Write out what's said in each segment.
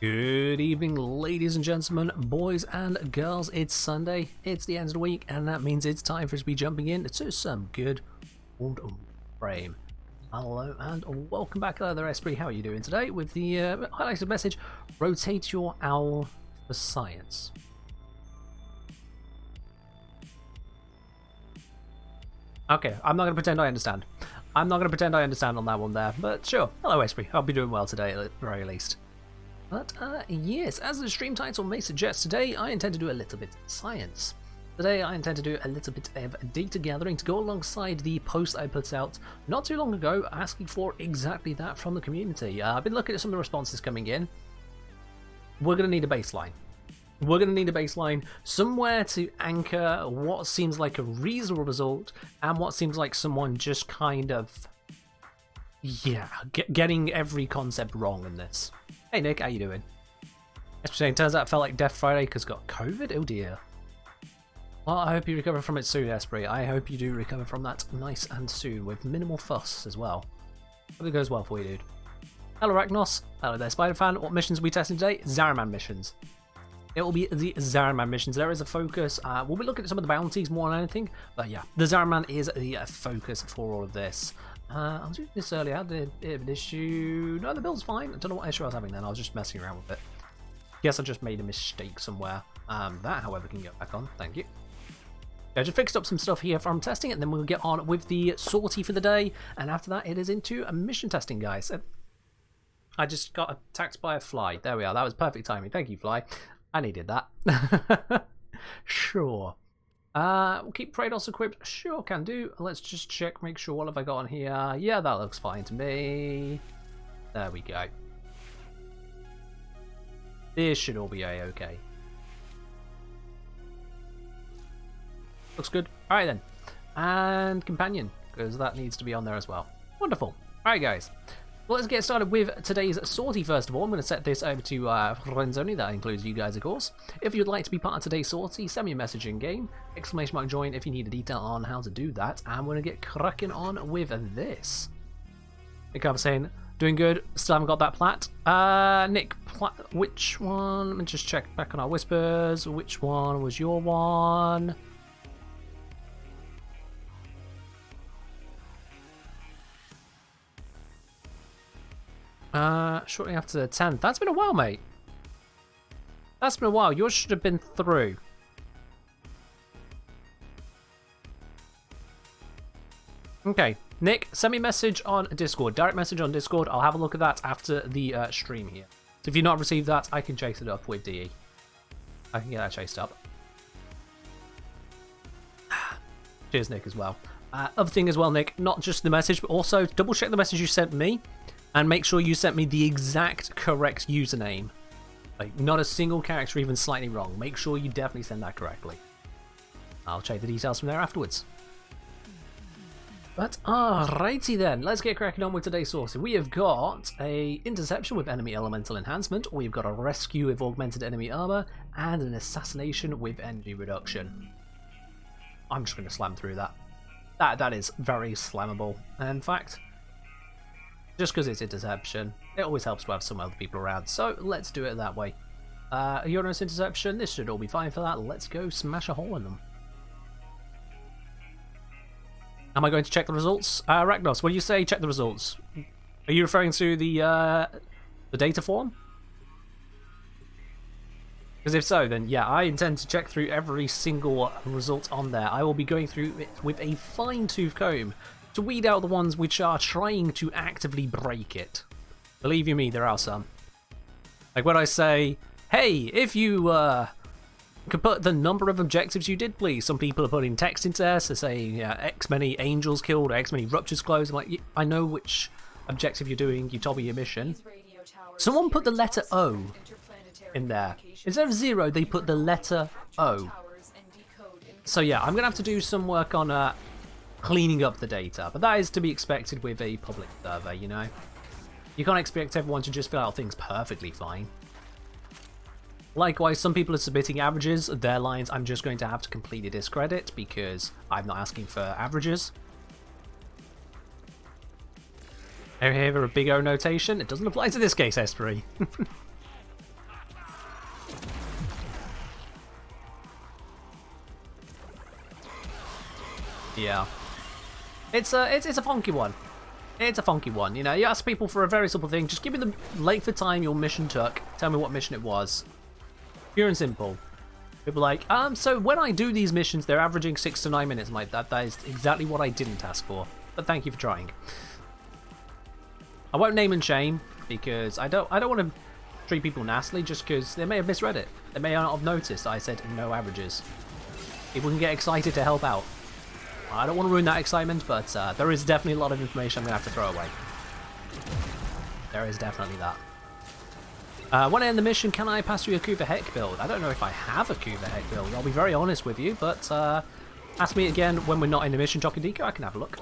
Good evening, ladies and gentlemen, boys and girls. It's Sunday, it's the end of the week, and that means it's time for us to be jumping in to some good old Warframe. Hello and welcome back, there, Esprit. How are you doing today? With the highlighted message, rotate your owl for science. Okay, I'm not going to pretend I understand. I'm not going to pretend I understand on that one there, but sure. Hello, Esprit. I'll be doing well today at the very least. But yes, as the stream title may suggest, today I intend to do a little bit of science. Today I intend to do a little bit of data gathering to go alongside the post I put out not too long ago asking for exactly that from the community. I've been looking at some of the responses coming in. We're going to need a baseline. We're going to need a baseline, somewhere to anchor what seems like a reasonable result and what seems like someone just kind of, getting every concept wrong in this. Hey Nick, how you doing? Turns out it felt like Death Friday because got COVID? Oh dear. Well, I hope you recover from it soon, Esprit. I hope you do recover from that nice and soon, with minimal fuss as well. Hope it goes well for you, dude. Hello Ragnos. Hello there, Spider-Fan. What missions are we testing today? Zaraman missions. It will be the Zaraman missions. There is a focus. We'll be looking at some of the bounties more than anything. But yeah, the Zaraman is the focus for all of this. I was doing this earlier. I had a bit of an issue. No, the build's fine. I don't know what issue I was having then. I was just messing around with it. Guess I just made a mistake somewhere. That, however, can get back on. Thank you. I just fixed up some stuff here from testing it, and then we'll get on with the sortie for the day. And after that, it is into mission testing, guys. I just got attacked by a fly. There we are. That was perfect timing. Thank you, fly. I needed that. Sure. We'll keep Praedos equipped. Sure, can do. Let's just check, make sure. What have I got on here? Yeah, that looks fine to me. There we go. This should all be a-okay. Looks good. Alright then. And companion, because that needs to be on there as well. Wonderful. Alright guys. Well, let's get started with today's sortie first of all. I'm going to set this over to friends only. That includes you guys, of course. If you'd like to be part of today's sortie, send me a message in game. ! Join if you need a detail on how to do that. And I'm going to get cracking on with this. Nick, I'm saying, doing good. Still haven't got that plat. Nick, which one? Let me just check back on our whispers. Which one was your one? Shortly after the 10th. That's been a while, mate. That's been a while. Yours should have been through. Okay. Nick, send me a message on Discord. Direct message on Discord. I'll have a look at that after the stream here. So if you've not received that, I can chase it up with DE. I can get that chased up. Cheers, Nick, as well. Other thing as well, Nick, not just the message, but also double check the message you sent me. And make sure you sent me the exact correct username. Like, not a single character even slightly wrong. Make sure you definitely send that correctly. I'll check the details from there afterwards. But alrighty then, let's get cracking on with today's source. We have got a interception with enemy elemental enhancement. We've got a rescue with augmented enemy armor. And an assassination with energy reduction. I'm just going to slam through that. That is very slammable. In fact, just because it's interception, it always helps to have some other people around, so let's do it that way. Uranus interception, this should all be fine for that. Let's go smash a hole in them. Am I going to check the results? Ragnos, when you say check the results, are you referring to the data form? Because if so, then yeah, I intend to check through every single result on there. I will be going through it with a fine-tooth comb to weed out the ones which are trying to actively break it. Believe you me, there are some. Like when I say, hey, if you could put the number of objectives you did, please. Some people are putting text into there, so saying X many angels killed, or X many ruptures closed. I'm like, I know which objective you're doing, you told me your mission. Someone put the letter O in there. Instead of 0, they put the letter O. So yeah, I'm going to have to do some work on cleaning up the data, but that is to be expected with a public server, you know. You can't expect everyone to just fill out things perfectly fine. Likewise, some people are submitting averages. Their lines I'm just going to have to completely discredit because I'm not asking for averages. Here a big O notation. It doesn't apply to this case, Esprit. Yeah. It's a funky one. It's a funky one, you know. You ask people for a very simple thing. Just give me the length of time your mission took. Tell me what mission it was. Pure and simple. People are like, so when I do these missions, they're averaging 6 to 9 minutes. I'm like, that is exactly what I didn't ask for. But thank you for trying. I won't name and shame because I don't want to treat people nastily just because they may have misread it. They may not have noticed I said no averages. People can get excited to help out. I don't want to ruin that excitement, but there is definitely a lot of information I'm going to have to throw away. There is definitely that. When I end the mission, can I pass through a Kuva Heck build? I don't know if I have a Kuva Heck build. I'll be very honest with you, but ask me again when we're not in the mission, Jokadika. I can have a look.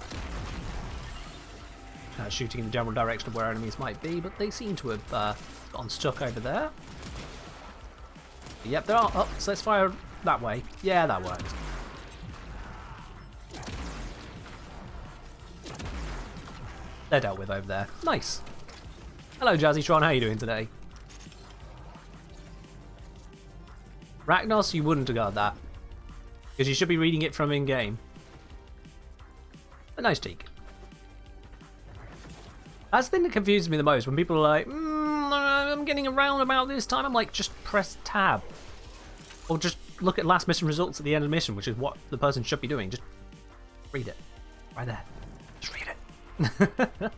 Shooting in the general direction of where enemies might be, but they seem to have gotten stuck over there. Yep, there are. Oh, so let's fire that way. Yeah, that worked. They're dealt with over there. Nice. Hello, Jazzytron. How are you doing today? Ragnos, you wouldn't have got that. Because you should be reading it from in-game. A nice cheek. That's the thing that confuses me the most, when people are like, I'm getting around about this time. I'm like, just press tab. Or just look at last mission results at the end of the mission, which is what the person should be doing. Just read it. Right there. Just read it.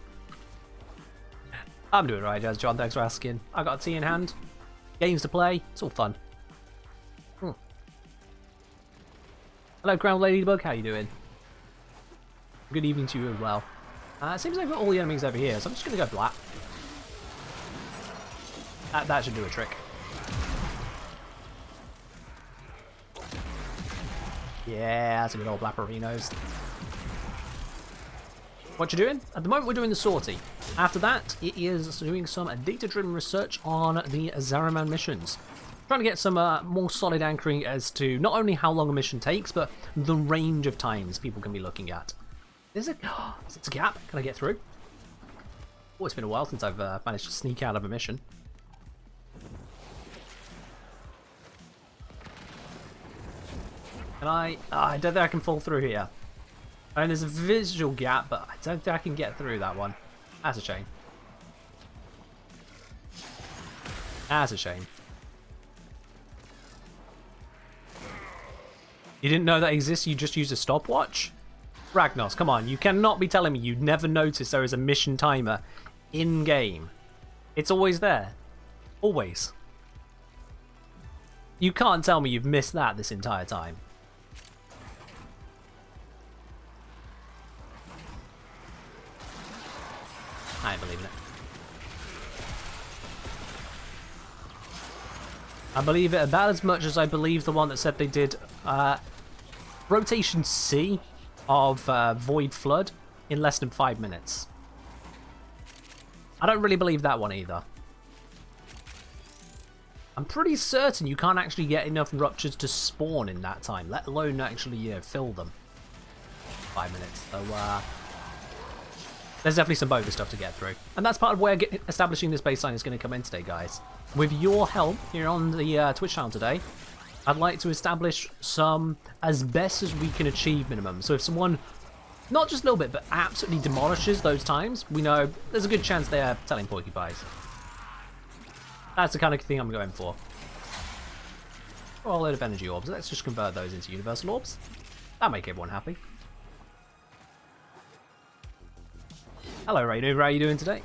I'm doing right, Jazz John. Thanks for asking. I got a tea in hand. Games to play. It's all fun. Hello, Crown Ladybug. How you doing? Good evening to you as well. It seems like I've got all the enemies over here, so I'm just going to go black. That should do a trick. Yeah, that's a good old Blapperinos. What you doing? At the moment we're doing the sortie. After that, it is doing some data-driven research on the Zaraman missions. Trying to get some more solid anchoring as to not only how long a mission takes, but the range of times people can be looking at. Is it a gap? Can I get through? Oh, it's been a while since I've managed to sneak out of a mission. Can I don't think I can fall through here. And there's a visual gap, but I don't think I can get through that one. That's a shame. That's a shame. You didn't know that exists, you just used a stopwatch? Ragnos, come on, you cannot be telling me you never noticed there is a mission timer in-game. It's always there. Always. You can't tell me you've missed that this entire time. I ain't believing it. I believe it about as much as I believe the one that said they did Rotation C of Void Flood in less than 5 minutes. I don't really believe that one either. I'm pretty certain you can't actually get enough ruptures to spawn in that time, let alone actually, you know, fill them. 5 minutes. So, there's definitely some bogus stuff to get through. And that's part of where establishing this baseline is going to come in today, guys. With your help here on the Twitch channel today, I'd like to establish some as best as we can achieve minimum. So if someone, not just a little bit, but absolutely demolishes those times, we know there's a good chance they are telling porcupines. That's the kind of thing I'm going for. Oh, a load of energy orbs. Let's just convert those into universal orbs. That'll make everyone happy. Hello, Rainu. How are you doing today?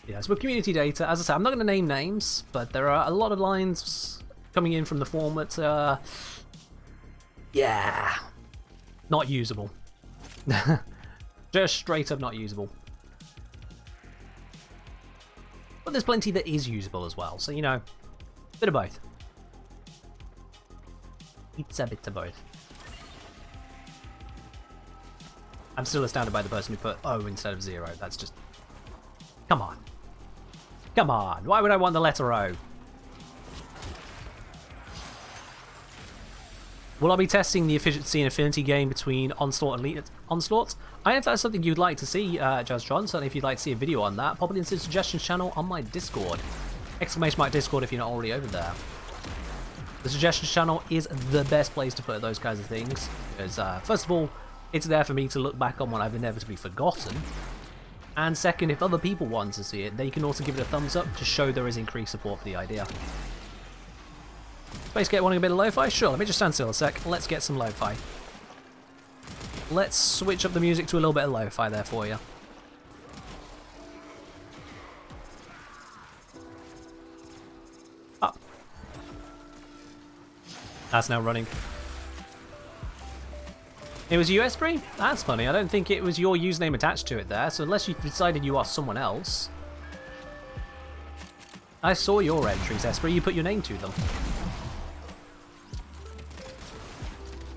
Yes, with community data, as I said, I'm not going to name names, but there are a lot of lines coming in from the form that, yeah, not usable. Just straight up not usable. But there's plenty that is usable as well, so, you know, bit of both. It's a bit of both. I'm still astounded by the person who put O instead of 0. That's just... Come on. Come on. Why would I want the letter O? Will I be testing the efficiency and affinity game between Onslaught and Elite Onslaught? I don't know if that's something you'd like to see, JazzTron. Certainly if you'd like to see a video on that, pop it into the suggestions channel on my Discord. ! Discord if you're not already over there. The suggestions channel is the best place to put those kinds of things, because first of all, it's there for me to look back on when I've inevitably forgotten, and second, if other people want to see it, they can also give it a thumbs up to show there is increased support for the idea. Spacegate wanting a bit of lo-fi? Sure, let me just stand still a sec. Let's get some lo-fi. Let's switch up the music to a little bit of lo-fi there for you. Up. That's now running. It was USB? That's funny. I don't think it was your username attached to it there, so unless you decided you are someone else. I saw your entries, Esprit. You put your name to them.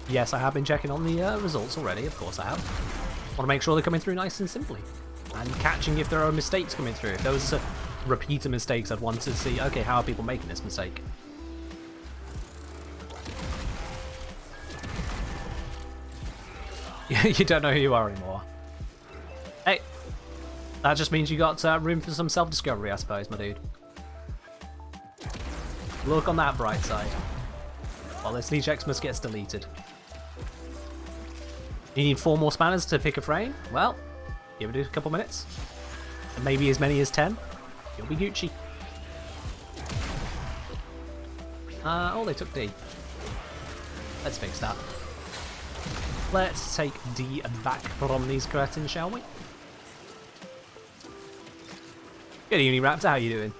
Yes, I have been checking on the results already, of course I have. Want to make sure they're coming through nice and simply. And catching if there are mistakes coming through. If those are repeater mistakes, I'd want to see, okay, how are people making this mistake? You don't know who you are anymore. Hey, that just means you got room for some self-discovery, I suppose, my dude. Look on that bright side. While this Leech Xmas gets deleted. You need 4 more spanners to pick a frame? Well, give it a couple minutes. And maybe as many as 10. You'll be Gucci. Oh, they took D. Let's fix that. Let's take D back from these curtains, shall we? Good evening, Raptor. How you doing?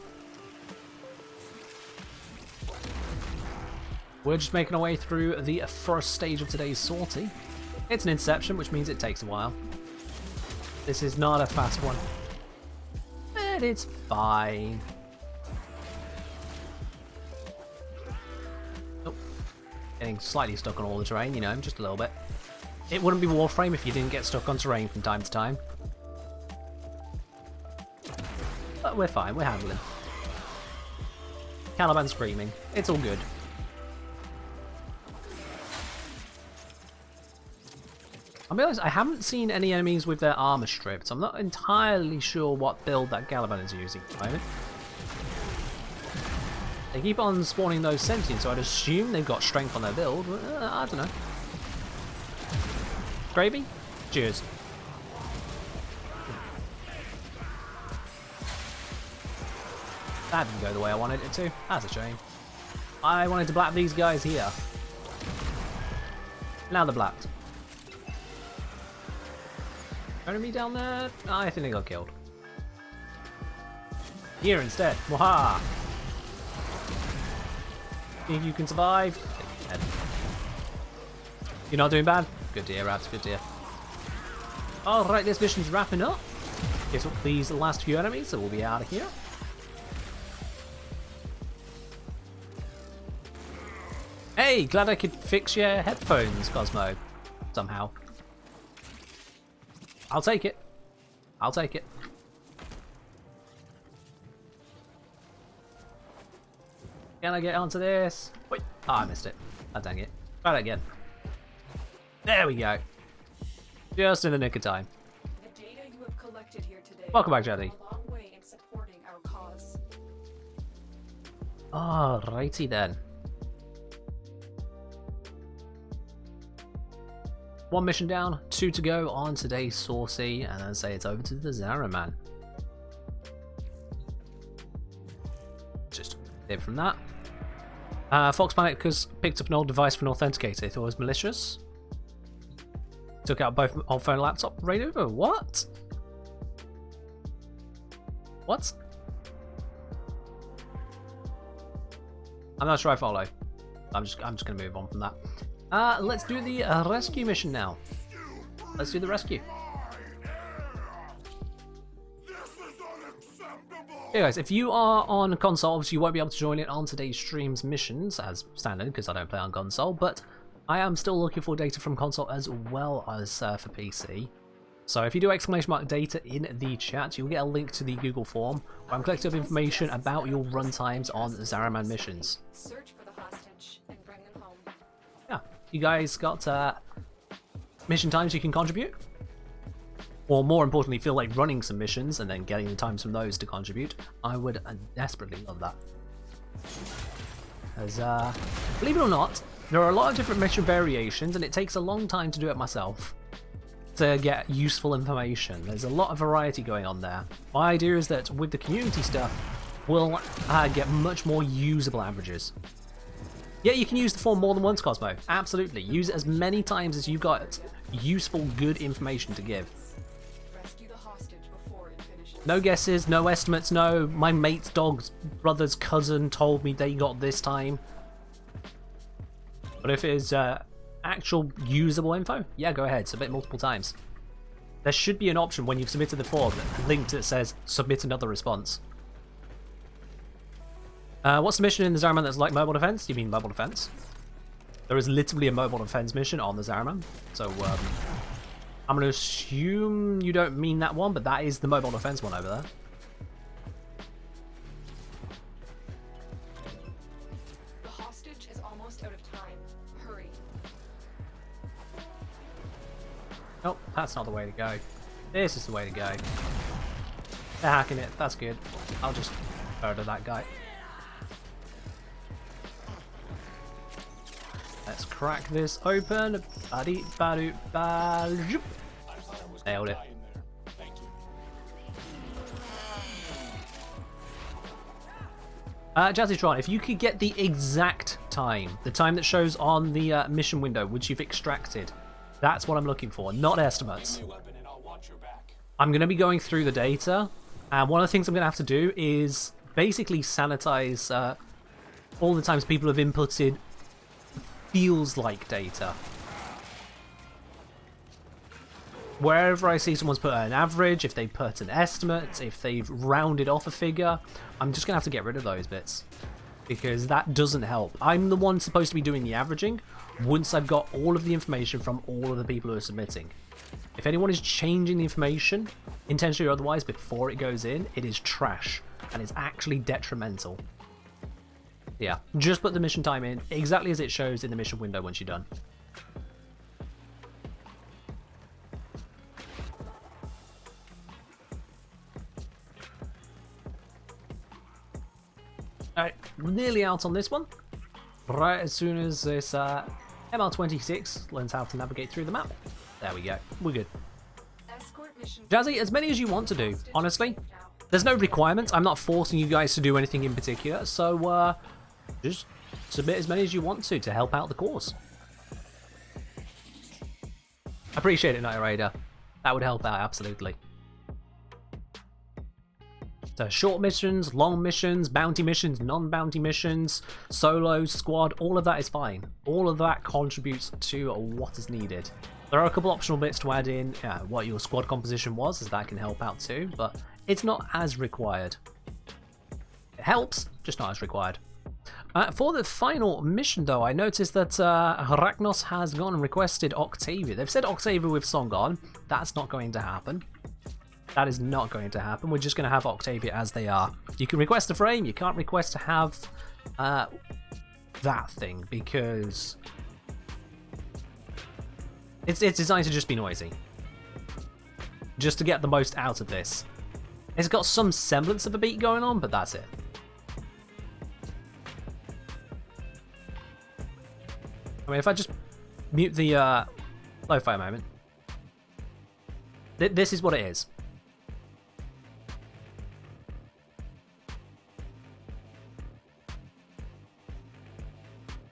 We're just making our way through the first stage of today's sortie. It's an inception, which means it takes a while. This is not a fast one. But it's fine. Oh, getting slightly stuck on all the terrain, you know, just a little bit. It wouldn't be Warframe if you didn't get stuck on terrain from time to time. But we're fine, we're handling. Caliban screaming. It's all good. I'll be honest, I haven't seen any enemies with their armor stripped, so I'm not entirely sure what build that Caliban is using at the moment. They keep on spawning those sentients, so I'd assume they've got strength on their build. I don't know. Gravy? Cheers. That didn't go the way I wanted it to. That's a shame. I wanted to blap these guys here. Now they're blapped. Enemy down there? I think they got killed. Here instead. Waha! Think you can survive? You're not doing bad? Good dear, Rabs, good dear. Alright, this mission's wrapping up. Guess what, these last few enemies, so we'll be out of here. Hey, glad I could fix your headphones, Cosmo. Somehow. I'll take it. I'll take it. Can I get onto this? Wait. Oh, I missed it. Oh, dang it. Try that again. There we go. Just in the nick of time. The data you have collected here today Welcome back, Jenny. a long way in supporting our cause. Alrighty then. One mission down, 2 to go on today's sortie, and as I say, it's over to the Zaraman. Just a bit from that. Fox Panic has picked up an old device for an authenticator. They thought it was malicious. Took out both old phone and laptop radio. What? What? I'm not sure I follow. I'm just gonna move on from that. Let's do the rescue mission now. Let's do the rescue. Hey guys, if you are on console, obviously you won't be able to join in on today's stream's missions as standard because I don't play on console, but I am still looking for data from console as well as for PC. So if you do !data in the chat, you'll get a link to the Google form where I'm collecting up information about your runtimes on Zaraman missions. Search for the hostage and bring them home. Yeah, you guys got mission times you can contribute? Or more importantly, feel like running some missions and then getting the times from those to contribute? I would desperately love that. As, believe it or not, there are a lot of different mission variations, and it takes a long time to do it myself to get useful information. There's a lot of variety going on there. My idea is that with the community stuff, we'll get much more usable averages. Yeah, you can use the form more than once, Cosmo. Absolutely. Use it as many times as you've got useful, good information to give. Rescue the hostage before it finishes. No guesses, no estimates, no my mate's dog's brother's cousin told me they got this time. But if it is actual usable info, yeah, go ahead, submit multiple times. There should be an option when you've submitted the form linked that says submit another response. What's the mission in the Zaraman that's like mobile defense? You mean mobile defense? There is literally a mobile defense mission on the Zaraman. So I'm going to assume you don't mean that one, but that is the mobile defense one over there. The hostage is almost out of time. Hurry. Nope, that's not the way to go. This is the way to go. They're hacking it. That's good. I'll just murder that guy. Let's crack this open. Nailed it. Jazzytron, if you could get the exact time, the time that shows on the mission window which you've extracted, that's what I'm looking for, not estimates. I'm going to be going through the data, and one of the things I'm going to have to do is basically sanitize all the times people have inputted feels like data. Wherever I see someone's put an average, if they put an estimate, if they've rounded off a figure, I'm just going to have to get rid of those bits. Because that doesn't help. I'm the one supposed to be doing the averaging once I've got all of the information from all of the people who are submitting. If anyone is changing the information, intentionally or otherwise, before it goes in, it is trash. And it's actually detrimental. Yeah, just put the mission time in exactly as it shows in the mission window once you're done. Alright, nearly out on this one. Right as soon as this ML26 learns how to navigate through the map. There we go, we're good. Escort mission. Jazzy, as many as you want to do, honestly. There's no requirements, I'm not forcing you guys to do anything in particular, so just submit as many as you want to help out the cause. Appreciate it, Night Raider. That would help out, absolutely. So short missions, long missions, bounty missions, non-bounty missions, solo, squad, all of that is fine. All of that contributes to what is needed. There are a couple optional bits to add in what your squad composition was, as that can help out too, but it's not as required. It helps, just not as required. For the final mission though, I noticed that Arachnos has gone and requested Octavia. They've said Octavia with song on. That's not going to happen. That is not going to happen. We're just going to have Octavia as they are. You can request a frame, you can't request to have that thing because it's designed to just be noisy. Just to get the most out of this. It's got some semblance of a beat going on, but that's it. I mean, if I just mute the lo-fi a moment. This is what it is.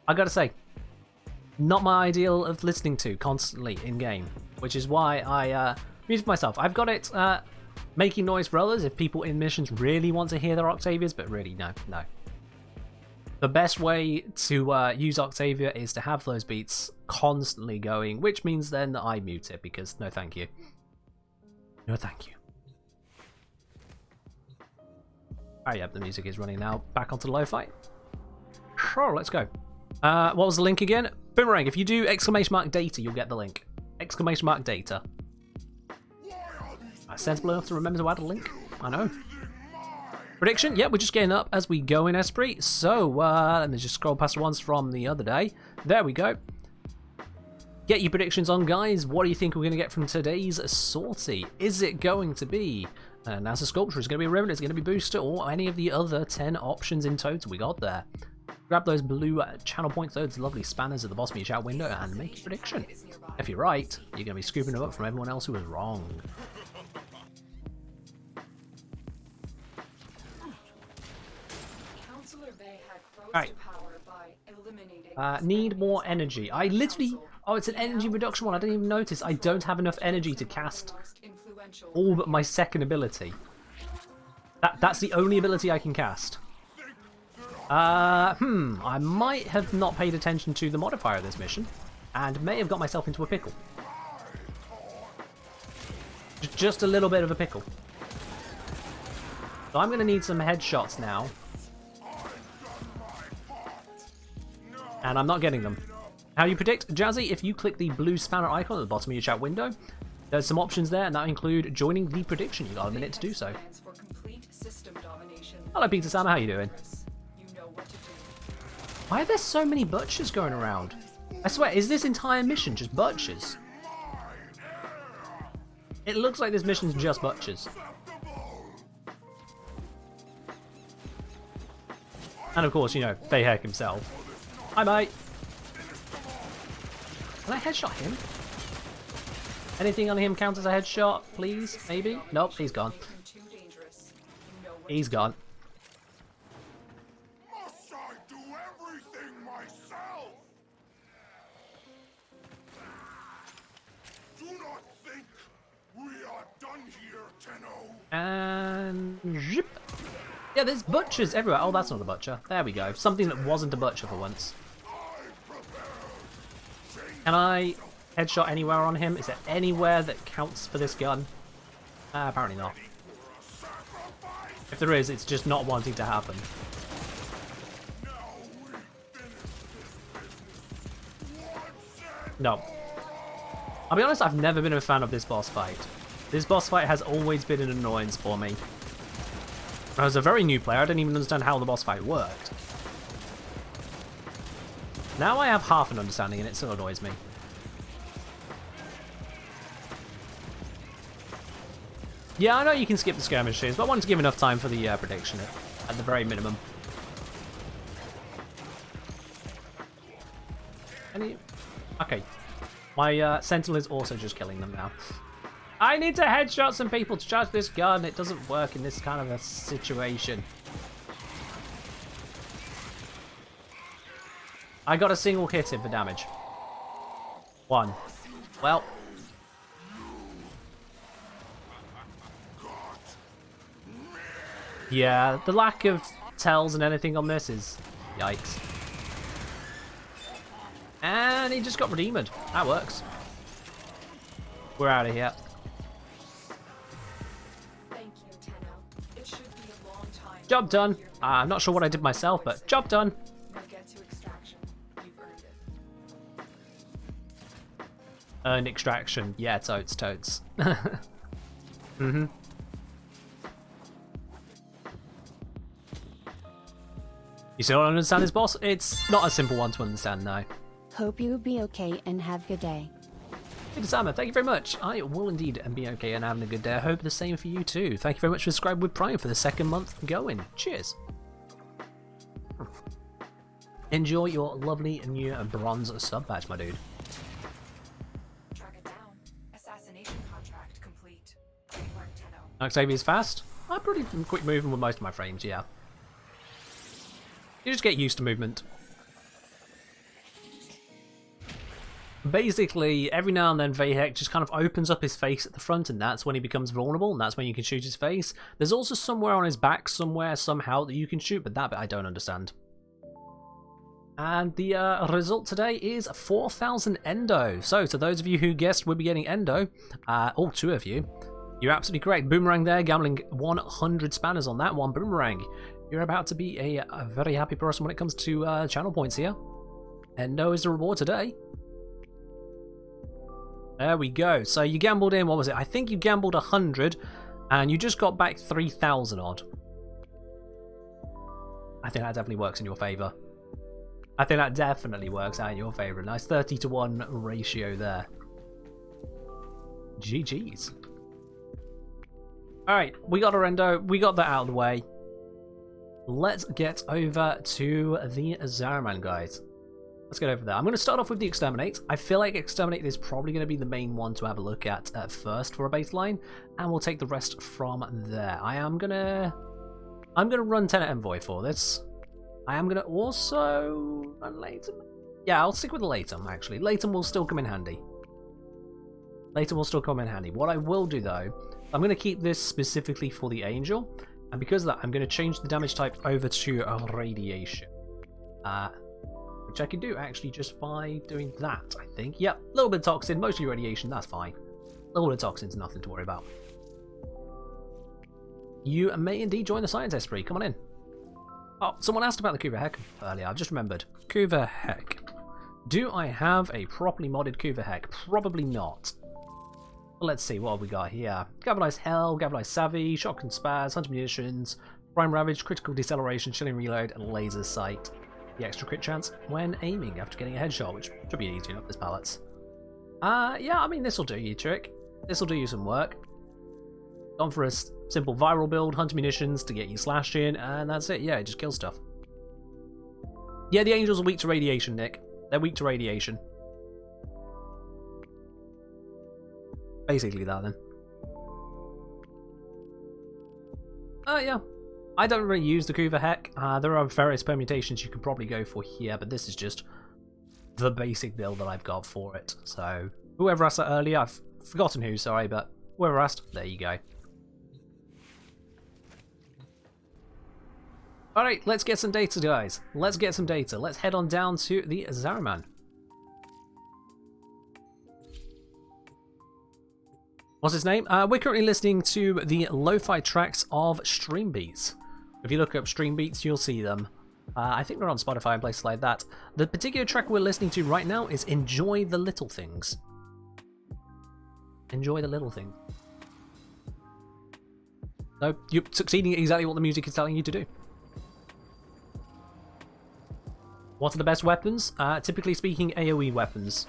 I gotta say, not my ideal of listening to constantly in-game, which is why I muted myself. I've got it making noise for others if people in missions really want to hear their Octavias, but really, no. The best way to use Octavia is to have those beats constantly going, which means then that I mute it, because no thank you. No thank you. Oh yeah, the music is running now. Back onto the lo-fi. Sure, let's go. What was the link again? Boomerang, if you do !data, you'll get the link. !data. Sensible enough to remember to add a link. I know. Prediction? Yep, we're just getting up as we go in Esprit. So, let me just scroll past the ones from the other day. There we go. Get your predictions on, guys. What do you think we're going to get from today's sortie? Is it going to be NASA Sculpture? Is it going to be a Remnant? Is it going to be Booster? Or any of the other 10 options in total we got there? Grab those blue channel points, those lovely spanners at the bottom of your chat window, and make a prediction. If you're right, you're going to be scooping them up from everyone else who was wrong. Alright. Need more energy. I literally... Oh, it's an energy reduction one. I didn't even notice. I don't have enough energy to cast all but my second ability. That's the only ability I can cast. I might have not paid attention to the modifier of this mission, and may have got myself into a pickle. Just a little bit of a pickle. So I'm going to need some headshots now. And I'm not getting them. How do you predict? Jazzy, if you click the blue spanner icon at the bottom of your chat window, there's some options there, and that include joining the prediction. You got a minute to do so. Hello, Peter Sam, how you doing? Why are there so many butchers going around? I swear, is this entire mission just butchers? It looks like this mission's just butchers. And of course, you know, Fayheck himself. Hi, mate. Can I headshot him? Anything on him counts as a headshot, please? Maybe? Nope, he's gone. He's gone. Must I do everything myself? Do not think we are done here, Tenno. And zip. Yeah, there's butchers everywhere. Oh, that's not a butcher. There we go. Something that wasn't a butcher for once. Can I headshot anywhere on him? Is there anywhere that counts for this gun? Apparently not. If there is, it's just not wanting to happen. No. I'll be honest, I've never been a fan of this boss fight. This boss fight has always been an annoyance for me. When I was a very new player, I didn't even understand how the boss fight worked. Now I have half an understanding and it still annoys me. Yeah, I know you can skip the skirmishes, but I wanted to give enough time for the prediction at the very minimum. Okay. My Sentinel is also just killing them now. I need to headshot some people to charge this gun. It doesn't work in this kind of a situation. I got a single hit in for damage. One. Well. Yeah, the lack of tells and anything on this is... Yikes. And he just got redeemed. That works. We're out of here. Thank you, Tenno. It should be a long time. Job done. I'm not sure what I did myself, but job done. Now get to extraction. You've earned it. Earned extraction. Yeah, totes. Mm-hmm. You still don't understand this boss? It's not a simple one to understand now. Hope you'll be okay and have a good day. Peter Sammer, thank you very much. I will indeed be okay and having a good day. I hope the same for you too. Thank you very much for subscribing with Prime for the second month going. Cheers. Enjoy your lovely new bronze sub badge, my dude. Track it down. Assassination contract complete. Great work, Tenno. Octavia's fast. I'm pretty quick moving with most of my frames, yeah. You just get used to movement. Basically, every now and then Vahek just kind of opens up his face at the front, and that's when he becomes vulnerable, and that's when you can shoot his face. There's also somewhere on his back, somewhere, somehow, that you can shoot, but that bit I don't understand. And the result today is 4,000 Endo. So, to those of you who guessed we'll be getting Endo, all two of you, you're absolutely correct. Boomerang there, gambling 100 spanners on that one. Boomerang, you're about to be a very happy person when it comes to channel points here. Endo is the reward today. There we go. So you gambled in, what was it? I think you gambled 100 and you just got back 3,000 odd. I think that definitely works in your favour. I think that definitely works out in your favour. Nice 30-to-1 ratio there. GG's. Alright, we got our Endo. We got that out of the way. let's get over to the Zaraman, guys. Let's get over there. I'm going to start off with the Exterminate. I feel like Exterminate is probably going to be the main one to have a look at first for a baseline, and we'll take the rest from there. I'm gonna run Tenet Envoy for this. I am gonna also run Latum. Yeah, I'll stick with the Latum, actually. Latum will still come in handy. Latum will still come in handy. What I will do, though, I'm going to keep this specifically for the Angel, and because of that, I'm going to change the damage type over to Radiation. Which I can do, actually, just by doing that, I think. Yep, a little bit of Toxin, mostly Radiation, that's fine. A little bit of Toxin's nothing to worry about. You may indeed join the Science Esprit, come on in. Oh, someone asked about the Kuva Heck earlier, I've just remembered. Kuva Heck. Do I have a properly modded Kuva Heck? Probably not. But let's see, what have we got here? Galvanized Hell, Galvanized Savvy, Shock and Spaz, Hunter Munitions, Prime Ravage, Critical Deceleration, Chilling Reload, and Laser Sight. The extra crit chance when aiming after getting a headshot, which should be easy enough, this pallets. Yeah, I mean, this'll do you, trick. This'll do you some work. Gone for a simple viral build, Hunter Munitions to get you slashed in, and that's it. Yeah, it just kills stuff. Yeah, the Angels are weak to radiation, Nick. They're weak to radiation. Basically that, then. Yeah. I don't really use the Kuva Heck. There are various permutations you could probably go for here, but this is just the basic build that I've got for it. So, whoever asked that earlier, I've forgotten who, sorry, but whoever asked, there you go. Alright, let's get some data, guys. Let's get some data. Let's head on down to the Zaraman. What's his name? We're currently listening to the lo-fi tracks of Stream Beats. If you look up Stream Beats, you'll see them. I think they're on Spotify and places like that. The particular track we're listening to right now is Enjoy the Little Things. Enjoy the Little Thing. No, you're succeeding at exactly what the music is telling you to do. What are the best weapons? Typically speaking, AoE weapons.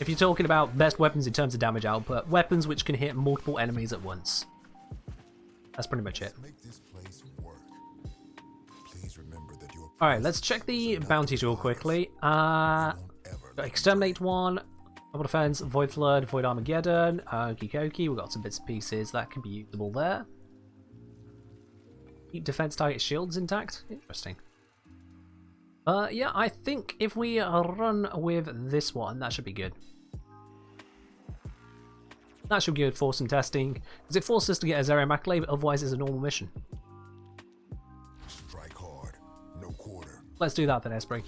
If you're talking about best weapons in terms of damage output, weapons which can hit multiple enemies at once. That's pretty much it. Alright, let's check the bounties real quickly. Exterminate 1, Double Defense, Void Flood, Void Armageddon, Okie dokie, we've got some bits and pieces that can be usable there. Keep defense target shields intact. Interesting. Yeah, I think if we run with this one, that should be good. That should be good for some testing, because it forces us to get a Zero Maclay, but otherwise it's a normal mission. Strike hard, no quarter. Let's do that then, Esprit.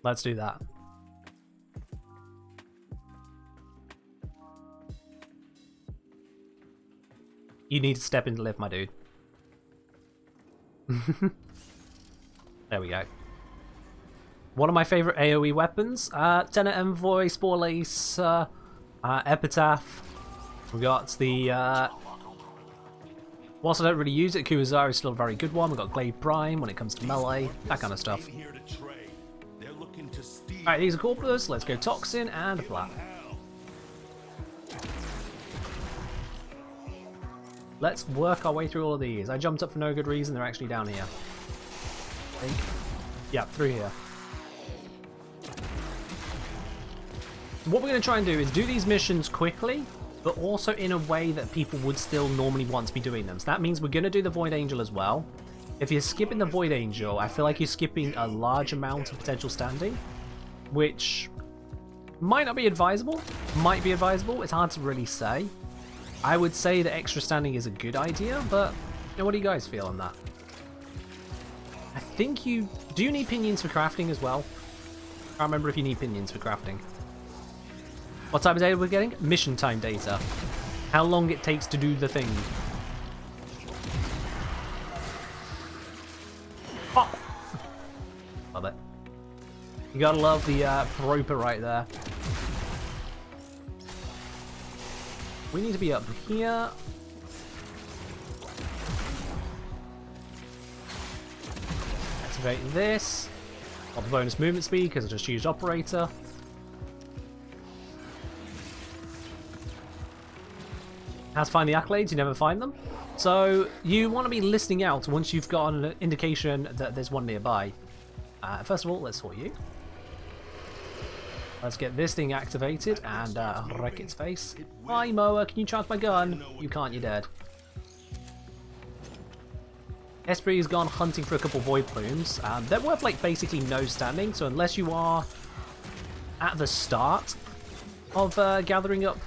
Let's do that. You need to step into lift, my dude. There we go. One of my favourite AoE weapons, Tenet Envoy, Spore Lace, Epitaph. We got the, whilst I don't really use it, Kuwazari is still a very good one. We've got Glaive Prime when it comes to melee, that kind of stuff. Alright, these are Corpus, let's go Toxin and Flat. Let's work our way through all of these. I jumped up for no good reason, they're actually down here. I think. Yeah, through here. What we're going to try and do is do these missions quickly, but also in a way that people would still normally want to be doing them. So that means we're going to do the Void Angel as well. If you're skipping the Void Angel, I feel like you're skipping a large amount of potential standing, which might not be advisable, might be advisable, it's hard to really say. I would say that extra standing is a good idea, but you know, what do you guys feel on that? I think you... Do you need pinions for crafting as well? I can't remember if you need pinions for crafting. What type of data we're getting? Mission time data. How long it takes to do the thing. Oh! Love it. You gotta love the proper right there. We need to be up here. Activate this. Got the bonus movement speed because I just used Operator. How to find the accolades, you never find them. So you want to be listening out once you've got an indication that there's one nearby. First of all, let's sort you. Let's get this thing activated and wreck its face. Hi Moa, can you charge my gun? You can't, you're dead. Esprit has gone hunting for a couple void plumes. They're worth like basically no standing, so unless you are at the start of gathering up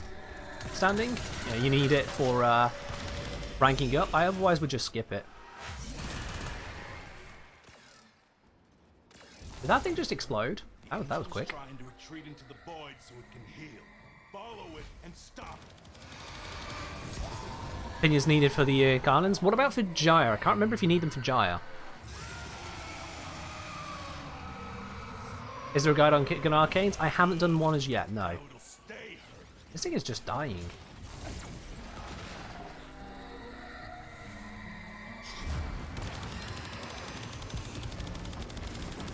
standing, you need it for ranking up. I otherwise would just skip it. Did that thing just explode? Oh, that was quick. Trying to retreat into the void so it can heal. Follow it and stop. Opinions needed for the Garlands. What about for Jaya? I can't remember if you need them for Jaya. Is there a guide on Kitgun Arcanes? I haven't done one as yet, no. This thing is just dying.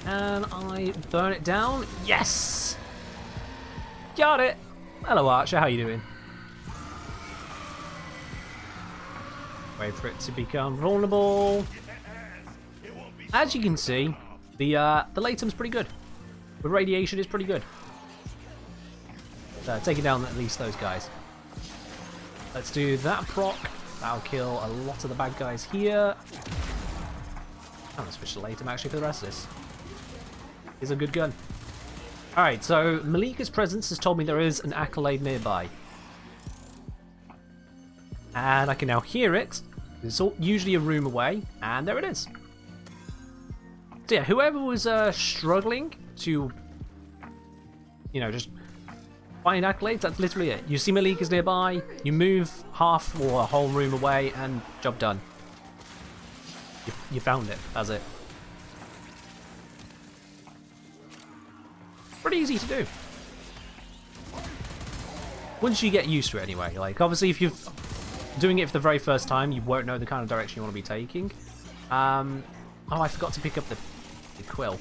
And I burn it down. Yes! Got it! Hello Archer, how you doing? Wait for it to become vulnerable. As you can see, the latem's pretty good. The radiation is pretty good. So taking down at least those guys. Let's do that proc. That'll kill a lot of the bad guys here. I'm gonna switch to latem actually for the rest of this. It's a good gun. Alright, so Malika's presence has told me there is an accolade nearby. And I can now hear it. It's usually a room away, and there it is. So yeah, whoever was struggling to, just find accolades, that's literally it. You see Malika's nearby, you move half or a whole room away, and job done. You found it, that's it. Pretty easy to do. Once you get used to it anyway. Like, obviously if you're doing it for the very first time, you won't know the kind of direction you want to be taking. Oh, I forgot to pick up the quill.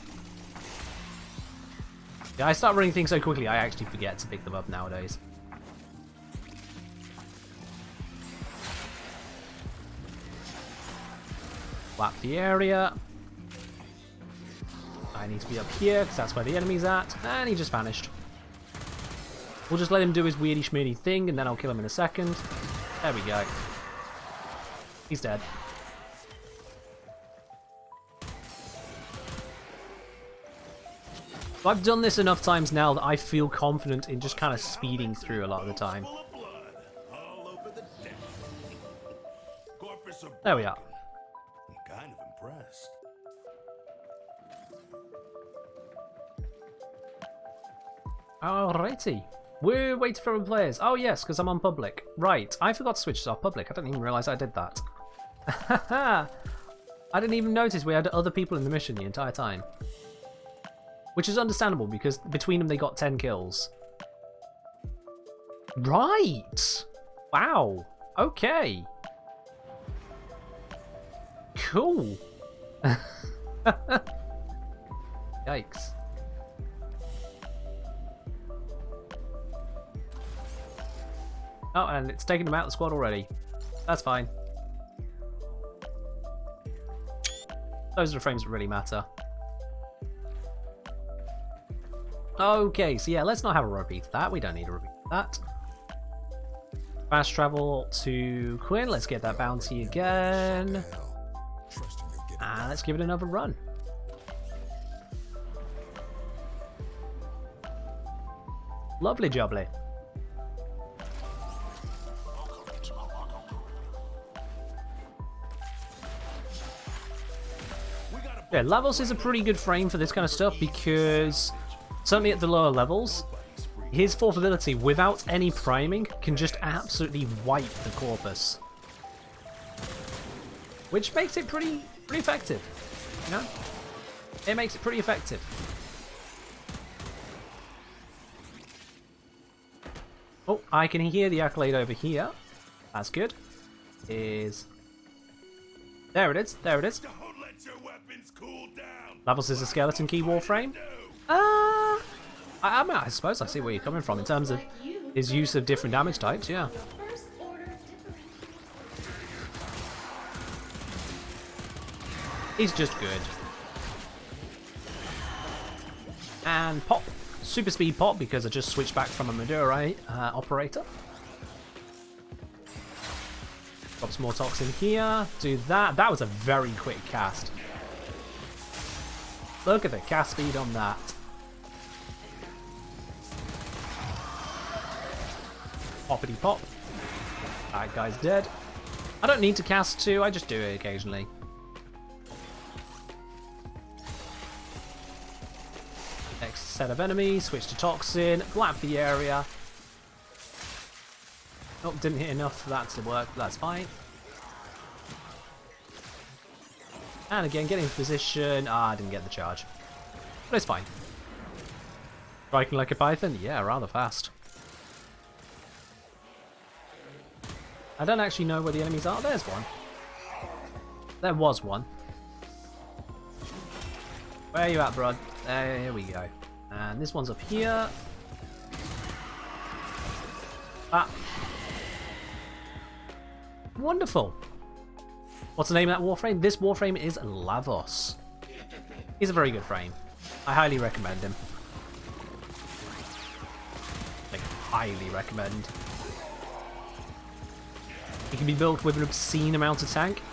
Yeah, I start running things so quickly, I actually forget to pick them up nowadays. Flap the area. I need to be up here, because that's where the enemy's at. And he just vanished. We'll just let him do his weirdy schmeardy thing, and then I'll kill him in a second. There we go. He's dead. I've done this enough times now that I feel confident in just kind of speeding through a lot of the time. There we are. I'm kind of impressed. Alrighty. We're waiting for other players. Oh yes, because I'm on public. Right, I forgot to switch this off public. I didn't even realise I did that. I didn't even notice we had other people in the mission the entire time. Which is understandable, because between them they got 10 kills. Right! Wow. Okay. Cool. Yikes. Oh, and it's taken them out of the squad already. That's fine. Those are the frames that really matter. Okay, so yeah, let's not have a repeat of that. We don't need a repeat of that. Fast travel to Quinn. Let's get that bounty again. And let's give it another run. Lovely jubbly. Yeah, Lavos is a pretty good frame for this kind of stuff because certainly at the lower levels, his fourth ability without any priming can just absolutely wipe the corpus. Which makes it pretty effective, you know? It makes it pretty effective. Oh, I can hear the accolade over here. That's good. There it is, there it is. Lavos is a skeleton key Warframe. I suppose I see where you're coming from in terms of his use of different damage types, yeah. He's just good. And pop. Super speed pop because I just switched back from a Maduro operator. Drop some more toxin here. Do that. That was a very quick cast. Look at the cast speed on that. Poppity pop. That guy's dead. I don't need to cast 2, I just do it occasionally. Next set of enemies, switch to toxin, blap the area. Oh, didn't hit enough for that to work, but that's fine. And again, getting into position. Ah, I didn't get the charge. But it's fine. Striking like a python? Yeah, rather fast. I don't actually know where the enemies are. There's one. There was one. Where are you at, bro? There we go. And this one's up here. Ah. Wonderful. What's the name of that Warframe? This Warframe is Lavos. He's a very good frame. I highly recommend him. Like, highly recommend. He can be built with an obscene amount of tank,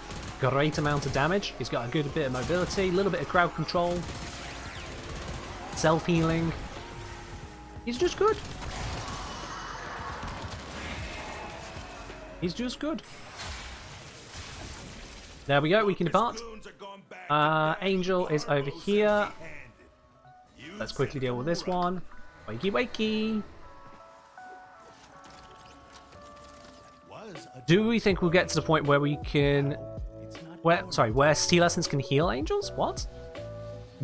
great amount of damage. He's got a good bit of mobility, a little bit of crowd control, self-healing. He's just good. He's just good. There we go, we can depart. Angel is over here. Let's quickly deal with this one. Wakey wakey. Do we think we'll get to the point where we can... where Steel Essence can heal angels? What?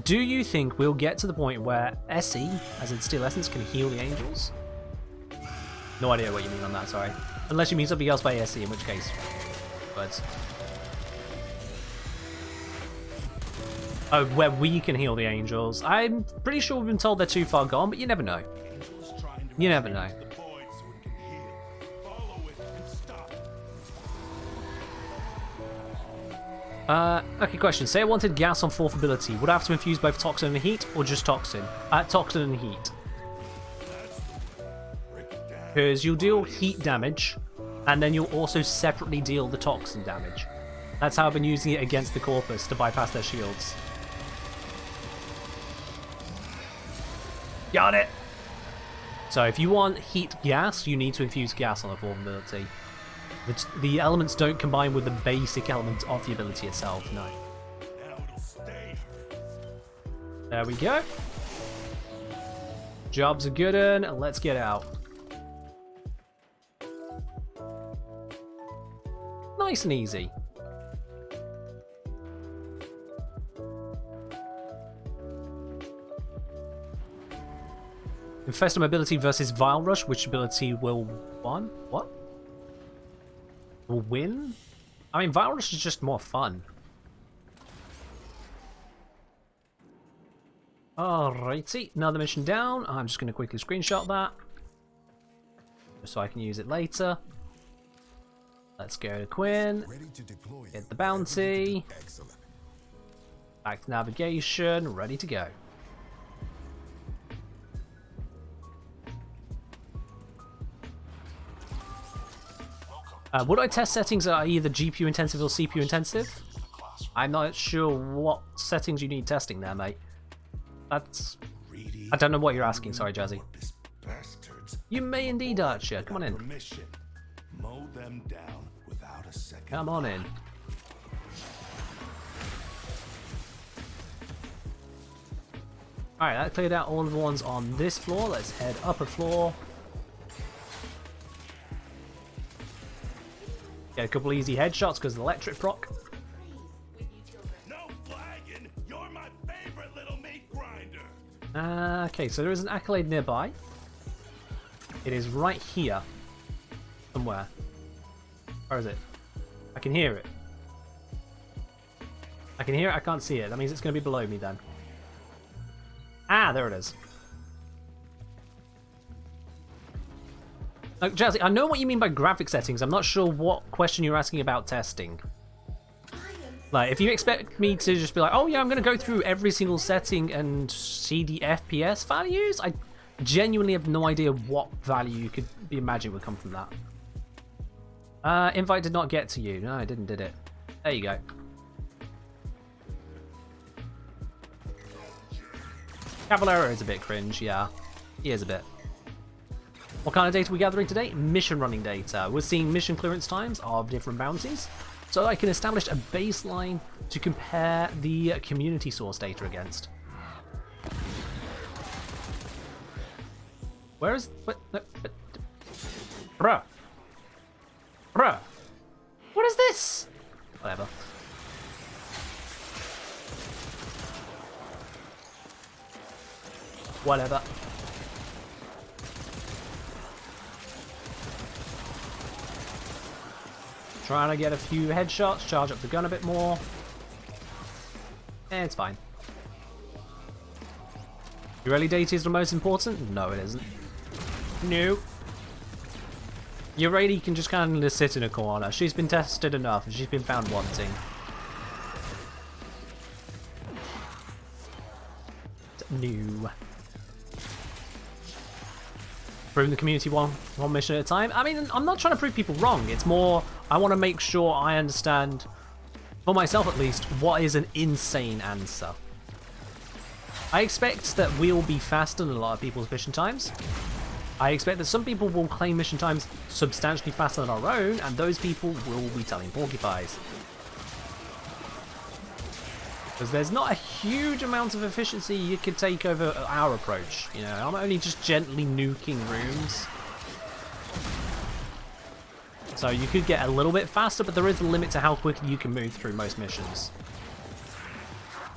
Do you think we'll get to the point where SE, as in Steel Essence, can heal the angels? No idea what you mean on that, sorry. Unless you mean something else by SE, in which case... words. Oh, where we can heal the angels. I'm pretty sure we've been told they're too far gone, but you never know. You never know. Okay, question. Say I wanted gas on 4th ability. Would I have to infuse both toxin and heat, or just toxin? Toxin and heat. Because you'll deal heat damage, and then you'll also separately deal the toxin damage. That's how I've been using it against the Corpus to bypass their shields. Got it! So if you want heat gas, you need to infuse gas on the 4th ability. The elements don't combine with the basic elements of the ability itself, no. There we go. Job's a good one. Let's get out. Nice and easy. Infestum ability versus Vile Rush. Which ability will win? What? Will win? I mean, Vile Rush is just more fun. Alrighty, another mission down. I'm just going to quickly screenshot that, just so I can use it later. Let's go to Quinn. Hit the bounty. Back to navigation. Ready to go. Would I test settings that are either GPU intensive or CPU intensive? I'm not sure what settings you need testing there, mate. That's... I don't know what you're asking, sorry, Jazzy. You may indeed, Archer. Come on in. Come on in. Alright, that cleared out all of the ones on this floor. Let's head up a floor. Get a couple easy headshots because of the electric proc. No flagging. You're my favorite little meat grinder. Okay, so there is an accolade nearby. It is right here. Somewhere. Where is it? I can hear it. I can hear it, I can't see it. That means it's going to be below me then. Ah, there it is. Now, Jazzy, I know what you mean by graphic settings. I'm not sure what question you're asking about testing. I am Like, if you expect me to just be like, oh yeah, I'm going to go through every single setting and see the FPS values, I genuinely have no idea what value you could imagine would come from that. Invite did not get to you. No, it didn't, did it? There you go. Caballero is a bit cringe, yeah. He is a bit. What kind of data are we gathering today? Mission running data. We're seeing mission clearance times of different bounties, so I can establish a baseline to compare the community source data against. Where is... What? No, bruh. Bruh. What is this? Whatever. Whatever. Trying to get a few headshots, charge up the gun a bit more. It's fine. Your early data is the most important? No, it isn't. No. Your lady can just kind of sit in a corner. She's been tested enough and she's been found wanting. New. Proving the community one mission at a time. I mean, I'm not trying to prove people wrong. It's more, I want to make sure I understand, for myself at least, what is an insane answer. I expect that we'll be faster than a lot of people's mission times. I expect that some people will claim mission times substantially faster than our own, and those people will be telling porcupines. Because there's not a huge amount of efficiency you could take over our approach. You know, I'm only just gently nuking rooms. So you could get a little bit faster, but there is a limit to how quickly you can move through most missions.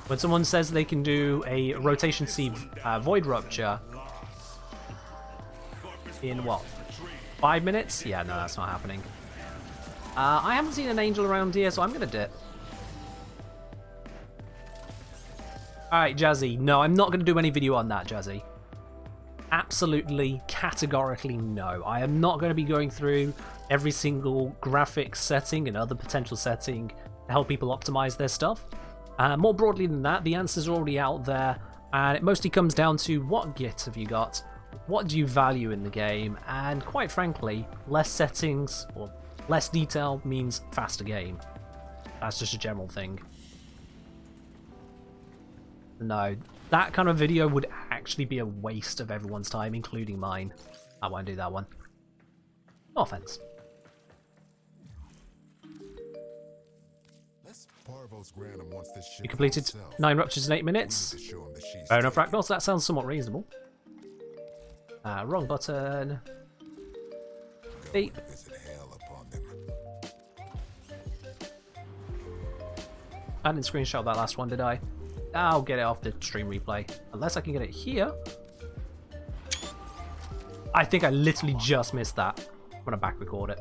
When someone says they can do a rotation C void rupture in what? 5 minutes? Yeah, no, that's not happening. I haven't seen an angel around here, so I'm gonna dip. Alright, Jazzy. No, I'm not going to do any video on that, Jazzy. Absolutely, categorically no. I am not going to be going through every single graphics setting and other potential setting to help people optimize their stuff. More broadly than that, the answers are already out there, and it mostly comes down to what git have you got, what do you value in the game, and quite frankly, less settings or less detail means faster game. That's just a general thing. No, that kind of video would actually be a waste of everyone's time, including mine. I won't do that one. No offense. You completed 9 ruptures in 8 minutes. Fair enough, Ragnar, so that sounds somewhat reasonable. Wrong button. Beep. I didn't screenshot that last one, did I? I'll get it off the stream replay. Unless I can get it here. I think I literally just missed that. I'm gonna back record it.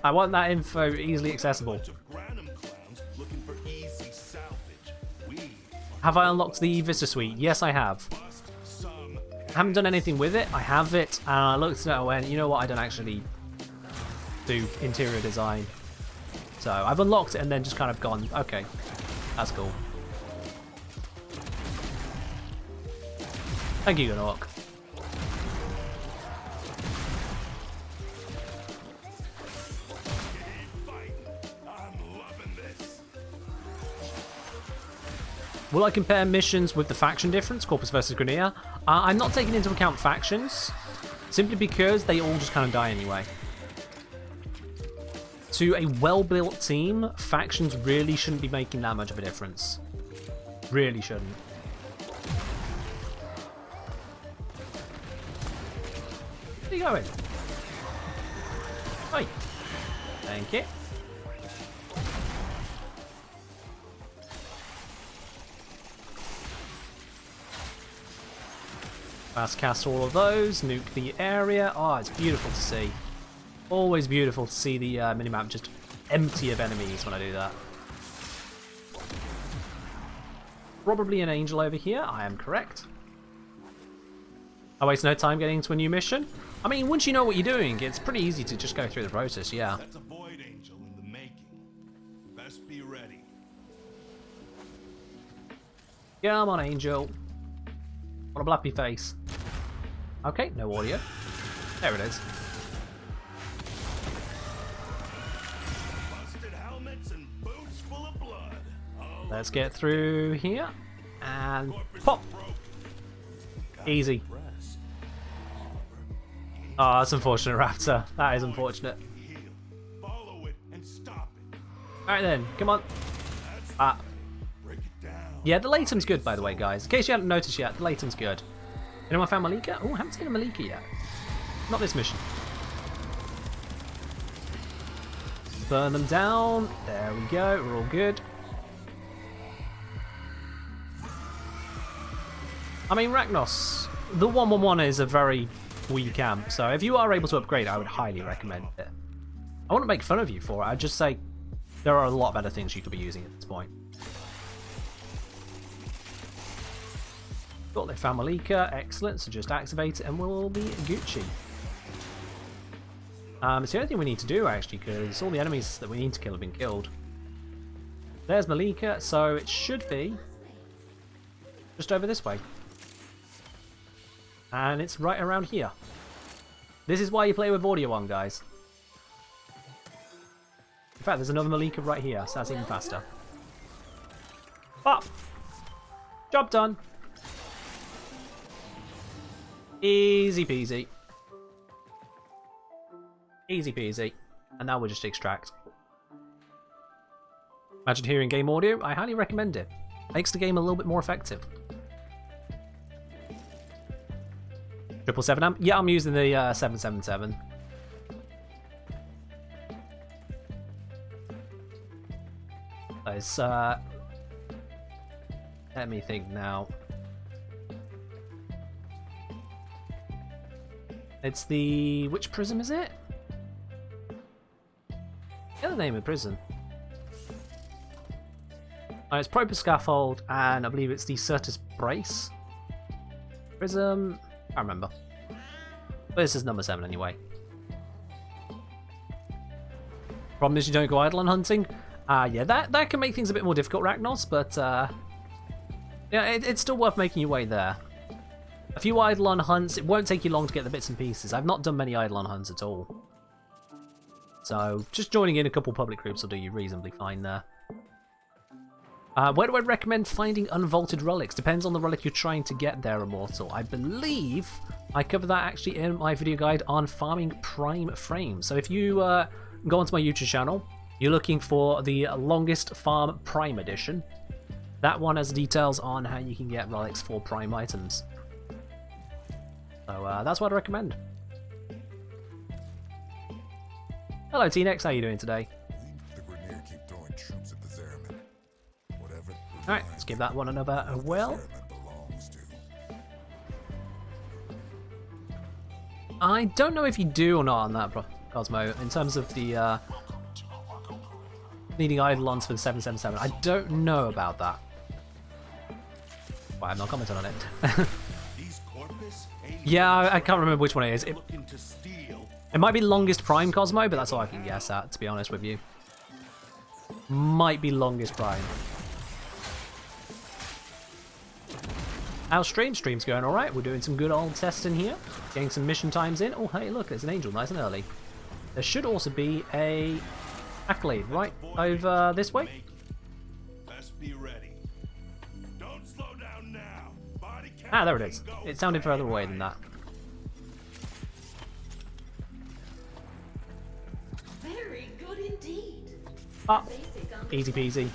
I want that info easily accessible. Have I unlocked the Vista Suite? Yes, I have. I haven't done anything with it. I have it, and I looked at it and went, you know what, I don't actually do interior design. So I've unlocked it and then just kind of gone, okay, that's cool. Thank you, Gunnock. Will I compare missions with the faction difference, Corpus versus Grenier? I'm not taking into account factions, simply because they all just kind of die anyway. To a well-built team, factions really shouldn't be making that much of a difference. Really shouldn't. Where are you going? Hi. Thank you. Fast cast all of those, nuke the area. Oh, it's beautiful to see. Always beautiful to see the minimap just empty of enemies when I do that. Probably an angel over here, I am correct. I waste no time getting into a new mission. I mean, once you know what you're doing, it's pretty easy to just go through the process, yeah. That's a void angel in the making. Best be Come on, Angel. On a blappy face. Okay, no audio. There it is. Busted helmets and boots full of blood. Oh, Let's get through here. And corpus pop. broke. Easy. Rest. Oh, that's unfortunate, Raptor. That is unfortunate. Heal. Follow it and stop it. Alright then, come on. Ah. Break it down. Yeah, the Latem's good, by the way, guys. In case you hadn't noticed yet, the Latem's good. Anyone found Malika? Oh, I haven't seen a Malika yet. Not this mission. Burn them down. There we go. We're all good. I mean, Ragnos, the 111 is a very weak amp, so if you are able to upgrade, I would highly recommend it. I wouldn't make fun of you for it. I'd just say there are a lot better things you could be using at this point. Got the Famalika, excellent, so just activate it and we'll be Gucci. It's the only thing we need to do actually, because all the enemies that we need to kill have been killed. There's Malika, so it should be just over this way. And it's right around here. This is why you play with audio on, guys. In fact, there's another Malika right here, so that's even faster. Up! Job done! Easy peasy. Easy peasy. And now we'll just extract. Imagine hearing game audio. I highly recommend it. Makes the game a little bit more effective. 777 amp. Yeah, I'm using the 777. It's, let me think now. It's the... which prism is it? Get the name of the prison. It's Proper Scaffold, and I believe it's the Certus Brace. Prism... I can't remember. But this is number 7 anyway. Problem is you don't go Eidolon hunting. Yeah, that can make things a bit more difficult, Ragnos, but yeah, it's still worth making your way there. A few Eidolon hunts, it won't take you long to get the bits and pieces. I've not done many Eidolon hunts at all. So, just joining in a couple public groups will do you reasonably fine there. Where do I recommend finding unvaulted relics? Depends on the relic you're trying to get there, Immortal. I believe I covered that actually in my video guide on farming prime frames. So if you go onto my YouTube channel, you're looking for the longest farm prime edition. That one has details on how you can get relics for prime items. So that's what I recommend. Hello T-Nex, how are you doing today? Alright, let's give that one another well. I don't know if you do or not on that, Cosmo, in terms of the needing Eidolons for the 777. I don't know about that. Well, I'm not commenting on it. Yeah, I can't remember which one it is. It might be longest prime, Cosmo, but that's all I can guess at, to be honest with you. Might be longest prime. Our stream's going alright. We're doing some good old testing here. Getting some mission times in. Oh, hey, look, there's an angel nice and early. There should also be a accolade right over this way. Best be ready. Don't slow down now. Body Ah, there it is. It sounded further away than that. Very good indeed. Ah, easy peasy.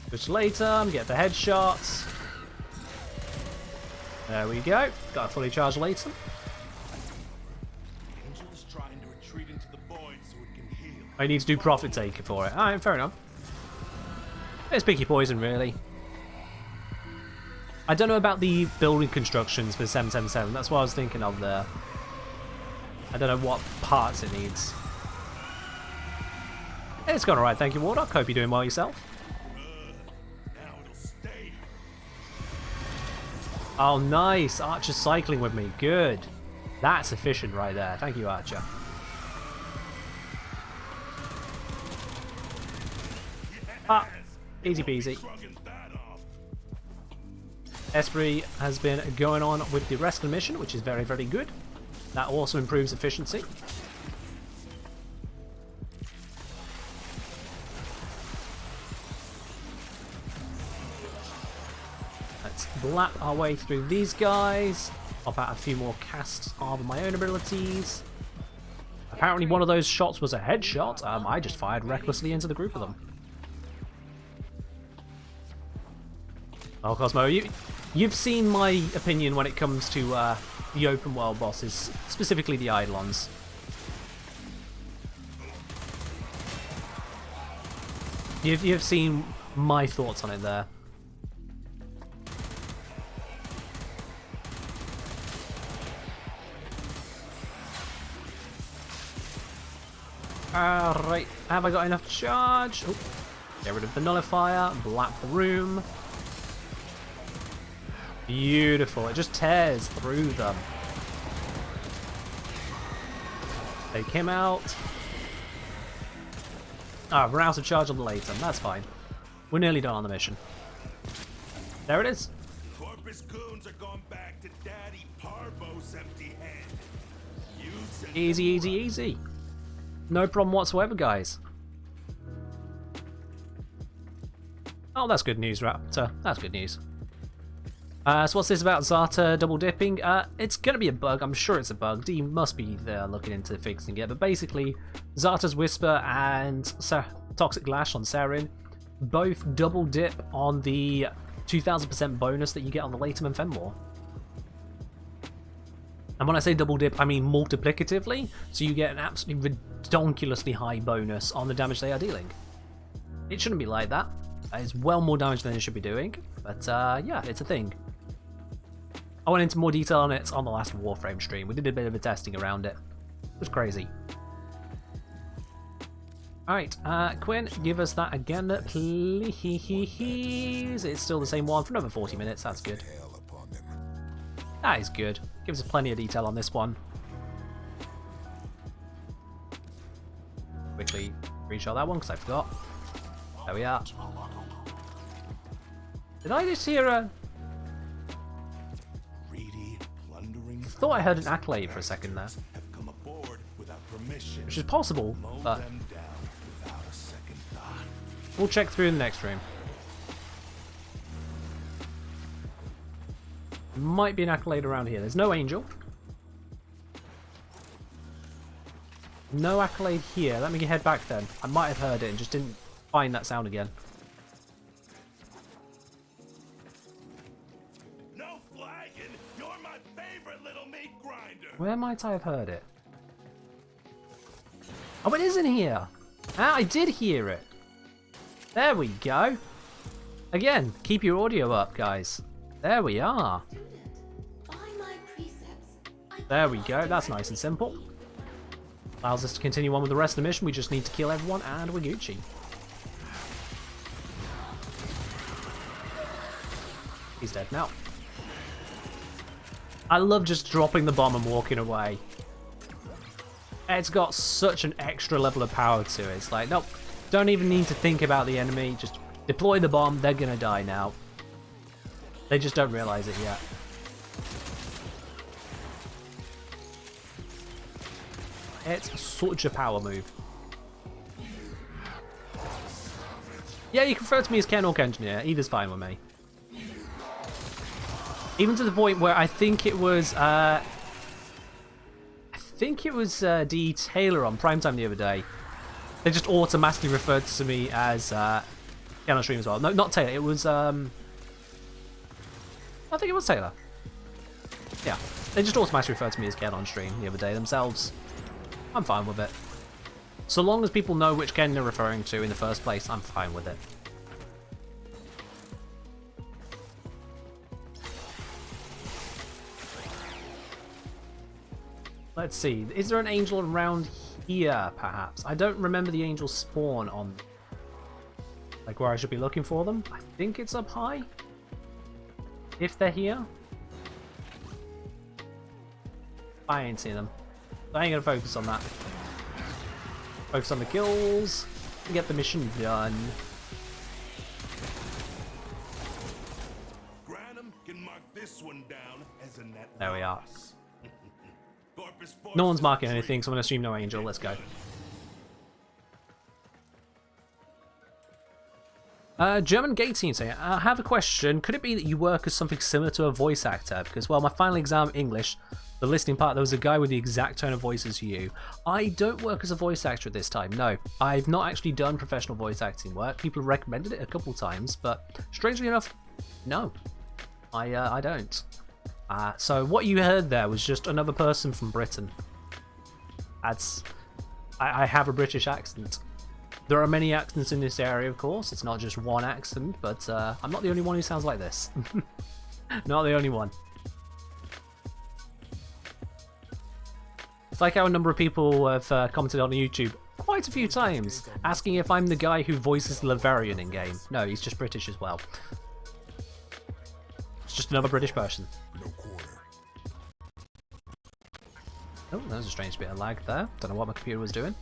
Switch later, get the headshots. There we go. Got a fully charged later. Angel is trying to retreat into the void so it can heal. I need to do profit taker for it. Alright, fair enough. It's picky poison, really. I don't know about the building constructions for 777. That's what I was thinking of there. I don't know what parts it needs. It's gone alright, thank you, Wardock. Hope you're doing well yourself. Now it'll stay. Oh, nice. Archer's cycling with me. Good. That's efficient right there. Thank you, Archer. Ah, easy peasy. Shrugging that off. Esprit has been going on with the rest of the mission, which is very, very good. That also improves efficiency. Let's blap our way through these guys. Pop out a few more casts of my own abilities. Apparently one of those shots was a headshot. I just fired recklessly into the group of them. Oh, Cosmo, you've seen my opinion when it comes to the open world bosses, specifically the Eidolons. You've seen my thoughts on it there. Alright, have I got enough charge? Oh, get rid of the nullifier, blap the room. Beautiful, it just tears through them. Take him out. Ah, we're out of charge on the Latum, that's fine. We're nearly done on the mission. There it is. Corpus goons are going back to Daddy Parvo's empty head. You sent Easy, easy, easy. No problem whatsoever, guys. Oh, that's good news, Raptor. That's good news. So what's this about Zata double dipping? It's going to be a bug. I'm sure it's a bug. D must be there looking into fixing it. But basically, Zata's Whisper and Toxic Lash on Sarin both double dip on the 2000% bonus that you get on the Latum and Fenmore. And when I say double dip, I mean multiplicatively, so you get an absolutely ridiculously high bonus on the damage they are dealing. It shouldn't be like that. It's well more damage than it should be doing, but yeah, it's a thing. I went into more detail on it on the last Warframe stream. We did a bit of a testing around it. It was crazy. Alright, Quinn, give us that again, please. It's still the same one for another 40 minutes, that's good. That is good. Gives us plenty of detail on this one. Quickly reshot that one because I forgot. There we are. Did I just hear a... greedy, plundering thought I heard an accolade for a second there. have come aboard without permission. Which is possible, Mow but them down without a second thought. we'll check through in the next room. Might be an accolade around here. There's no angel. No accolade here. Let me head back then. I might have heard it and just didn't find that sound again. No flagging. You're my favorite little meat grinder. Where might I have heard it? Oh, it is in here. Ah, I did hear it. There we go. Again, keep your audio up, guys. There we are. Student, by my precepts, I There we go. That's nice and simple. Allows us to continue on with the rest of the mission. We just need to kill everyone and we're Gucci. He's dead now. I love just dropping the bomb and walking away. It's got such an extra level of power to it. It's like, nope, don't even need to think about the enemy. Just deploy the bomb. They're going to die now. They just don't realize it yet. It's such a power move. Yeah, you can refer to me as Ken or Engineer. Either's fine with me. Even to the point where I think it was D. Taylor on Primetime the other day. They just automatically referred to me as Ken on stream as well. No, not Taylor. It was I think it was Taylor. Yeah, they just automatically referred to me as Ken on stream the other day themselves. I'm fine with it. So long as people know which Ken they're referring to in the first place, I'm fine with it. Let's see. Is there an angel around here, perhaps? I don't remember the angels spawn on... like where I should be looking for them. I think it's up high. If they're here. I ain't seen them. So I ain't gonna focus on that. Focus on the kills. And get the mission done. Granum can sharpest No one's forces marking of anything, so I'm going to assume no angel. Let's go. German Gate Team saying, I have a question. Could it be that you work as something similar to a voice actor? Because, well, my final exam English, the listening part, there was a guy with the exact tone of voice as you. I don't work as a voice actor at this time, no. I've not actually done professional voice acting work. People have recommended it a couple times, but strangely enough, no. I don't. So what you heard there was just another person from Britain. I have a British accent. There are many accents in this area, of course. It's not just one accent, but I'm not the only one who sounds like this. Not the only one. It's like how a number of people have commented on YouTube quite a few times, asking if I'm the guy who voices Laverian in-game. No, he's just British as well. It's just another British person. Oh, that was a strange bit of lag there. Don't know what my computer was doing.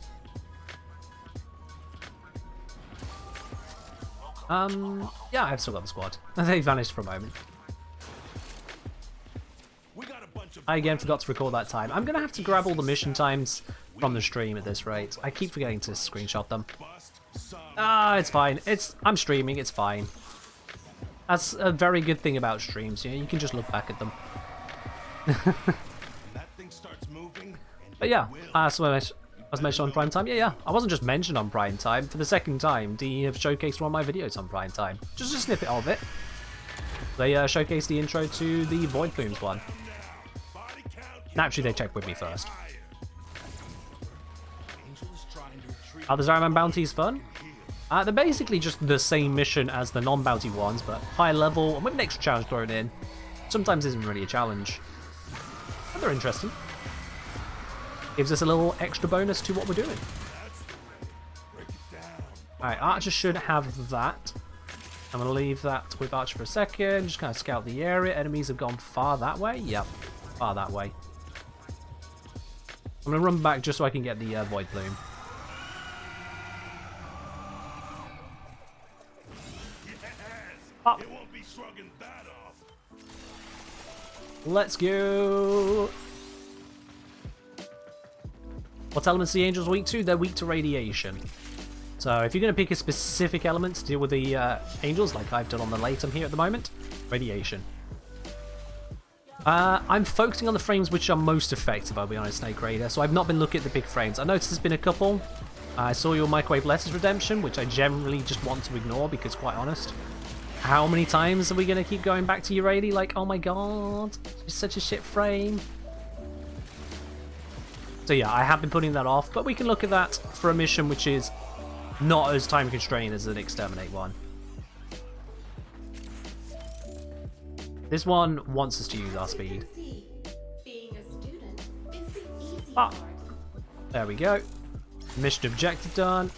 Yeah, I've still got the squad. They vanished for a moment. I again forgot to record that time. I'm gonna have to grab all the mission times from the stream at this rate. I keep forgetting to screenshot them. It's fine. I'm streaming, it's fine. That's a very good thing about streams, you know, you can just look back at them. But yeah, so I was mentioned on Prime Time. Yeah, I wasn't just mentioned on Prime Time. For the second time, they have showcased one of my videos on Prime Time. Just a snippet of it. They showcased the intro to the Void Plumes one. Naturally, they checked with me first. Are the Zaraman bounties fun? They're basically just the same mission as the non-bounty ones, but high level and with an extra challenge thrown in. Sometimes isn't really a challenge. But they're interesting. Gives us a little extra bonus to what we're doing. Alright, Archer should have that. I'm going to leave that with Archer for a second. Just kind of scout the area. Enemies have gone far that way. Yep, far that way. I'm going to run back just so I can get the Void Plume. Up. Let's go. What elements are the Angels weak to? They're weak to radiation. So if you're going to pick a specific element to deal with the Angels, like I've done on the Latum here at the moment, radiation. I'm focusing on the frames which are most effective, I'll be honest, Snake Raider, so I've not been looking at the big frames. I noticed there's been a couple. I saw your Microwave Letters Redemption, which I generally just want to ignore because, quite honest, how many times are we going to keep going back to Uradi? Like, oh my god, it's such a shit frame. So yeah, I have been putting that off, but we can look at that for a mission which is not as time constrained as an Exterminate one. This one wants us to use our speed. There we go. Mission objective done.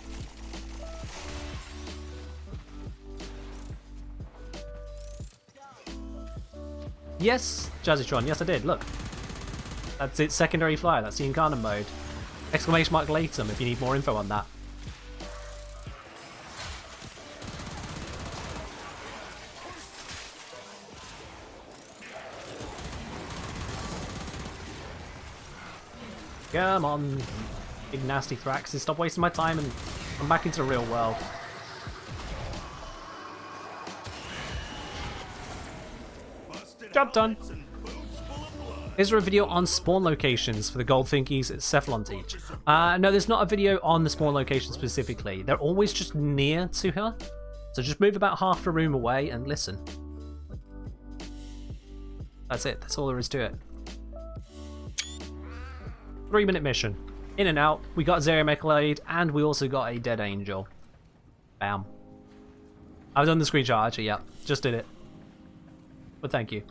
Yes, Jazzytron, yes I did, look. That's its secondary flyer, that's the Incarnate mode. Exclamation mark Latum if you need more info on that. Come on, big nasty Thraxes, stop wasting my time and come back into the real world. Job done. Is there a video on spawn locations for the gold thingies at Cephalon Teach? No, there's not a video on the spawn location specifically. They're always just near to her. So just move about half the room away and listen. That's it. That's all there is to it. 3-minute mission. In and out. We got Zero Mechalade and we also got a Dead Angel. Bam. I've done the screenshot actually, yeah. Just did it. But thank you.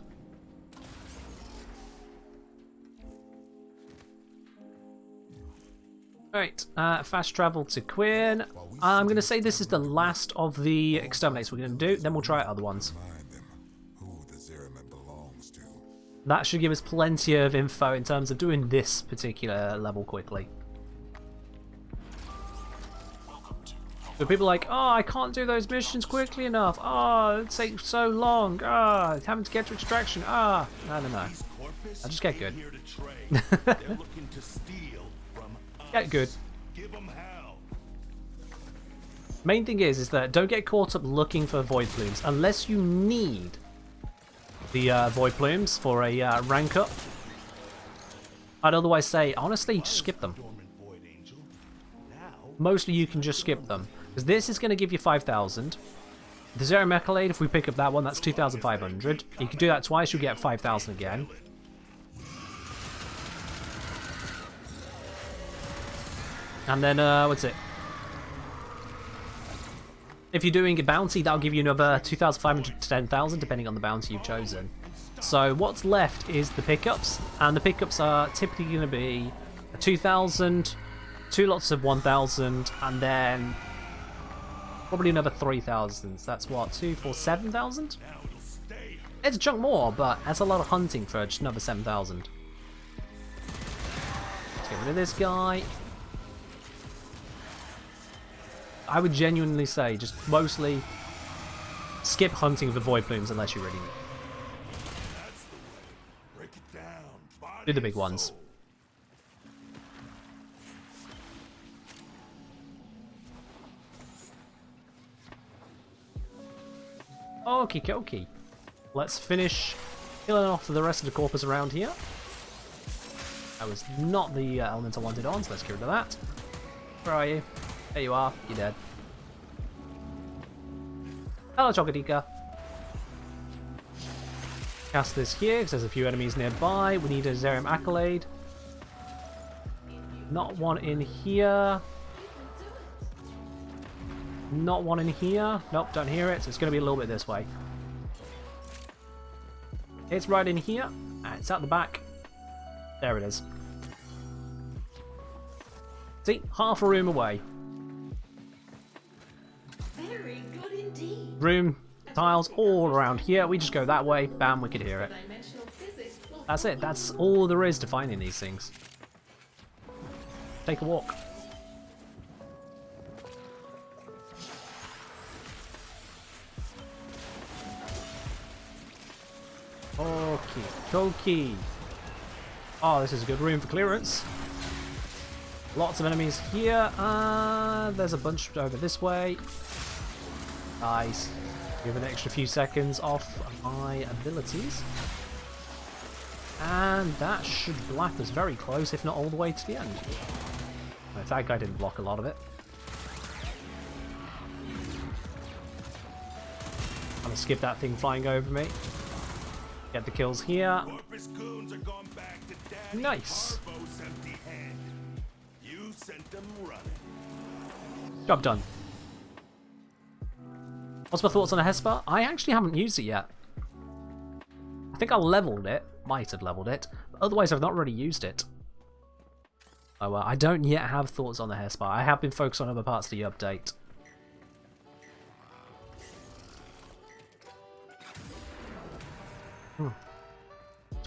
Alright, fast travel to Quinn. I'm going to say this is the last of the exterminates we're going to do, then we'll try out other ones. That should give us plenty of info in terms of doing this particular level quickly. So people are like, oh, I can't do those missions quickly enough. Oh, it takes so long. Ah, having to get to extraction. Ah, I don't know. I'll just get good. Here to trade. They're looking to steal from us. Get good. Give them hell. Main thing is that don't get caught up looking for void plumes unless you need the void plumes for a rank up. I'd otherwise say, honestly, just skip them. Dormant void angel. Now Mostly you can just skip them. Because this is going to give you 5,000. The Zero Accolade, if we pick up that one, that's 2,500. You can do that twice, you'll get 5,000 again. And then, what's it? If you're doing a bounty, that'll give you another 2,500 to 10,000, depending on the bounty you've chosen. So what's left is the pickups, and the pickups are typically going to be 2,000, 2 lots of 1,000, and then probably another 3,000. So that's what, 2, 4, 7,000? It's a chunk more, but that's a lot of hunting for just another 7,000. Let's get rid of this guy. I would genuinely say just mostly skip hunting for void plumes unless you really need. that's the way. Break it down. Body Do the big and ones. soul. Okie dokie. Let's finish killing off the rest of the corpus around here. That was not the element I wanted on, so let's get rid of that. Where are you? There you are. You're dead. Hello, Chocotica. Cast this here because there's a few enemies nearby. We need a Zerium Accolade. Not one in here. Not one in here. Nope, don't hear it. So it's going to be a little bit this way. It's right in here. And it's at the back. There it is. See? Half a room away. Very good indeed. Room tiles all around here. We just go that way. Bam, we could hear it. Dimensional physics will That's it. That's all there is to finding these things. Take a walk. Okay, dokie. Oh, this is a good room for clearance. Lots of enemies here. There's a bunch over this way. Nice. Give an extra few seconds off my abilities. And that should black us very close, if not all the way to the end. If that guy didn't block a lot of it. I'm gonna skip that thing flying over me. Get the kills here. Corpus goons are gone back to Daddy Nice. Harbo's empty-handed. You sent them running. Job done. What's my thoughts on a Hesper? I actually haven't used it yet. I think I leveled it. Might have leveled it. But otherwise, I've not really used it. Oh, I don't yet have thoughts on the Hesper. I have been focused on other parts of the update.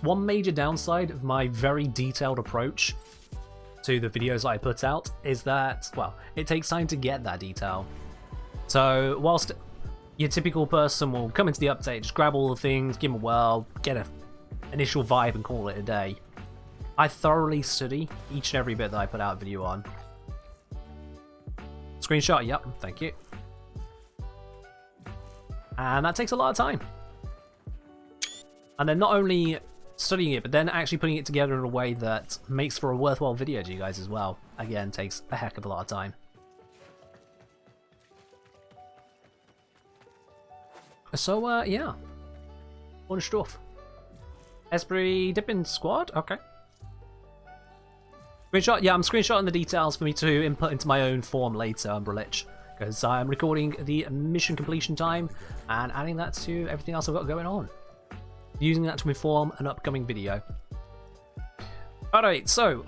One major downside of my very detailed approach to the videos that I put out is that, well, it takes time to get that detail. So, whilst your typical person will come into the update, just grab all the things, give them a whirl, get an initial vibe and call it a day, I thoroughly study each and every bit that I put out a video on. Screenshot, yep, thank you. And that takes a lot of time. And then not only studying it, but then actually putting it together in a way that makes for a worthwhile video to you guys as well. Again, takes a heck of a lot of time. So, yeah. Fun stuff. Esprit Dipping Squad? Okay. Screenshot? Yeah, I'm screenshotting the details for me to input into my own form later, Relic. Because I'm recording the mission completion time and adding that to everything else I've got going on. Using that to inform an upcoming video. Alright, so,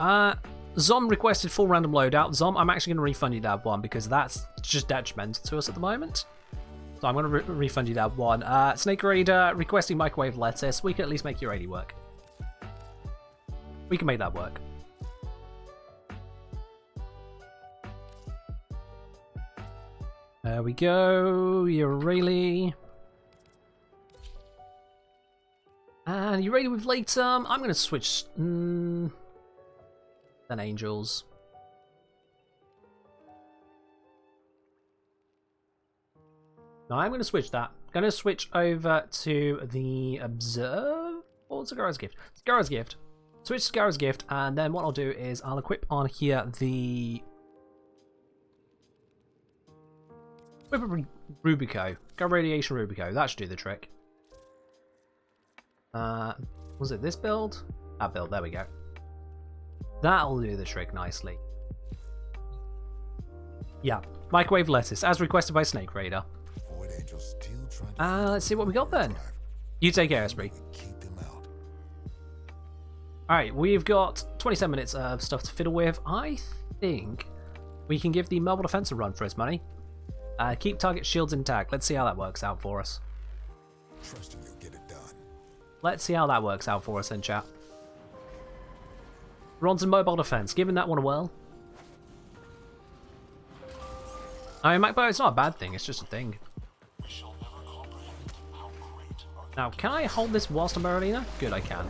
Zom requested full random loadout. Zom, I'm actually going to refund you that one because that's just detrimental to us at the moment. So I'm going to refund you that one. Snake Raider requesting microwave lettuce. We can at least make your 80 work. We can make that work. There we go. You're really... And you ready with later? I'm going to switch. Then angels. No, I'm going to switch that. Going to switch over to the observe. Or Sagaro's gift. Sagaro's gift. Switch to Sagaro's gift, and then what I'll do is I'll equip on here the Rubico. Go Radiation Rubico. That should do the trick. Was it this build? That build, there we go. That'll do the trick nicely. Yeah, microwave lettuce, as requested by Snake Raider. Let's see what we got then. You take care, Esprit. Alright, we've got 27 minutes of stuff to fiddle with. I think we can give the mobile defense a run for its money. Keep target shields intact. Let's see how that works out for us. Trusting you'll get it done. Let's see how that works out for us then, chat. Bronze mobile defense, giving that one a whirl. I mean, MacBook, it's not a bad thing, it's just a thing. Now, can I hold this whilst I'm Marlena? Good, I can.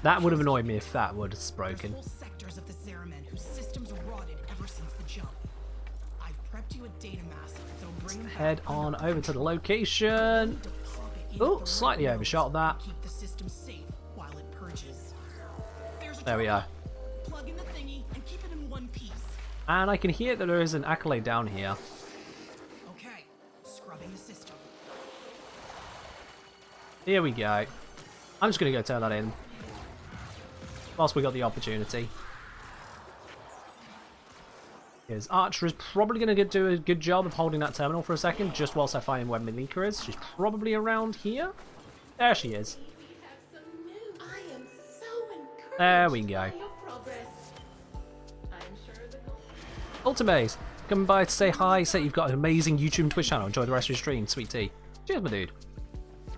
That would have annoyed me if that was broken. Whole sectors of the Zeramen whose systems rotted ever since the jump. I've prepped you a data mass that'll bring them Head on over to the location. Oh, slightly overshot that. Keep the system safe while it purges. There we are. Plug in the thingy and keep it in one piece. And I can hear that there is an accolade down here. Okay, scrubbing the system. Here we go. I'm just going to go turn that in. Whilst we got the opportunity. Because Archer is probably going to do a good job of holding that terminal for a second, just whilst I find where Malika is. She's probably around here. There she is. I am so encouraged There we go. by your progress. I'm sure the 22MAY, coming by to say hi, say you've got an amazing YouTube and Twitch channel. Enjoy the rest of your stream. Sweet tea. Cheers, my dude.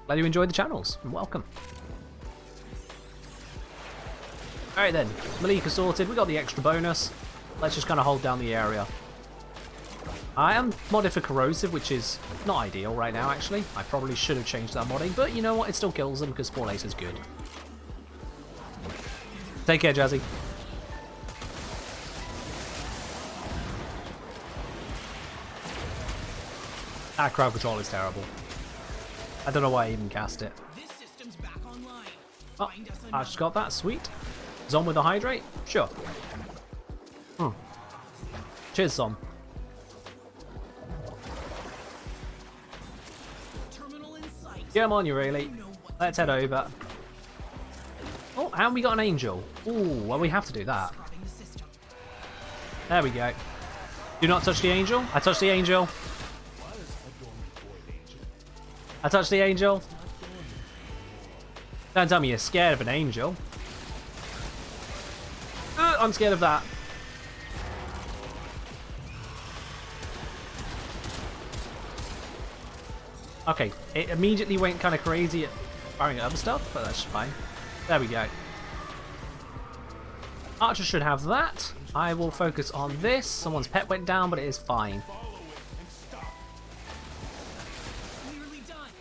Glad you enjoyed the channels, and welcome. Alright then, Malika sorted, we got the extra bonus. Let's just kind of hold down the area. I am modded for corrosive, which is not ideal right now actually. I probably should have changed that modding, but you know what, it still kills them because Spawn Ace is good. Take care, Jazzy. That crowd control is terrible. I don't know why I even cast it. This system's back online. Oh, Find us I just got that, sweet. Zom with the hydrate? Sure. Cheers, Zom. terminal in sight. Come on, you really. Let's head over. Oh, and we got an angel. Ooh, well, we have to do that. Scrubbing the system. There we go. Do not touch the angel. I touched the angel. I touched the angel. Don't tell me you're scared of an angel. I'm scared of that. Okay, it immediately went kind of crazy at firing at other stuff, but that's fine. There we go. Archer should have that. I will focus on this. Someone's pet went down, but it is fine. Nearly done.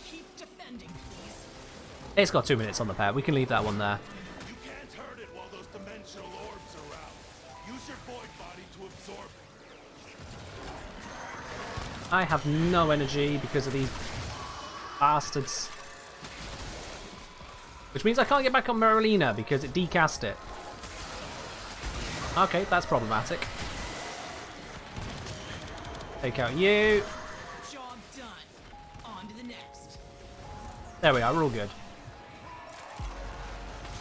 Keep defending, please. It's got 2 minutes on the pet. We can leave that one there. You can't hurt it while those dimensional orbs are out. Use your void body to absorb it. I have no energy because of these bastards. Which means I can't get back on Marlena because it decast it. Okay, that's problematic. Take out you. Job done. On to the next. There we are, we're all good.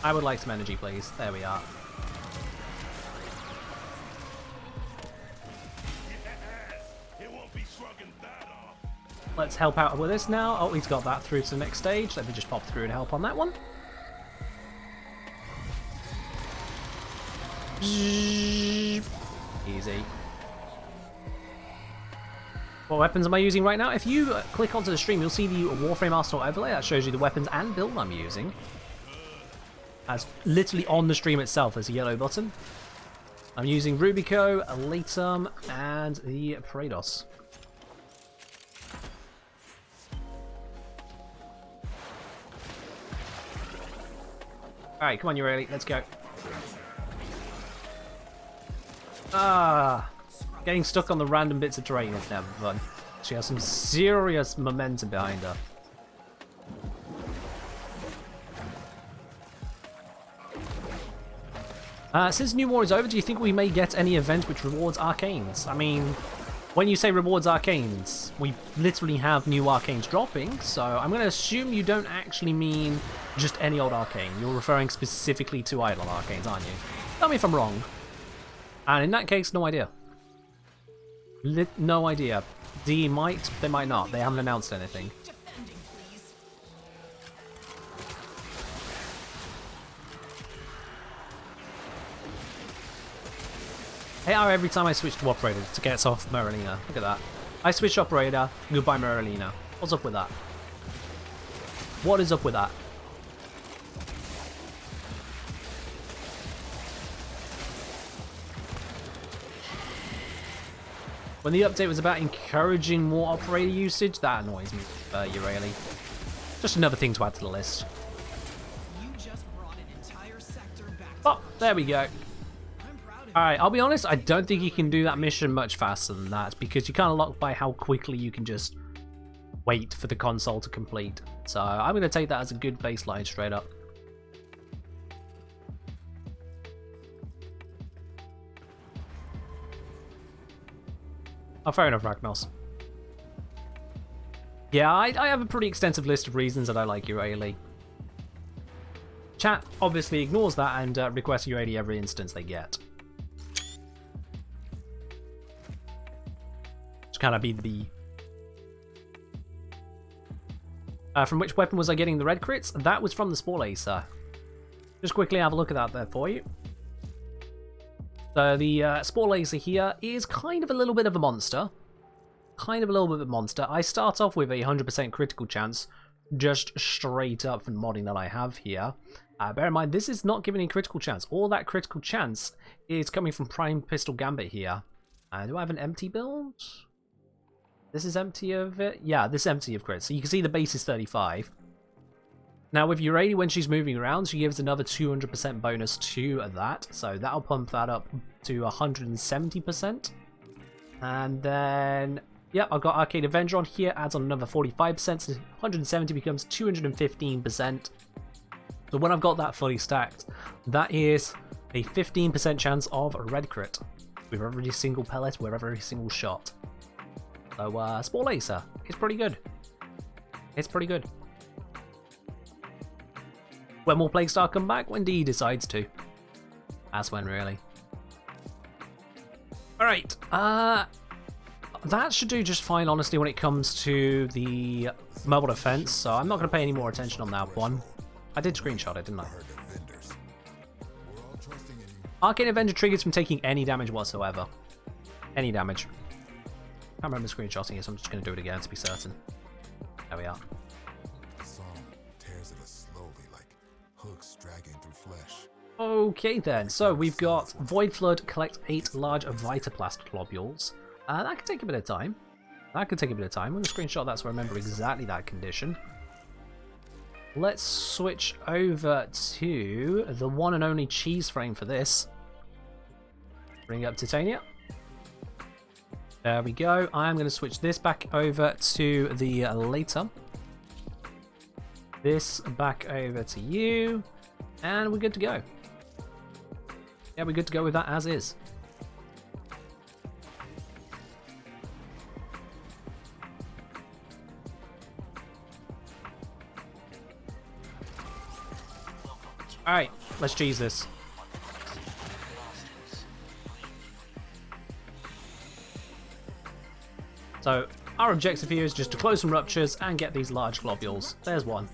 I would like some energy, please. There we are. It won't be shrugging that off. Let's help out with this now. Oh, he's got that through to the next stage. Let me just pop through and help on that one. Easy. What weapons am I using right now? If you click onto the stream, you'll see the Warframe Arsenal overlay. That shows you the weapons and build I'm using. As literally on the stream itself, there's a yellow button. I'm using Rubico, Latum, and the Alright, come on, you really. Let's go. Ah! Getting stuck on the random bits of terrain is never fun. She has some serious momentum behind her. Since New War is over, do you think we may get any event which rewards arcanes? I mean, when you say rewards arcanes, we literally have new arcanes dropping, so I'm going to assume you don't actually mean just any old arcane. You're referring specifically to idle arcanes, aren't you? Tell me if I'm wrong. And in that case, no idea. No idea. They might, they might not. They haven't announced anything. Defending, please. Hey, how every time I switch to operator to get off Merlina. Look at that. I switch operator, goodbye Merlina. What's up with that? What is up with that? When the update was about encouraging more operator usage, that annoys me, Urali. Just another thing to add to the list. You just brought an entire sector back. Oh, there we go. I'm proud of you. Alright, I'll be honest, I don't think you can do that mission much faster than that, because you're kind of locked by how quickly you can just wait for the console to complete. So I'm going to take that as a good baseline straight up. Oh, fair enough, Ragnos. Yeah, I have a pretty extensive list of reasons that I like Urali. Chat obviously ignores that and requests Urali every instance they get. Just kind of be the... from which weapon was I getting the red crits? That was from the Spore Lacer. Just quickly have a look at that there for you. So the Spore Lacer here is kind of a little bit of a monster. I start off with a 100% critical chance, just straight up from the modding that I have here. Bear in mind, this is not giving any critical chance. All that critical chance is coming from Prime Pistol Gambit here. Do I have an empty build? This is empty of it? Yeah, this is empty of crits. So you can see the base is 35. Now with Urali, when she's moving around, she gives another 200% bonus to that. So that'll pump that up to 170%. And then, yeah, I've got Arcade Avenger on here, adds on another 45%, so 170 becomes 215%. So when I've got that fully stacked, that is a 15% chance of a red crit with every single pellet, with every single shot. So Spore Lacer is pretty good. It's pretty good. When will Plaguestar come back? When D decides to. That's when, really. Alright, that should do just fine, honestly, when it comes to the mobile defense, so I'm not going to pay any more attention on that one. I did screenshot it, didn't I? Arcane Avenger triggers from taking any damage whatsoever. Any damage. Can't remember screenshotting it, so I'm just going to do it again to be certain. There we are. Okay then, so we've got Void Flood, collect 8 large Vitaplast globules. That could take a bit of time. I'm going to screenshot that so I remember exactly that condition. Let's switch over to the one and only cheese frame for this. Bring up Titania. There we go. I'm going to switch this back over to the later. This back over to you. And we're good to go. Yeah, we're good to go with that as is. Alright, let's cheese this. So, our objective here is just to close some ruptures and get these large globules. There's one.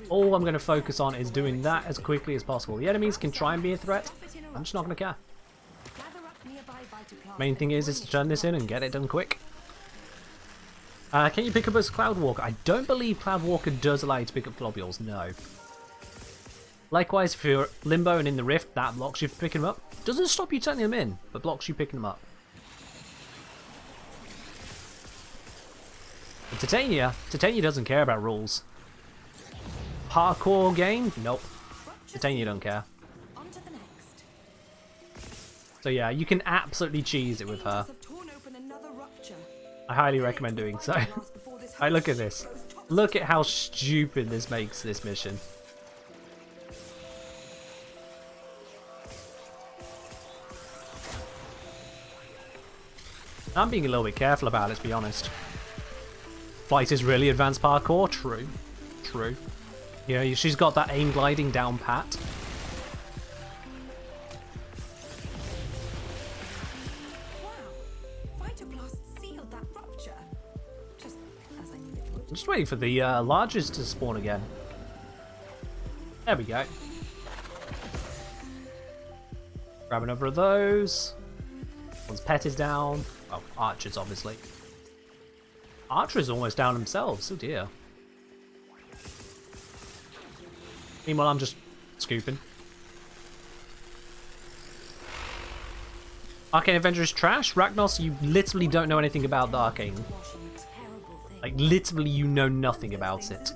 All I'm going to focus on is doing that as quickly as possible. The enemies can try and be a threat. I'm just not going to care. Main thing is to turn this in and get it done quick. Can you pick up as Cloudwalker? I don't believe Cloudwalker does allow you to pick up globules, no. Likewise, if you're Limbo and in the Rift, that blocks you from picking them up. Doesn't stop you turning them in, but blocks you picking them up. But Titania doesn't care about rules. parkour game? Nope. Titania don't care. On to the next. So yeah, you can absolutely cheese it with her. I highly recommend doing so. Alright, look at this. Look at how stupid this makes this mission. I'm being a little bit careful about it, to be honest. Flight is really advanced parkour? True. True. You know, she's got that aim gliding down pat. I'm just waiting for the larges to spawn again. There we go. Grab another of those. One's pet is down. Oh, archers, obviously. Archers almost down themselves. Oh dear. Meanwhile, I'm just scooping. Arcane Avenger is trash. Ragnos, you literally don't know anything about the Arcane. Like, literally, you know nothing about it.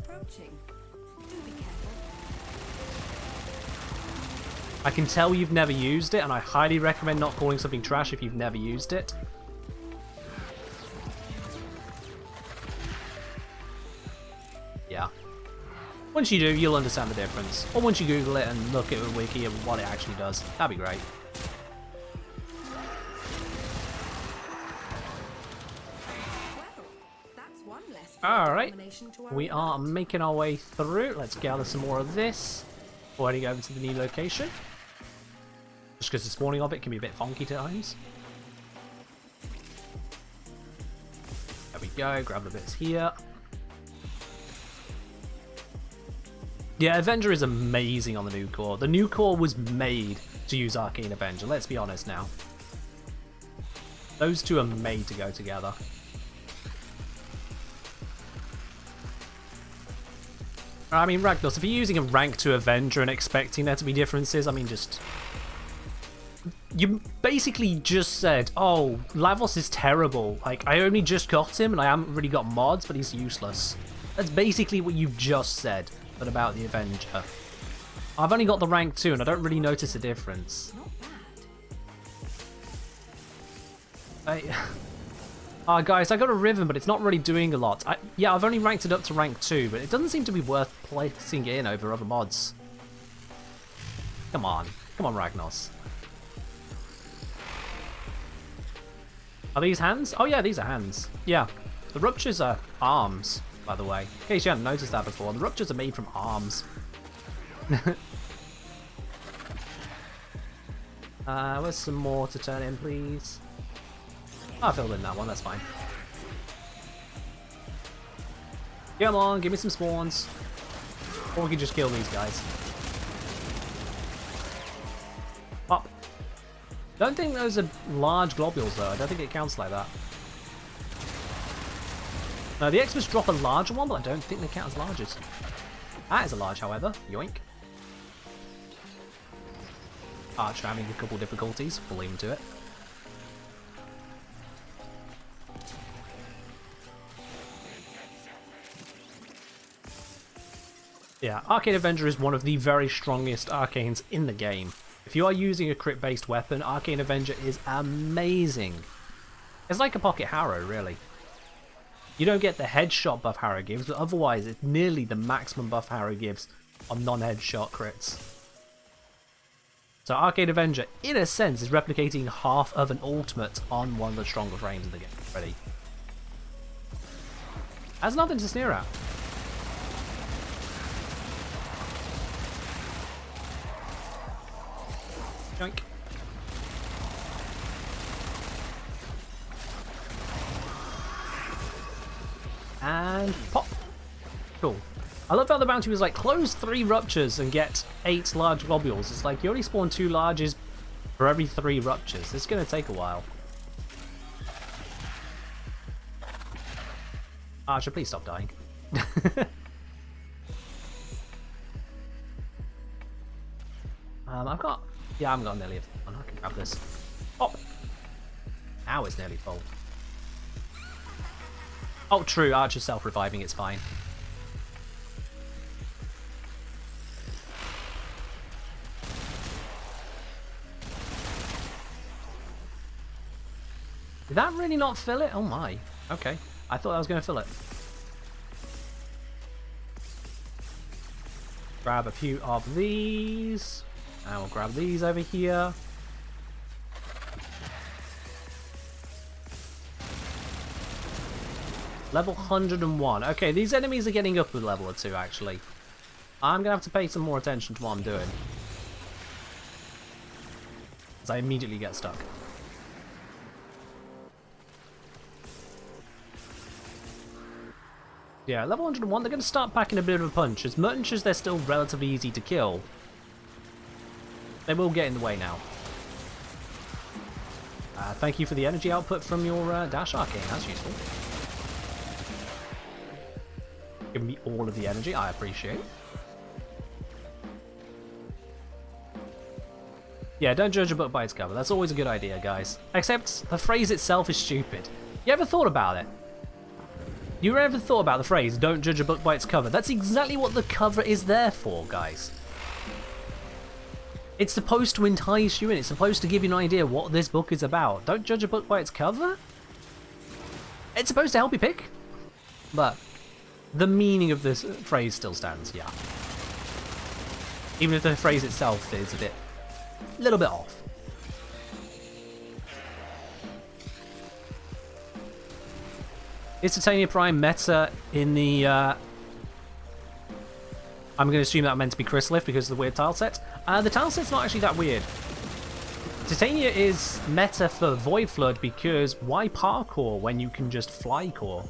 I can tell you've never used it, and I highly recommend not calling something trash if you've never used it. Yeah. Once you do, you'll understand the difference. Or once you Google it and look at a wiki of what it actually does. That'd be great. Alright, we are making our way through. Let's gather some more of this before heading over to the new location. Just because the spawning of it can be a bit funky at times. There we go, grab the bits here. Yeah, Avenger is amazing on the new core. The new core was made to use Arcane Avenger, let's be honest now. Those two are made to go together. I mean, Ragnos, if you're using a rank 2 Avenger and expecting there to be differences, I mean, just... You basically just said, oh, Lavos is terrible. Like, I only just got him and I haven't really got mods, but he's useless. That's basically what you've just said, but about the Avenger. I've only got the rank 2 and I don't really notice a difference. Guys, I got a Riven, but it's not really doing a lot. Yeah, I've only ranked it up to rank 2, but it doesn't seem to be worth placing it in over other mods. Come on. Come on, Ragnos. Are these hands? Oh yeah, these are hands. Yeah. The ruptures are arms, by the way. In case you hadn't noticed that before, the ruptures are made from arms. Where's some more to turn in, please? I filled in that one, that's fine. Come on, give me some spawns. Or we can just kill these guys. Pop. Don't think those are large globules though, I don't think it counts like that. No, the Xmas drop a larger one, but I don't think they count as larges. That is a large, however. Yoink. Archer having a couple difficulties, we'll leave him to it. Yeah, Arcane Avenger is one of the very strongest arcanes in the game. If you are using a crit-based weapon, Arcane Avenger is amazing. It's like a pocket Harrow, really. You don't get the headshot buff Harrow gives, but otherwise it's nearly the maximum buff Harrow gives on non-headshot crits. So Arcane Avenger, in a sense, is replicating half of an ultimate on one of the stronger frames in the game already. Has nothing to sneer at. Yoink. And pop. Cool. I love how the bounty was like, close 3 ruptures and get 8 large globules. It's like, you only spawn 2 larges for every 3 ruptures. It's going to take a while. Archer, please stop dying. I've got... Yeah, I haven't got nearly a full one. I can grab this. Oh! Now it's nearly full. Oh, true. Archer's self-reviving. It's fine. Did that really not fill it? Oh my. Okay. I thought I was going to fill it. Grab a few of these. And we'll grab these over here. Level 101. Okay, these enemies are getting up a level or two, actually. I'm going to have to pay some more attention to what I'm doing. As I immediately get stuck. Yeah, level 101, they're going to start packing a bit of a punch. As much as they're still relatively easy to kill, they will get in the way now. Thank you for the energy output from your dash arcane, that's useful. Give me all of the energy, I appreciate. Yeah, don't judge a book by its cover. That's always a good idea, guys. Except the phrase itself is stupid. You ever thought about it? You ever thought about the phrase, don't judge a book by its cover? That's exactly what the cover is there for, guys. It's supposed to entice you in. It's supposed to give you an idea what this book is about. Don't judge a book by its cover? It's supposed to help you pick. But the meaning of this phrase still stands, yeah. Even if the phrase itself is a little bit off. Is Titania Prime meta in the... I'm going to assume that meant to be Chrysalith because of the weird tile set. The tile set's not actually that weird. Titania is meta for Void Flood because why parkour when you can just fly core?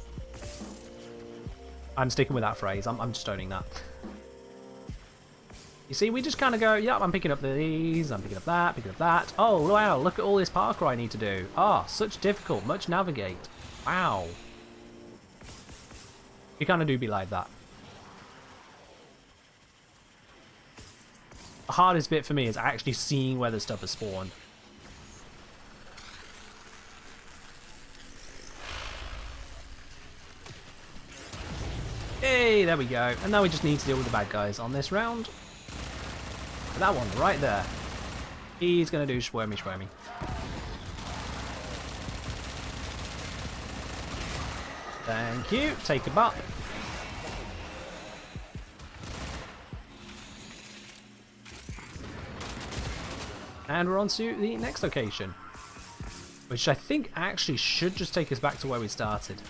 I'm sticking with that phrase. I'm just owning that. You see, we just kind of go, yep, I'm picking up these, I'm picking up that, picking up that. Oh, wow, look at all this parkour I need to do. Ah, such difficult, much navigate. Wow. You kind of do be like that. The hardest bit for me is actually seeing where the stuff is spawned. Hey, there we go. And now we just need to deal with the bad guys on this round. That one right there. He's going to do shwormy shwormy. Thank you. Take him up. And we're on to the next location. Which I think actually should just take us back to where we started.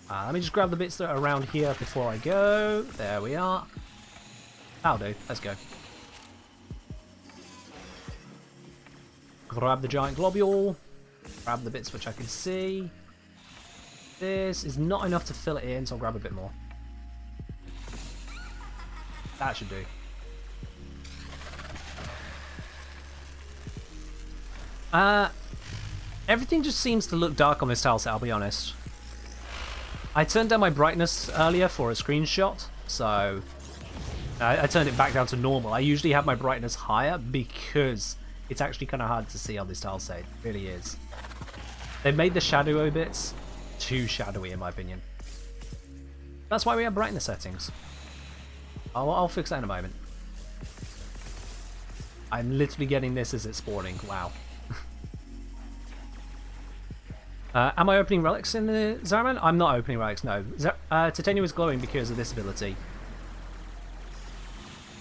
Let me just grab the bits that are around here before I go. There we are. That'll do. Let's go. Grab the giant globule. Grab the bits which I can see. This is not enough to fill it in, so I'll grab a bit more. That should do. Everything just seems to look dark on this tile set, I'll be honest. I turned down my brightness earlier for a screenshot, so I turned it back down to normal. I usually have my brightness higher because it's actually kind of hard to see on this tile set. It really is. They've made the shadowy bits too shadowy, in my opinion. That's why we have brightness settings. I'll fix that in a moment. I'm literally getting this as it's spawning. Wow. Am I opening relics in the Zaraman? I'm not opening relics, no. Titania is glowing because of this ability.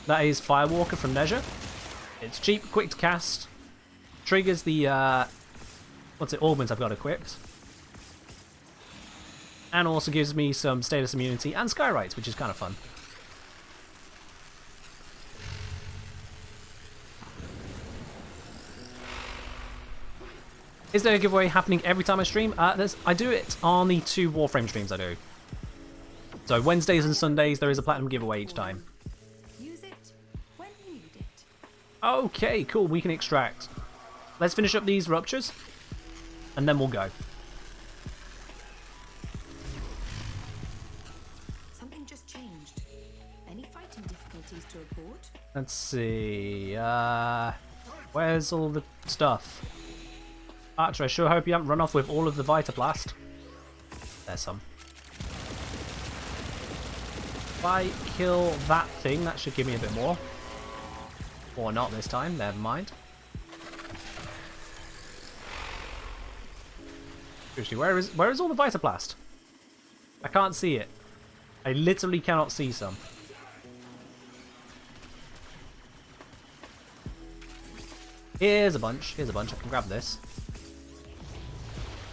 That is Firewalker from Leisure. It's cheap, quick to cast. Triggers the, augment I've got equipped. And also gives me some status immunity and Skyrights, which is kind of fun. Is there a giveaway happening every time I stream? I do it on the 2 Warframe streams I do. So Wednesdays and Sundays there is a platinum giveaway each time. Use it when you need it. Okay, cool, we can extract. Let's finish up these ruptures, and then we'll go. Something just changed. Any fighting difficulties to report? Let's see, where's all the stuff? Archer, I sure hope you haven't run off with all of the Vitablast. There's some. If I kill that thing, that should give me a bit more. Or not this time, never mind. Seriously, where is all the Vitaplast? I can't see it. I literally cannot see some. Here's a bunch. Here's a bunch. I can grab this.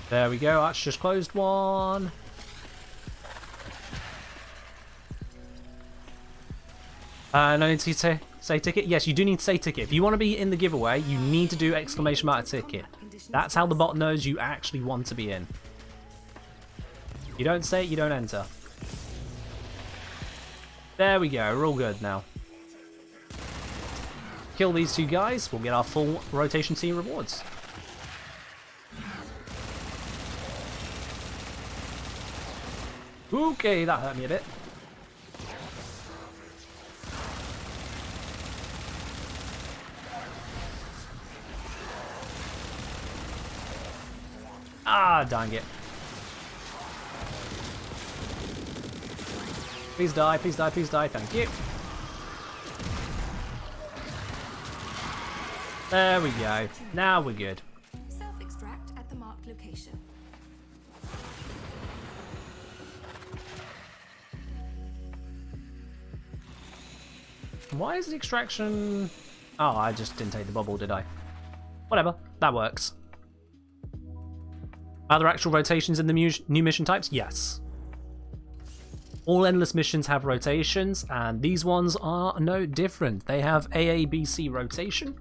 There we go. That's just closed one. No need to say ticket. Yes, you do need to say ticket. If you want to be in the giveaway, you need to do exclamation mark ticket. That's how the bot knows you actually want to be in. You don't say it, you don't enter. There we go. We're all good now. Kill these two guys. We'll get our full rotation team rewards. Okay, that hurt me a bit. Ah, dang it. Please die, please die, please die. Thank you. There we go. Now we're good. Self-extract at the marked location. Why is the extraction... Oh, I just didn't take the bubble, did I? Whatever. That works. Are there actual rotations in the new mission types? Yes. All endless missions have rotations, and these ones are no different. They have AABC rotation.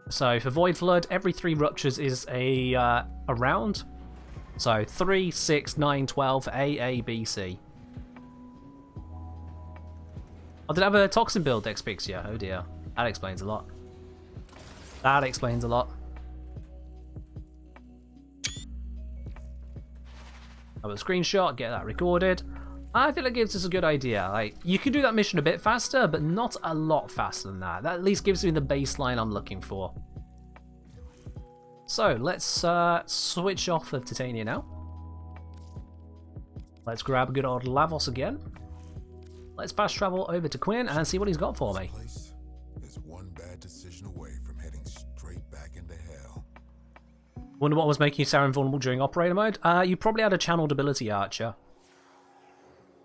So for Void Flood, every 3 ruptures is a round. So 3, 6, 9, 12, AABC. Oh, did I have a toxin build, Expixia? Oh dear. That explains a lot. That explains a lot. Have a screenshot, get that recorded. I feel it gives us a good idea. Like, you could do that mission a bit faster, but not a lot faster than that. That at least gives me the baseline I'm looking for. So, let's switch off of Titania now. Let's grab a good old Lavos again. Let's fast travel over to Quinn and see what he's got for me. Place is one bad decision away from heading straight back into hell. Wonder what was making you so invulnerable during operator mode? You probably had a channeled ability, Archer.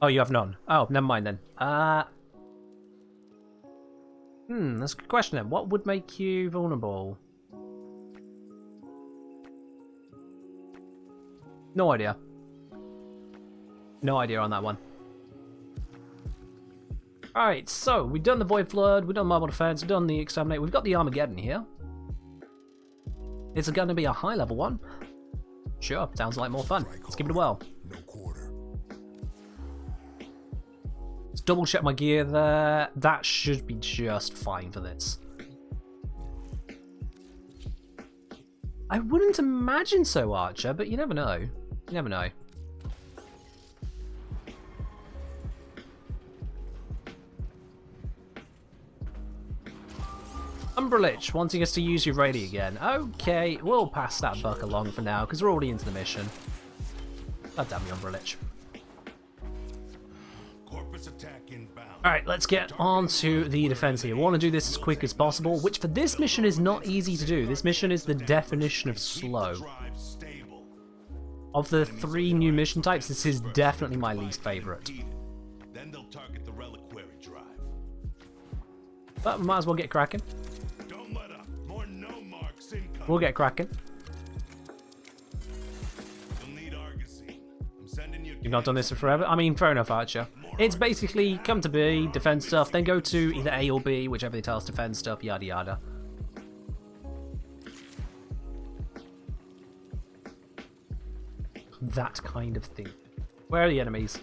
Oh, you have none. Oh, never mind then. That's a good question then. What would make you vulnerable? No idea. No idea on that one. Alright, so we've done the Void Flood, we've done Marble Defense, we've done the Exterminate, we've got the Armageddon here. Is it going to be a high level one? Sure, sounds like more fun. Let's give it a whirl. No quarter. Let's double check my gear there. That should be just fine for this. I wouldn't imagine so, Archer, but you never know. You never know. Umbralich wanting us to use your radio again. Okay, we'll pass that buck along for now because we're already into the mission. God damn you, Umbralich. Corpus attack inbound. Alright, let's get on to the defense here. We want to do this as quick as possible, which for this mission is not easy to do. This mission is the definition of slow. Drive stable. Of the 3 new mission types, this is definitely my least favourite. Then they'll target the reliquary drive. But we might as well get cracking. Don't let up. More no marks incoming. We'll get cracking. You'll need Argosine. I'm sending you. You've not done this for forever? I mean, fair enough, Archer. It's basically come to B, defend stuff, then go to either A or B, whichever they tell us to defend stuff, yada yada. That kind of thing. Where are the enemies?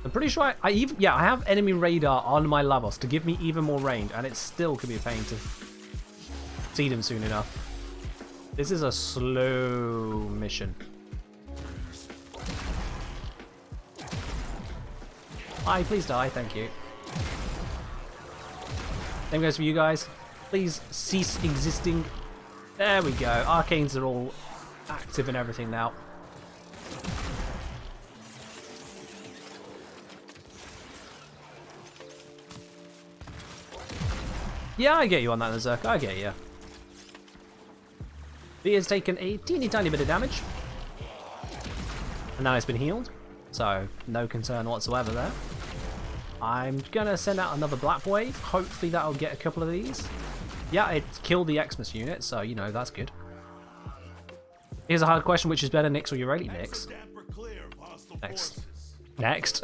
I'm pretty sure I have enemy radar on my Lavos to give me even more range, and it still could be a pain to see them soon enough. This is a slow mission. Please die, thank you. Same goes for you guys. Please cease existing. There we go. Arcanes are all active and everything now. Yeah, I get you on that, Zerk. I get you. He has taken a teeny tiny bit of damage. And now it's been healed. So, no concern whatsoever there. I'm gonna send out another black wave. Hopefully that'll get a couple of these. Yeah, it killed the Xmas unit, so you know, that's good. Here's a hard question, which is better, Nyx or Ureli? Nyx. Next.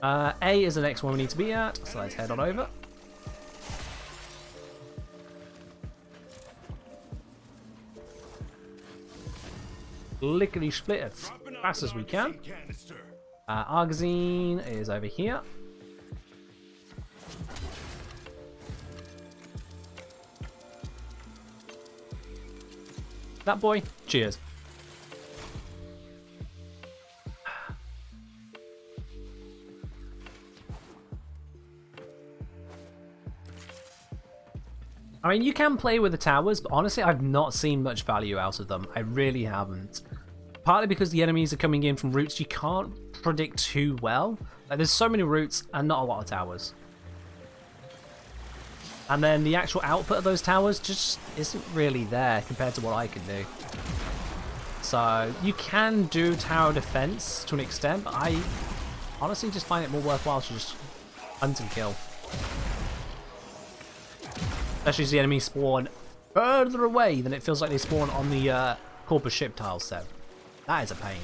A is the next one we need to be at, so let's head on over. Lickety split as fast as we can. Argazine is over here. That boy, cheers. I mean, you can play with the towers, but honestly, I've not seen much value out of them. I really haven't. Partly because the enemies are coming in from routes you can't predict too well. Like, there's so many routes and not a lot of towers. And then the actual output of those towers just isn't really there compared to what I can do. So, you can do tower defense to an extent, but I honestly just find it more worthwhile to just hunt and kill. Especially as the enemies spawn further away than it feels like they spawn on the Corpus ship tile set. That is a pain.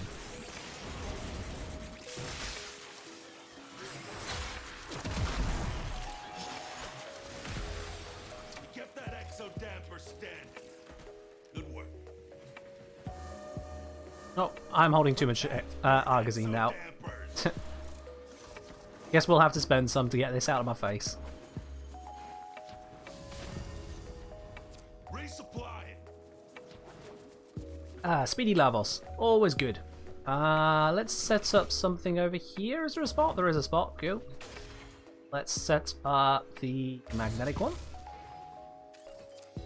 Get that exo damper standing. Good work. Oh, I'm holding too much Argazine now. Guess we'll have to spend some to get this out of my face. Speedy Lavos, always good. Let's set up something over here. Is there a spot? There is a spot, cool. Let's set the magnetic one.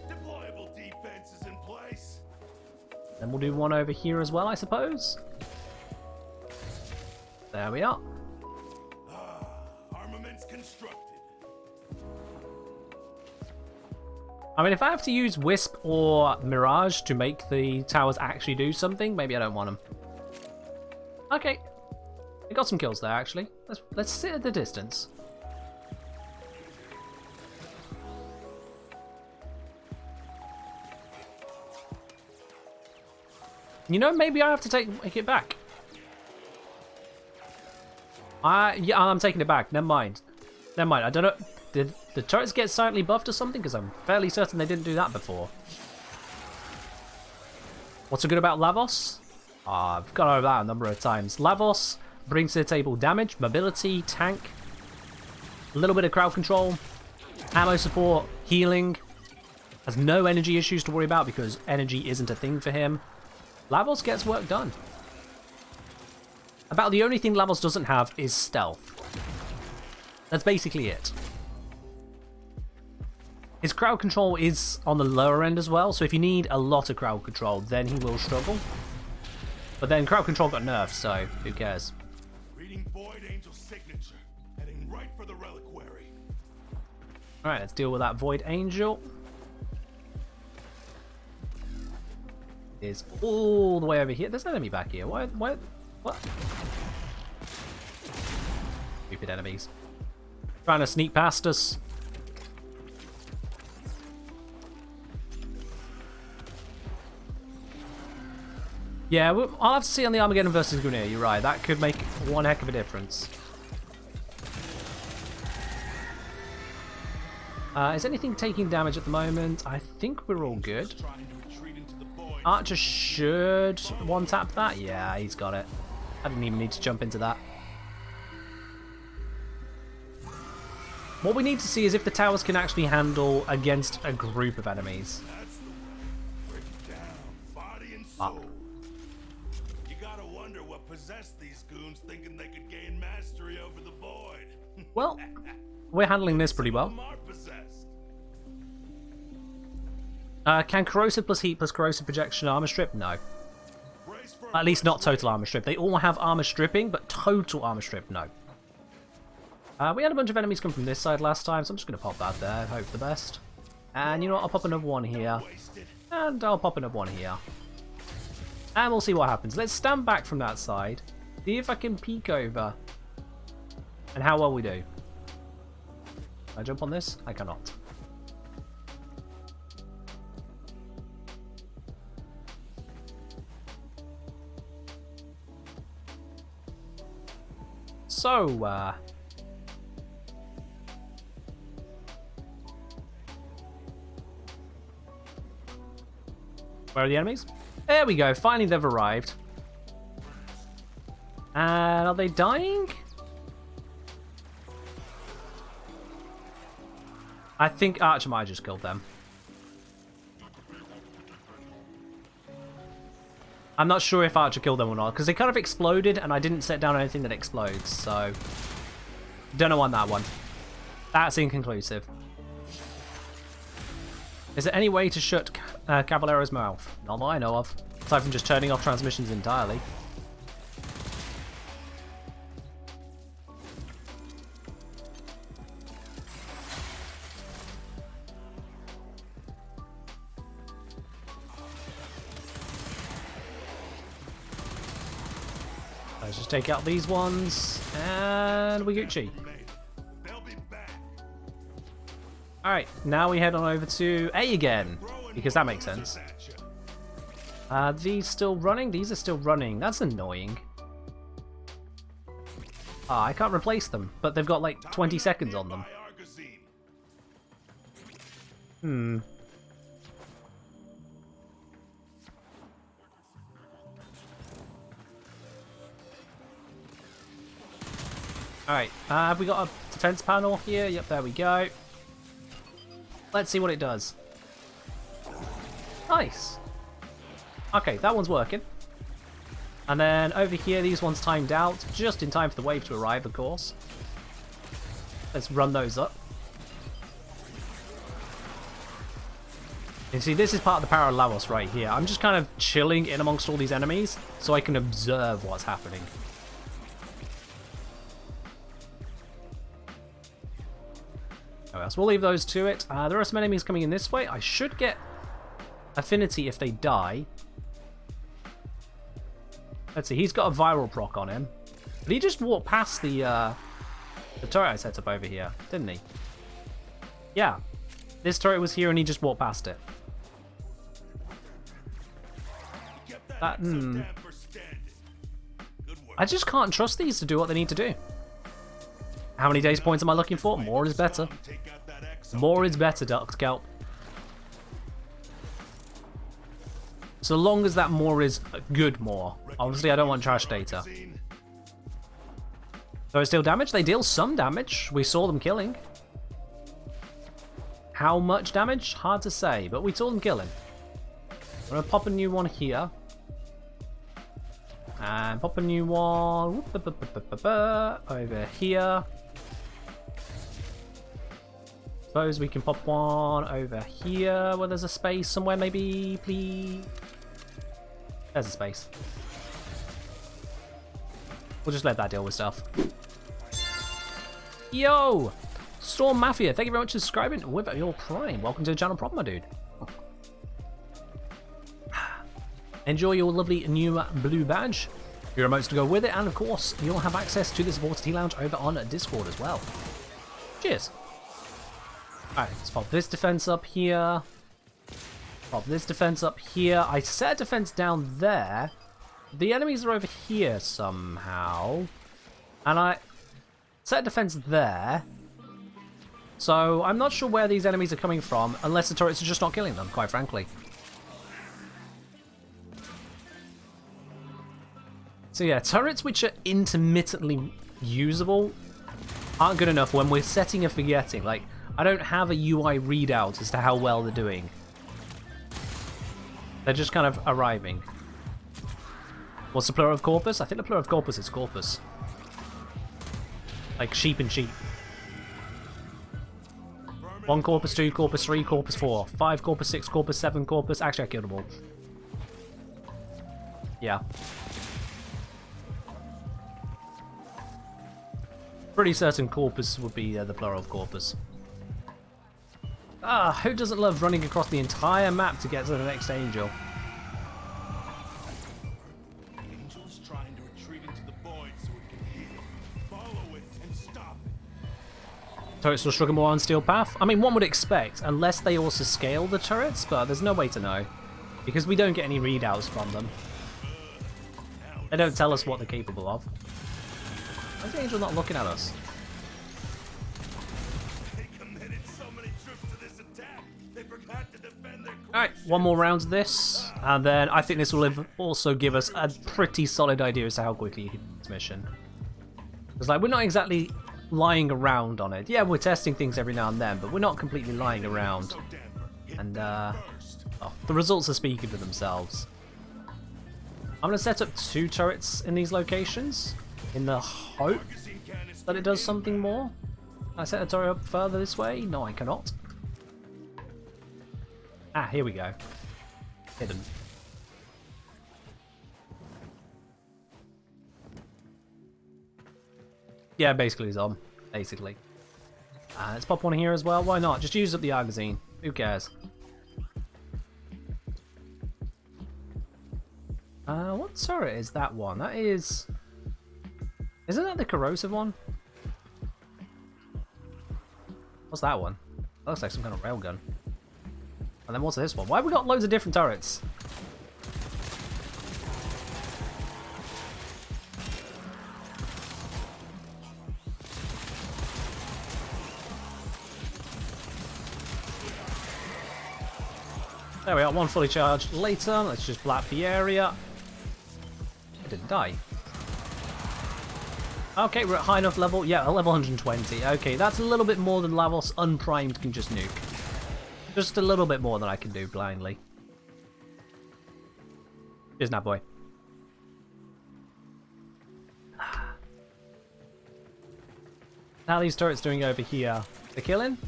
Deployable defense is in place. Then we'll do one over here as well, I suppose. There we are. Armaments constructed. I mean, if I have to use Wisp or Mirage to make the towers actually do something, maybe I don't want them. Okay. We got some kills there, actually. Let's sit at the distance. You know, maybe I have to take it back. Yeah, I'm taking it back. Never mind. Never mind. I don't know. Did the turrets get silently buffed or something? Because I'm fairly certain they didn't do that before. What's so good about Lavos? I've gone over that a number of times. Lavos brings to the table damage, mobility, tank, a little bit of crowd control, ammo support, healing. Has no energy issues to worry about because energy isn't a thing for him. Lavos gets work done. About the only thing Lavos doesn't have is stealth. That's basically it. His crowd control is on the lower end as well, so if you need a lot of crowd control, then he will struggle. But then crowd control got nerfed, so who cares? Reading Void Angel's signature, heading right for the reliquary. Alright, let's deal with that Void Angel. Is all the way over here. There's an enemy back here. What? Stupid enemies. Trying to sneak past us. Yeah, I'll have to see on the Armageddon versus Gunir, you're right. That could make one heck of a difference. Is anything taking damage at the moment? I think we're all good. Archer should one-tap that. Yeah, he's got it. I didn't even need to jump into that. What we need to see is if the towers can actually handle against a group of enemies. That's the way. Break it down, body and soul. You gotta wonder what possessed these goons thinking they could gain mastery over the void. Well, we're handling this pretty well. Some are possessed. Can corrosive plus heat plus corrosive projection armor strip? No. At least not total armor strip. They all have armor stripping, but total armor strip, no. We had a bunch of enemies come from this side last time, so I'm just going to pop that there. Hope for the best. And you know what? I'll pop another one here. Wasted. And I'll pop another one here. And we'll see what happens. Let's stand back from that side. See if I can peek over. And how well we do. Can I jump on this? I cannot. So, where are the enemies? There we go, finally they've arrived. And are they dying? I think Archer might have just killed them. I'm not sure if Archer killed them or not, because they kind of exploded and I didn't set down anything that explodes, so... Don't know on that one. That's inconclusive. Is there any way to shut Caballero's mouth? Not that I know of. Aside from just turning off transmissions entirely. Let's just take out these ones, and we Gucci. They'll be back. Alright, now we head on over to A again, because that makes sense. Are these still running? These are still running. That's annoying. Ah, I can't replace them, but they've got like 20 seconds on them. Hmm. Alright, have we got a defense panel here? Yep, there we go. Let's see what it does. Nice. Okay, that one's working. And then over here, these ones timed out, just in time for the wave to arrive, of course. Let's run those up. You see, this is part of the Paralamos right here. I'm just kind of chilling in amongst all these enemies, so I can observe what's happening. Oh, so we'll leave those to it. There are some enemies coming in this way. I should get affinity if they die. Let's see, he's got a viral proc on him. But he just walked past the turret I set up over here, didn't he? Yeah. This turret was here and he just walked past it. That, I just can't trust these to do what they need to do. How many days points am I looking for? More is better. More is better, Duck Kelp. So long as that more is good more. Obviously, I don't want trash data. So it's still damage? They deal some damage. We saw them killing. How much damage? Hard to say, but we saw them killing. I'm going to pop a new one here. And pop a new one over here. Suppose we can pop one over here where there's a space somewhere, maybe, please. There's a space. We'll just let that deal with stuff. Yo! Storm Mafia, thank you very much for subscribing with your Prime. Welcome to the channel, proper, my dude. Enjoy your lovely new blue badge, your emotes to go with it, and of course, you'll have access to the supporter tea lounge over on Discord as well. Cheers. Alright, let's pop this defense up here. Pop this defense up here. I set a defense down there. The enemies are over here somehow. And I set a defense there. So I'm not sure where these enemies are coming from, unless the turrets are just not killing them, quite frankly. So yeah, turrets which are intermittently usable aren't good enough when we're setting and forgetting. Like, I don't have a UI readout as to how well they're doing. They're just kind of arriving. What's the plural of corpus? I think the plural of corpus is corpus. Like sheep and sheep. 1 corpus, 2 corpus, 3 corpus, 4, 5 corpus, 6 corpus, 7 corpus. Actually, I killed them all. Yeah. Pretty certain corpus would be the plural of corpus. Ah, who doesn't love running across the entire map to get to the next angel? Angel's trying to retreat into the void so it can heal. Follow it and stop it. Turrets will struggle more on steel path? I mean, one would expect, unless they also scale the turrets, but there's no way to know. Because we don't get any readouts from them. They don't tell us what they're capable of. Why is the angel not looking at us? They committed so many troops to this attack, they forgot to defend their Alright, one more round of this, and then I think this will also give us a pretty solid idea as to how quickly you can do this mission. Because, like, we're not exactly lying around on it. Yeah, we're testing things every now and then, but we're not completely lying around. And, well, the results are speaking for themselves. I'm going to set up 2 turrets in these locations, in the hope that it does something more. Can I set a turret up further this way? No, I cannot. Ah, here we go. Hidden. Yeah, basically Zom. Basically. Let's pop one here as well. Why not? Just use up the magazine. Who cares? What turret is that one? That is... Isn't that the corrosive one? What's that one? That looks like some kind of railgun. And then what's this one? Why have we got loads of different turrets? There we are, one fully charged later. Let's just blap the area. I didn't die. Okay, we're at high enough level. Yeah, level 120. Okay, that's a little bit more than Lavos unprimed can just nuke. Just a little bit more than I can do blindly. Cheers now, boy. How are these turrets doing over here? They're killing?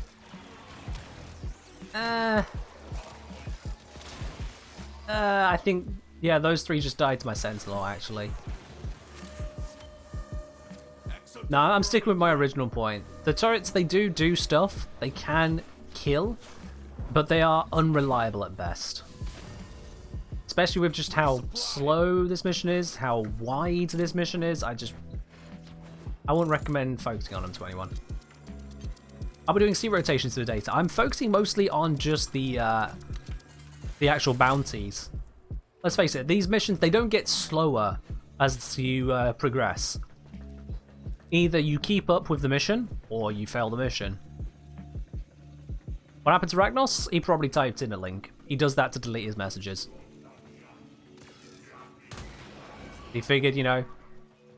I think, yeah, those 3 just died to my Sentinel, actually. No, I'm sticking with my original point. The turrets, they do stuff. They can kill, but they are unreliable at best. Especially with just how slow this mission is, how wide this mission is. I wouldn't recommend focusing on them to anyone. I'll be doing C rotations to the data. I'm focusing mostly on just the actual bounties. Let's face it, these missions, they don't get slower as you progress. Either you keep up with the mission, or you fail the mission. What happened to Ragnos? He probably typed in a link. He does that to delete his messages. He figured, you know,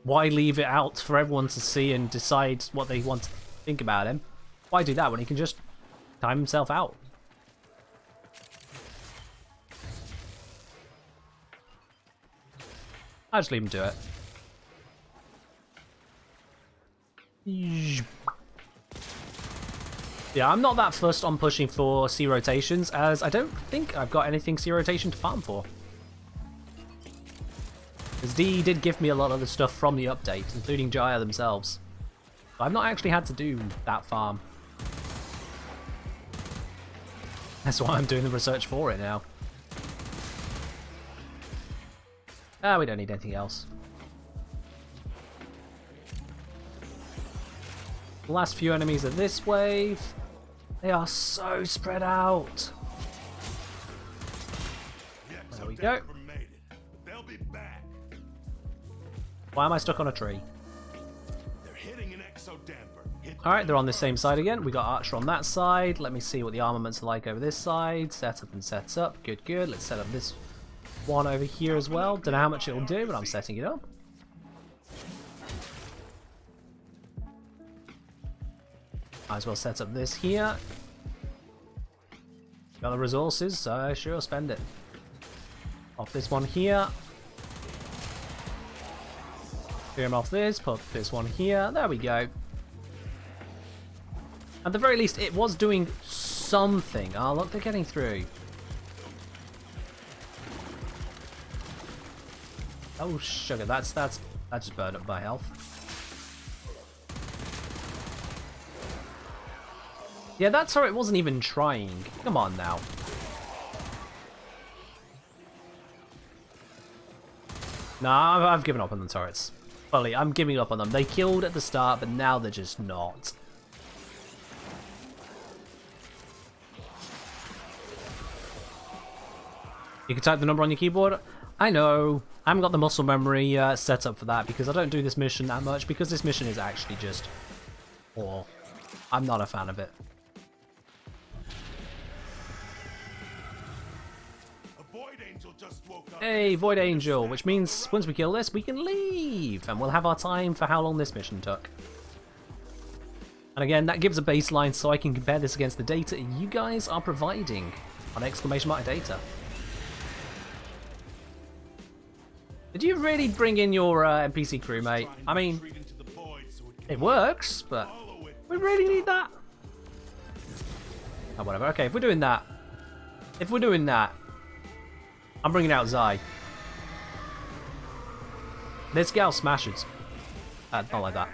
why leave it out for everyone to see and decide what they want to think about him? Why do that when he can just time himself out? I'll just leave him to it. Yeah, I'm not that fussed on pushing for C rotations, as I don't think I've got anything C rotation to farm for. Because D did give me a lot of the stuff from the update, including Jaya themselves. But I've not actually had to do that farm. That's why I'm doing the research for it now. Ah, we don't need anything else. The last few enemies of this wave, they are so spread out. There we go. Why am I stuck on a tree? Alright, they're on the same side again. We got Archer on that side. Let me see what the armaments are like over this side. Set up and sets up. Good, good. Let's set up this one over here as well. Don't know how much it'll do, but I'm setting it up. Might as well set up this here. Got the resources, so sure, spend it. Pop this one here. Clear him off this, put this one here. There we go. At the very least, it was doing something. Oh, look, they're getting through. Oh, sugar, that just burned up my health. Yeah, that turret wasn't even trying. Come on now. Nah, I've given up on the turrets. Fully, I'm giving up on them. They killed at the start, but now they're just not. You can type the number on your keyboard. I know. I haven't got the muscle memory set up for that because I don't do this mission that much because this mission is actually just poor. I'm not a fan of it. Hey, Void Angel, which means once we kill this, we can leave, and we'll have our time for how long this mission took. And again, that gives a baseline so I can compare this against the data you guys are providing on exclamation mark data. Did you really bring in your NPC crew, mate? I mean, it works, but we really need that? Oh, whatever. Okay, if we're doing that, I'm bringing out Zai. This gal smashes. Not like that.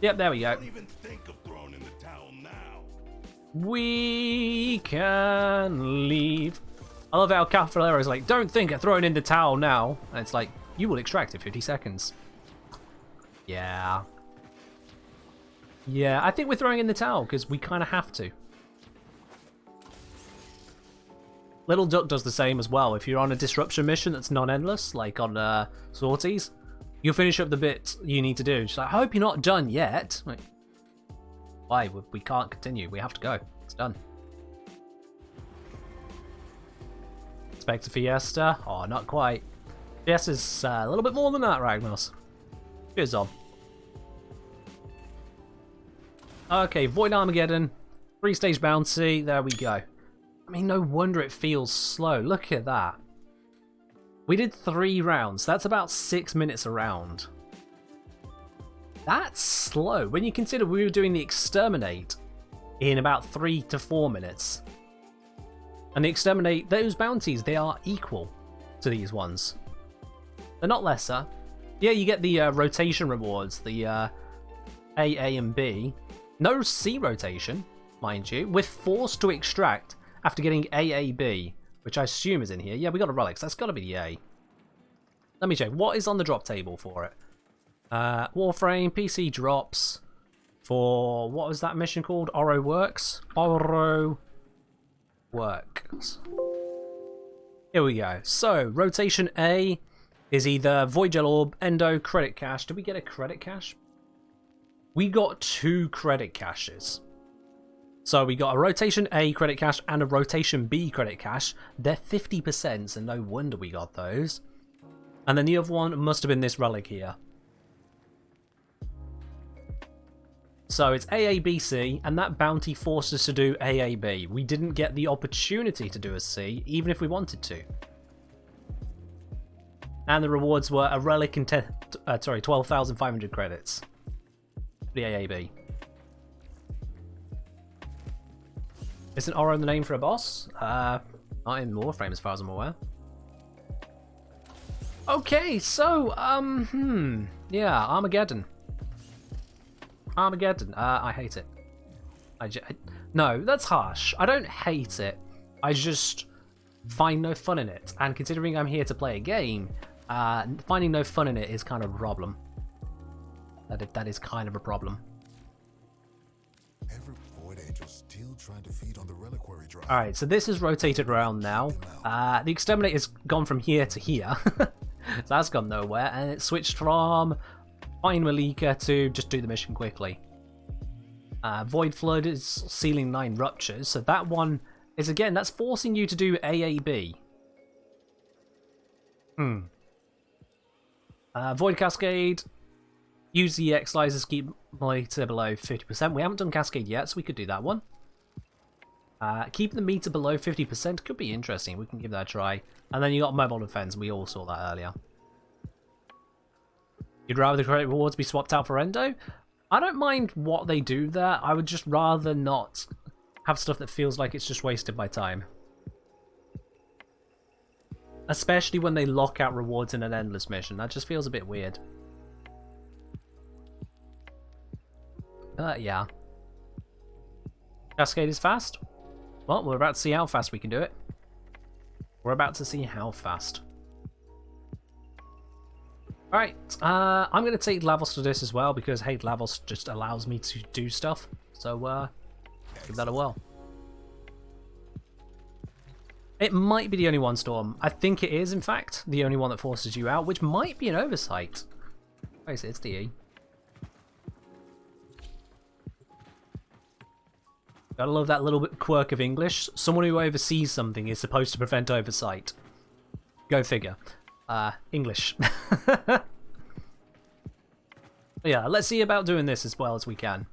Yep, there we go. We can leave. I love how Cavallero is like, don't think of throwing in the towel now. And it's like, you will extract in 50 seconds. Yeah. Yeah, I think we're throwing in the towel because we kind of have to. Little Duck does the same as well. If you're on a disruption mission that's non-endless, like on sorties, you'll finish up the bit you need to do. She's like, I hope you're not done yet. Like, why? We can't continue. We have to go. It's done. Spectre Fiesta? Oh, not quite. Fiesta's a little bit more than that, Ragnos. Cheers on. Okay, Void Armageddon. 3-stage bounty. There we go. I mean, no wonder it feels slow. Look at that. We did 3 rounds. That's about 6 minutes a round. That's slow. When you consider we were doing the Exterminate in about 3 to 4 minutes. And the Exterminate, those bounties, they are equal to these ones. They're not lesser. Yeah, you get the rotation rewards, the A, and B. No C rotation, mind you. We're forced to extract after getting AAB, which I assume is in here. Yeah, we got a relic, so that's got to be the A. Let me check. What is on the drop table for it? Warframe, PC drops for, what was that mission called? Oro Works? Oro Works. Here we go. So, rotation A is either Void Gel Orb, Endo, Credit Cache. Did we get a Credit Cache? We got 2 Credit Caches. So we got a rotation A credit cache and a rotation B credit cache. They're 50%, so no wonder we got those. And then the other one must have been this relic here. So it's AABC, and that bounty forced us to do AAB. We didn't get the opportunity to do a C, even if we wanted to. And the rewards were a relic and 12,500 credits. The AAB. Isn't Oro the name for a boss? Not in Warframe as far as I'm aware. Okay, so, yeah, Armageddon. Armageddon, I hate it. No, that's harsh. I don't hate it. I just find no fun in it. And considering I'm here to play a game, finding no fun in it is kind of a problem. That is kind of a problem. Every Void Angel still trying to feed on the reliquary drive. Alright, so this is rotated around now. The Exterminator's gone from here to here. So that's gone nowhere, and it switched from find Malika to just do the mission quickly. Void Flood is sealing 9 ruptures, so that one is, again, that's forcing you to do AAB. Void Cascade, use the X-Lasers, keep meter below 50%. We haven't done Cascade yet, so we could do that one. Keep the meter below 50% could be interesting. We can give that a try. And then you got Mobile Defense. We all saw that earlier. You'd rather the credit rewards be swapped out for Endo? I don't mind what they do there. I would just rather not have stuff that feels like it's just wasted my time. Especially when they lock out rewards in an endless mission. That just feels a bit weird. Yeah. Cascade is fast. Well, we're about to see how fast we can do it. We're about to see how fast. Alright, I'm going to take Lavos to this as well because, hey, Lavos just allows me to do stuff. So, give that a whirl. It might be the only one, Storm. I think it is, in fact, the only one that forces you out, which might be an oversight. Wait, it's DE. Gotta love that little bit quirk of English. Someone who oversees something is supposed to prevent oversight. Go figure. English. Yeah, let's see about doing this as well as we can.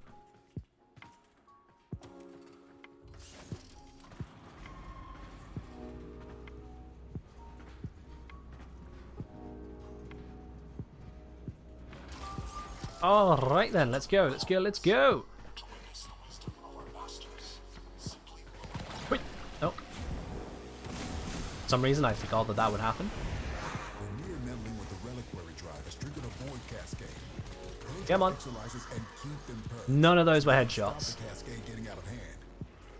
Alright then, let's go, let's go, let's go! Wait, oh. For some reason I forgot that that would happen. When near meddling with the reliquary drive has triggered a void cascade. Come on. And keep them purged. None of those were Stop headshots. the cascade getting out of hand.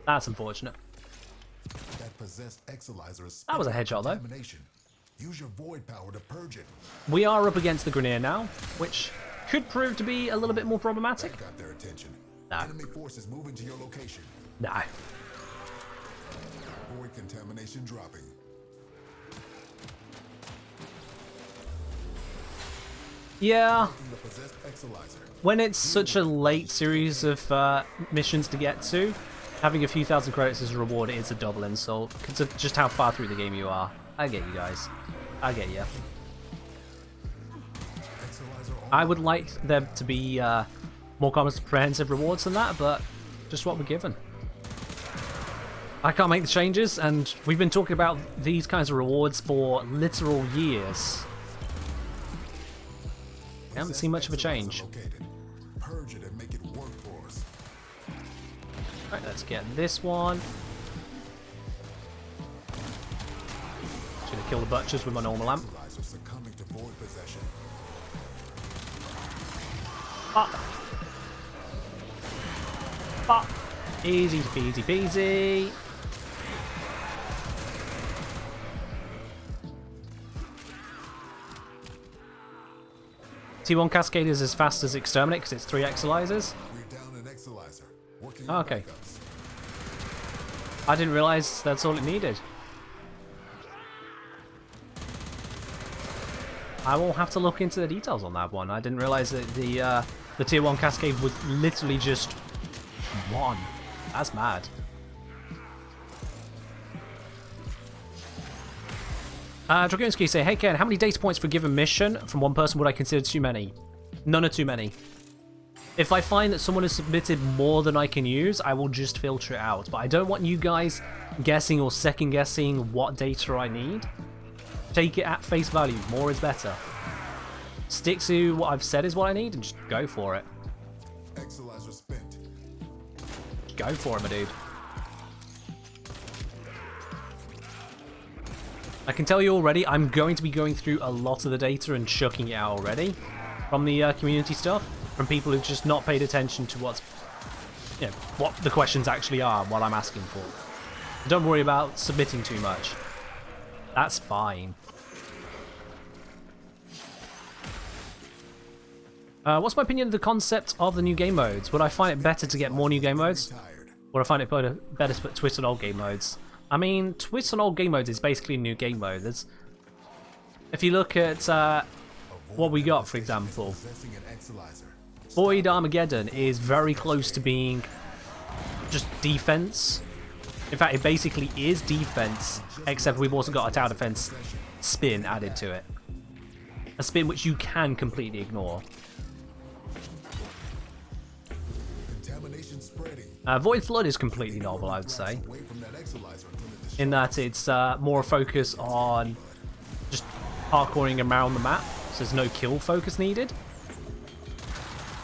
That's unfortunate. That possessed Exilizer is That was a headshot though. contamination. Use your void power to purge it. We are up against the Grineer now, which could prove to be a little bit more problematic. That got their attention. No. Enemy forces moving to your location. No. Void contamination dropping. Yeah, The possessed Exilizer. when it's such a late series of missions to get to, having a few thousand credits as a reward is a double insult, because of just how far through the game you are. I get you guys. I get you. I would like there to be more comprehensive rewards than that, but just what we're given. I can't make the changes, and we've been talking about these kinds of rewards for literal years. I haven't seen much of a change. Purge it and make it work for us. Right, let's get this one. Just gonna kill the butchers with my normal lamp. Exilizer succumbing to void possession. Easy peasy peasy. T1 Cascade is as fast as Exterminate because it's 3 Exilizers. We're down an Exilizer. Working Oh, on okay. backups. I didn't realize that's all it needed. I will have to look into the details on that one. I didn't realize that the tier 1 Cascade was literally just 1. That's mad. Dragoonsky say, hey Ken, how many data points for a given mission from one person would I consider too many? None are too many. If I find that someone has submitted more than I can use, I will just filter it out. But I don't want you guys guessing or second guessing what data I need. Take it at face value. More is better. Stick to what I've said is what I need and just go for it. Exilizer spent. Go for it, my dude. I can tell you already, I'm going to be going through a lot of the data and chucking it out already from the community stuff, from people who've just not paid attention to what's, you know, what the questions actually are, what I'm asking for. Don't worry about submitting too much. That's fine. What's my opinion of the concept of the new game modes? Would I find it better to get more new game modes? Or I find it better to put twist on old game modes? I mean, twist on old game modes is basically a new game mode. If you look at what we got, for example, Possessing an Exilizer. Void Armageddon is very close to being just defense. In fact, it basically is defense, except we've also got a tower defense spin added to it. A spin which you can completely ignore. Contamination spreading. Void Flood is completely novel, I would say, Away from that Exilizer until it in that it's more a focus on just parkouring around the map, so there's no kill focus needed.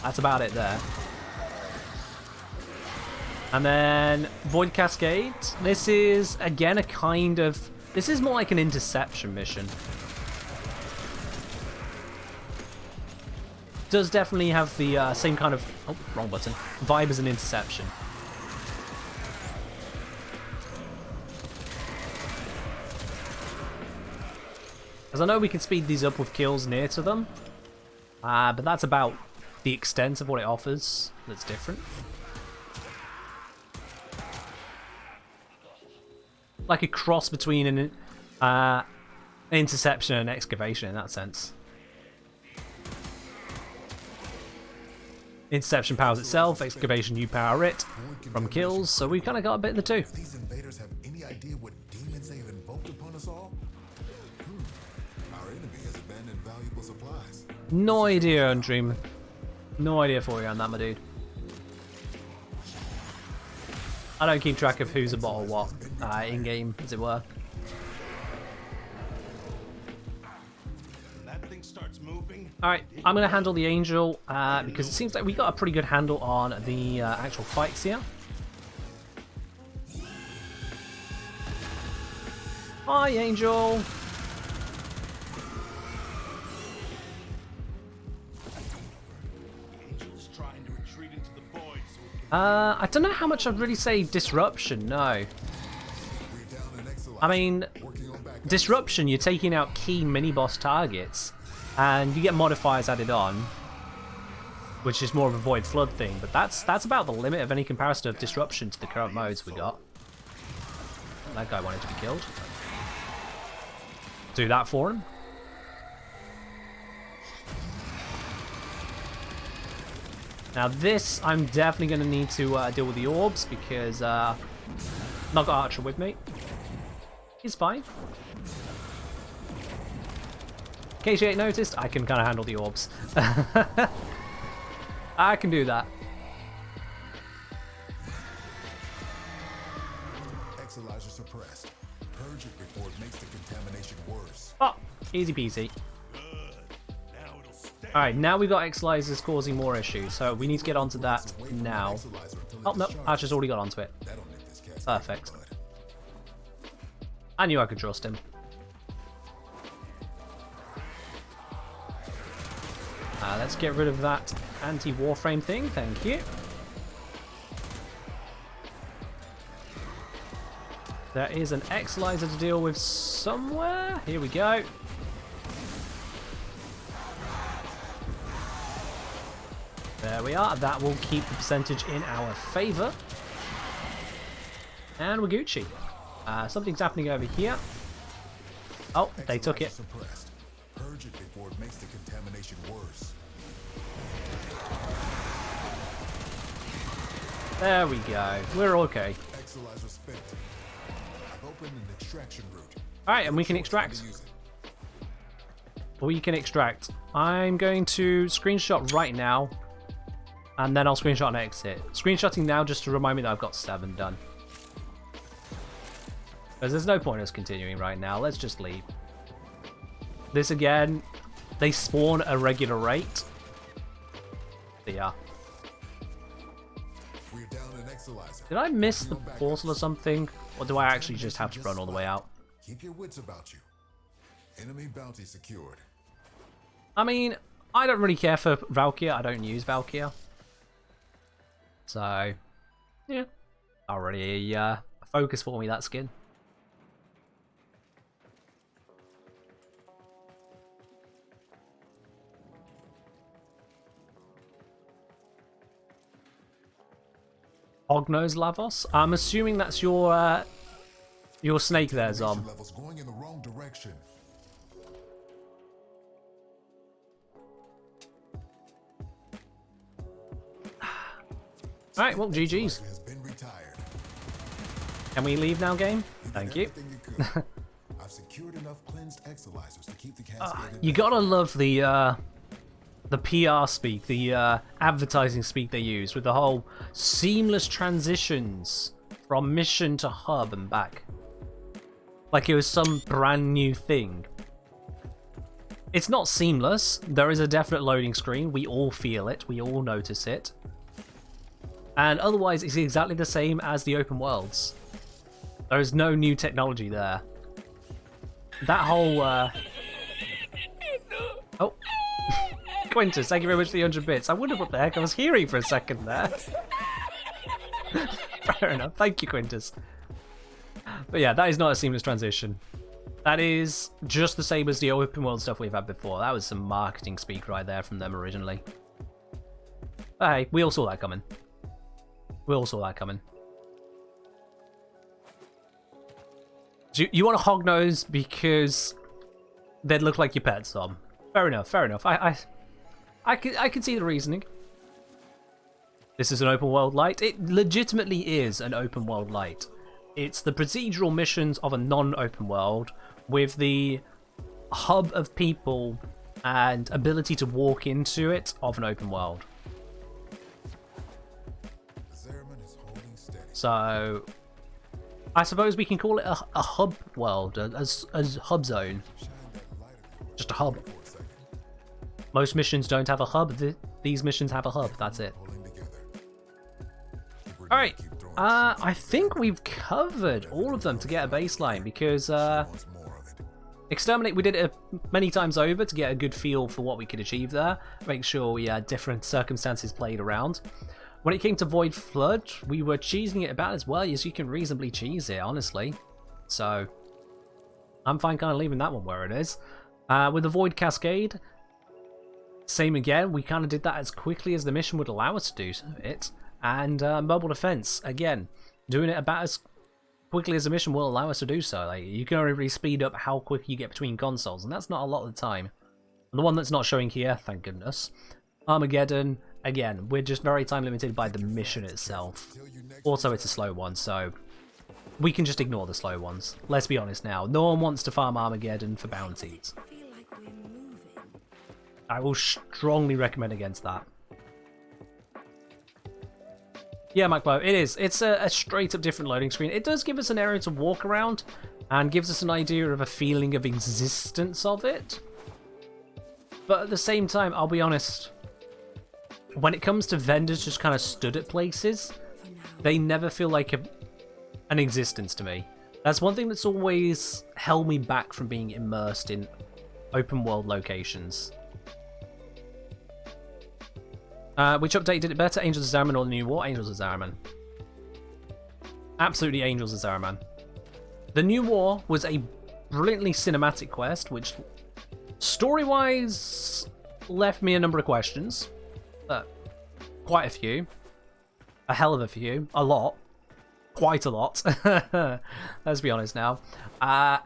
That's about it there. And then Void Cascade. This is, again, a kind of... This is more like an interception mission. does definitely have the same kind of wrong button vibe as an Interception. Because I know we can speed these up with kills near to them, but that's about the extent of what it offers that's different. Like a cross between an Interception and Excavation in that sense. Interception powers itself, Excavation you power it from kills, so we've kind of got a bit of the two. These invaders have any idea what demons they have invoked upon us all? Our enemy has abandoned valuable supplies. No idea, Undream. No idea for you on that, my dude. I don't keep track of who's a bot or what, in-game, as it were. That thing starts moving. Alright, I'm going to handle the Angel, because it seems like we got a pretty good handle on the actual fights here. Hi, Angel! The angel is trying to retreat into the void so it can I don't know how much I'd really say Disruption, no. We're down an Exilizer. I mean, Working on backup. Disruption, you're taking out key mini-boss targets, and you get modifiers added on, which is more of a Void Flood thing, but that's about the limit of any comparison of Disruption to the current modes we got. That guy wanted to be killed. Do that for him. Now this, I'm definitely going to need to deal with the orbs, because not got Archer with me. He's fine. In case you ain't noticed, I can kind of handle the orbs. I can do that. Exilizer suppressed. Purge it before it makes the contamination worse. Oh, easy peasy. now it'll stay. Alright, now we've got Exilizers causing more issues, so we need to get onto that now. Oh, no, Archer's already got onto it. That'll make this cascade Perfect. blood. I knew I could trust him. Let's get rid of that anti-Warframe thing, thank you. There is an Exilizer to deal with somewhere. Here we go. There we are. That will keep the percentage in our favour. And we're Gucci. Something's happening over here. Oh, they took it. Suppressed. Purge it before it makes the contamination worse. There we go. We're okay. Exilizer spent. I've opened an extraction route. Alright, and we can How extract. to use it. We can extract. I'm going to screenshot right now. And then I'll screenshot and exit. Screenshotting now just to remind me that I've got 7 done. Because there's no point in us continuing right now. Let's just leave. This again, they spawn at a regular rate. Yeah. We're down an Exilizer. Did I miss the portal or something? Or do I actually just have to run all the way out? Keep your wits about you. Enemy bounty secured. I mean, I don't really care for Valkyria. I don't use Valkyria. So, yeah. Already a focus for me, that skin. Hognose Lavos? I'm assuming that's your snake there, Zom. Levels going in the wrong direction. Alright, well, GG's. Has been retired. Can we leave now, game? did Thank you. everything you could. I've secured enough cleansed Exilizers to keep the cascade. You gotta love the PR speak, the advertising speak they use with the whole seamless transitions from mission to hub and back. Like it was some brand new thing. It's not seamless. There is a definite loading screen. We all feel it. We all notice it. And otherwise, it's exactly the same as the open worlds. There is no new technology there. That whole... Oh. Quintus, thank you very much for the 100 bits. I wondered what the heck I was hearing for a second there. Fair enough. Thank you, Quintus. But yeah, that is not a seamless transition. That is just the same as the open world stuff we've had before. That was some marketing speak right there from them originally. But hey, we all saw that coming. We all saw that coming. So you want a hog nose because they'd look like your pets, Tom. Fair enough, fair enough. I can see the reasoning. This is an open world light. It legitimately is an open world light. It's the procedural missions of a non-open world with the hub of people and ability to walk into it of an open world. So I suppose we can call it a hub world, a hub zone. Just a hub. Most missions don't have a hub. These missions have a hub. That's it. Alright. I think we've covered all of them to get a baseline because Exterminate we did it many times over to get a good feel for what we could achieve there. Make sure we had different circumstances played around. When it came to Void Flood, we were cheesing it about as well as you can reasonably cheese it, honestly. So I'm fine kind of leaving that one where it is. With the Void Cascade, same again. We kind of did that as quickly as the mission would allow us to do it. And Mobile Defense, again, doing it about as quickly as the mission will allow us to do so. Like, you can only really speed up how quick you get between consoles, and that's not a lot of the time. And the one that's not showing here, thank goodness. Armageddon, again, we're just very time limited by the mission itself. Also, it's a slow one, so we can just ignore the slow ones. Let's be honest now. No one wants to farm Armageddon for bounties. I will strongly recommend against that. Yeah, MacBo, it is. It's a straight-up different loading screen. It does give us an area to walk around and gives us an idea of a feeling of existence of it. But at the same time, I'll be honest, when it comes to vendors just kind of stood at places, they never feel like an existence to me. That's one thing that's always held me back from being immersed in open-world locations. Which update did it better? Angels of Zariman or the New War? Angels of Zariman. Absolutely Angels of Zariman. The New War was a brilliantly cinematic quest, which story-wise left me a number of questions. Quite a few. A hell of a few. A lot. Quite a lot. Let's be honest now. I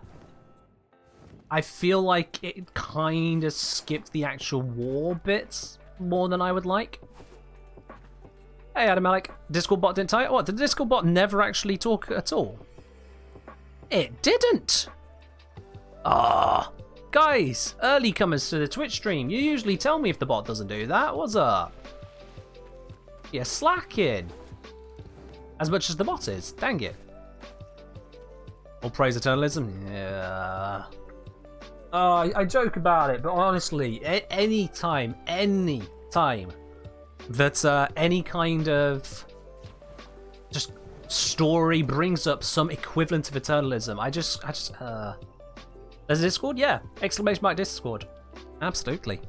feel like it kind of skipped the actual war bits more than I would like. Hey Adam Alec, Discord bot didn't type. What, did the Discord bot never actually talk at all? It didn't! Ah, guys, early comers to the Twitch stream, you usually tell me if the bot doesn't do that. What's up? You're slacking. As much as the bot is, dang it. All praise eternalism? Yeah. Oh, I joke about it, but honestly, any time that any kind of just story brings up some equivalent of eternalism, I just there's a Discord? Yeah. Exclamation mark Discord. Absolutely.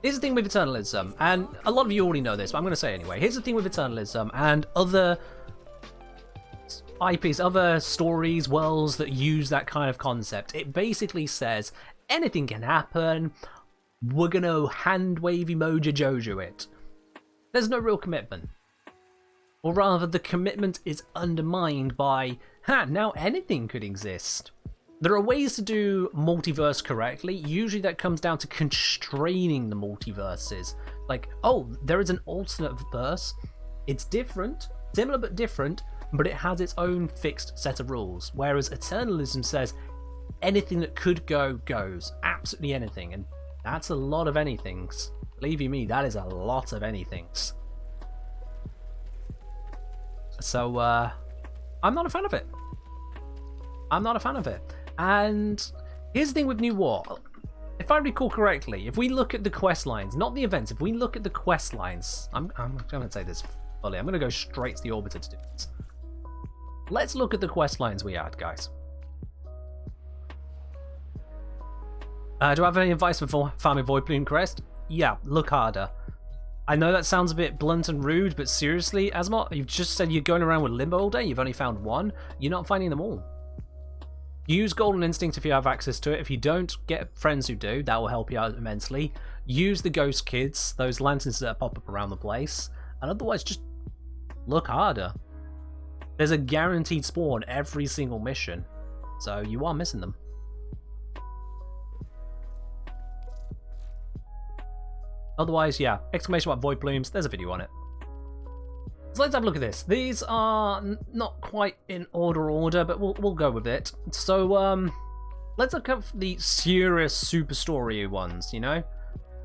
Here's the thing with eternalism, and a lot of you already know this, but I'm going to say it anyway. Here's the thing with eternalism and other IPs, other stories, worlds that use that kind of concept. It basically says anything can happen, we're gonna hand wavy mojo jojo it. There's no real commitment. Or rather, the commitment is undermined by, now anything could exist. There are ways to do multiverse correctly. Usually that comes down to constraining the multiverses. Like, oh, there is an alternate verse. It's different, similar but different, but it has its own fixed set of rules. Whereas eternalism says anything that could go, goes. Absolutely anything. And that's a lot of anythings. Believe you me, that is a lot of anythings. So, I'm not a fan of it. I'm not a fan of it. And here's the thing with New War. If I recall correctly, if we look at the quest lines, not the events, if we look at the quest lines, I'm going to say this fully. I'm going to go straight to the Orbiter to do this. Let's look at the quest lines we had, guys. Do I have any advice for farming Void Plume Crest? Yeah, look harder. I know that sounds a bit blunt and rude, but seriously, Asmot, you've just said you're going around with Limbo all day, you've only found one. You're not finding them all. Use Golden Instinct if you have access to it. If you don't, get friends who do. That will help you out immensely. Use the Ghost Kids, those lanterns that pop up around the place. And otherwise, just look harder. There's a guaranteed spawn every single mission. So you are missing them. Otherwise, yeah, exclamation mark Void Plumes, there's a video on it. So let's have a look at this. These are not quite in order, but we'll go with it. So, let's look at the serious super story ones, you know?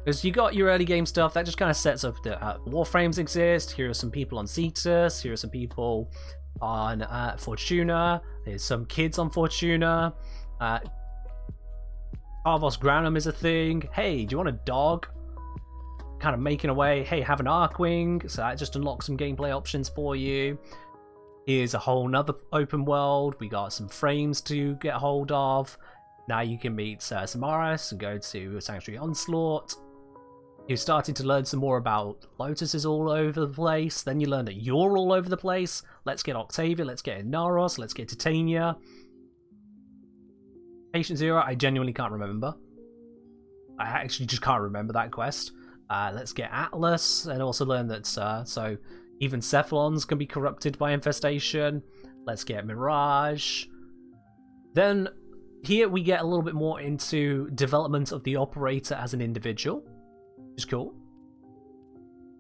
Because you got your early game stuff, that just kind of sets up that Warframes exist, here are some people on Cetus, here are some people on Fortuna, there's some kids on Fortuna, Arvos Granum is a thing, hey, do you want a dog? Kind of making away, hey, have an Arcwing, so that just unlocks some gameplay options for you. Here's a whole nother open world, we got some frames to get hold of. Now you can meet Samaras and go to Sanctuary Onslaught. You're starting to learn some more about Lotuses all over the place, then you learn that you're all over the place. Let's get Octavia, let's get Inaros, let's get Titania. Patient Zero, I genuinely can't remember. I actually just can't remember that quest. Let's get Atlas, and also learn that so even Cephalons can be corrupted by infestation. Let's get Mirage. Then here we get a little bit more into development of the operator as an individual, which is cool.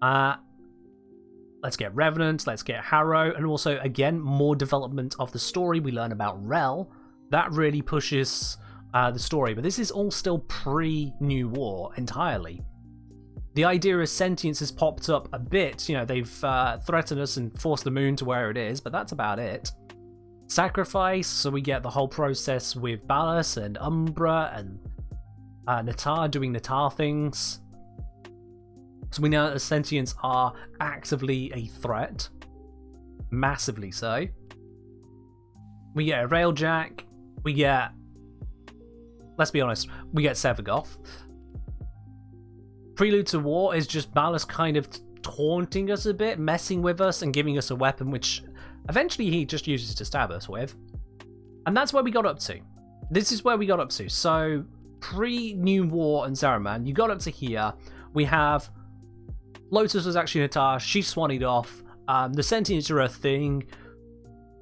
Let's get Revenant, let's get Harrow, and also again more development of the story. We learn about Rel. That really pushes the story, but this is all still pre-New War entirely. The idea is sentience has popped up a bit, you know, they've threatened us and forced the moon to where it is, but that's about it. Sacrifice, so we get the whole process with Ballas and Umbra and Natar doing Natar things. So we know that the sentients are actively a threat. Massively so. We get a Railjack, we get, let's be honest, we get Sevagoth. Prelude to War is just Ballas kind of taunting us a bit, messing with us, and giving us a weapon which eventually he just uses to stab us with. And that's where we got up to. This is where we got up to. So, pre-New War and Zeraman, you got up to here. We have Lotus was actually Natar, she swannied off. The Sentients are a thing.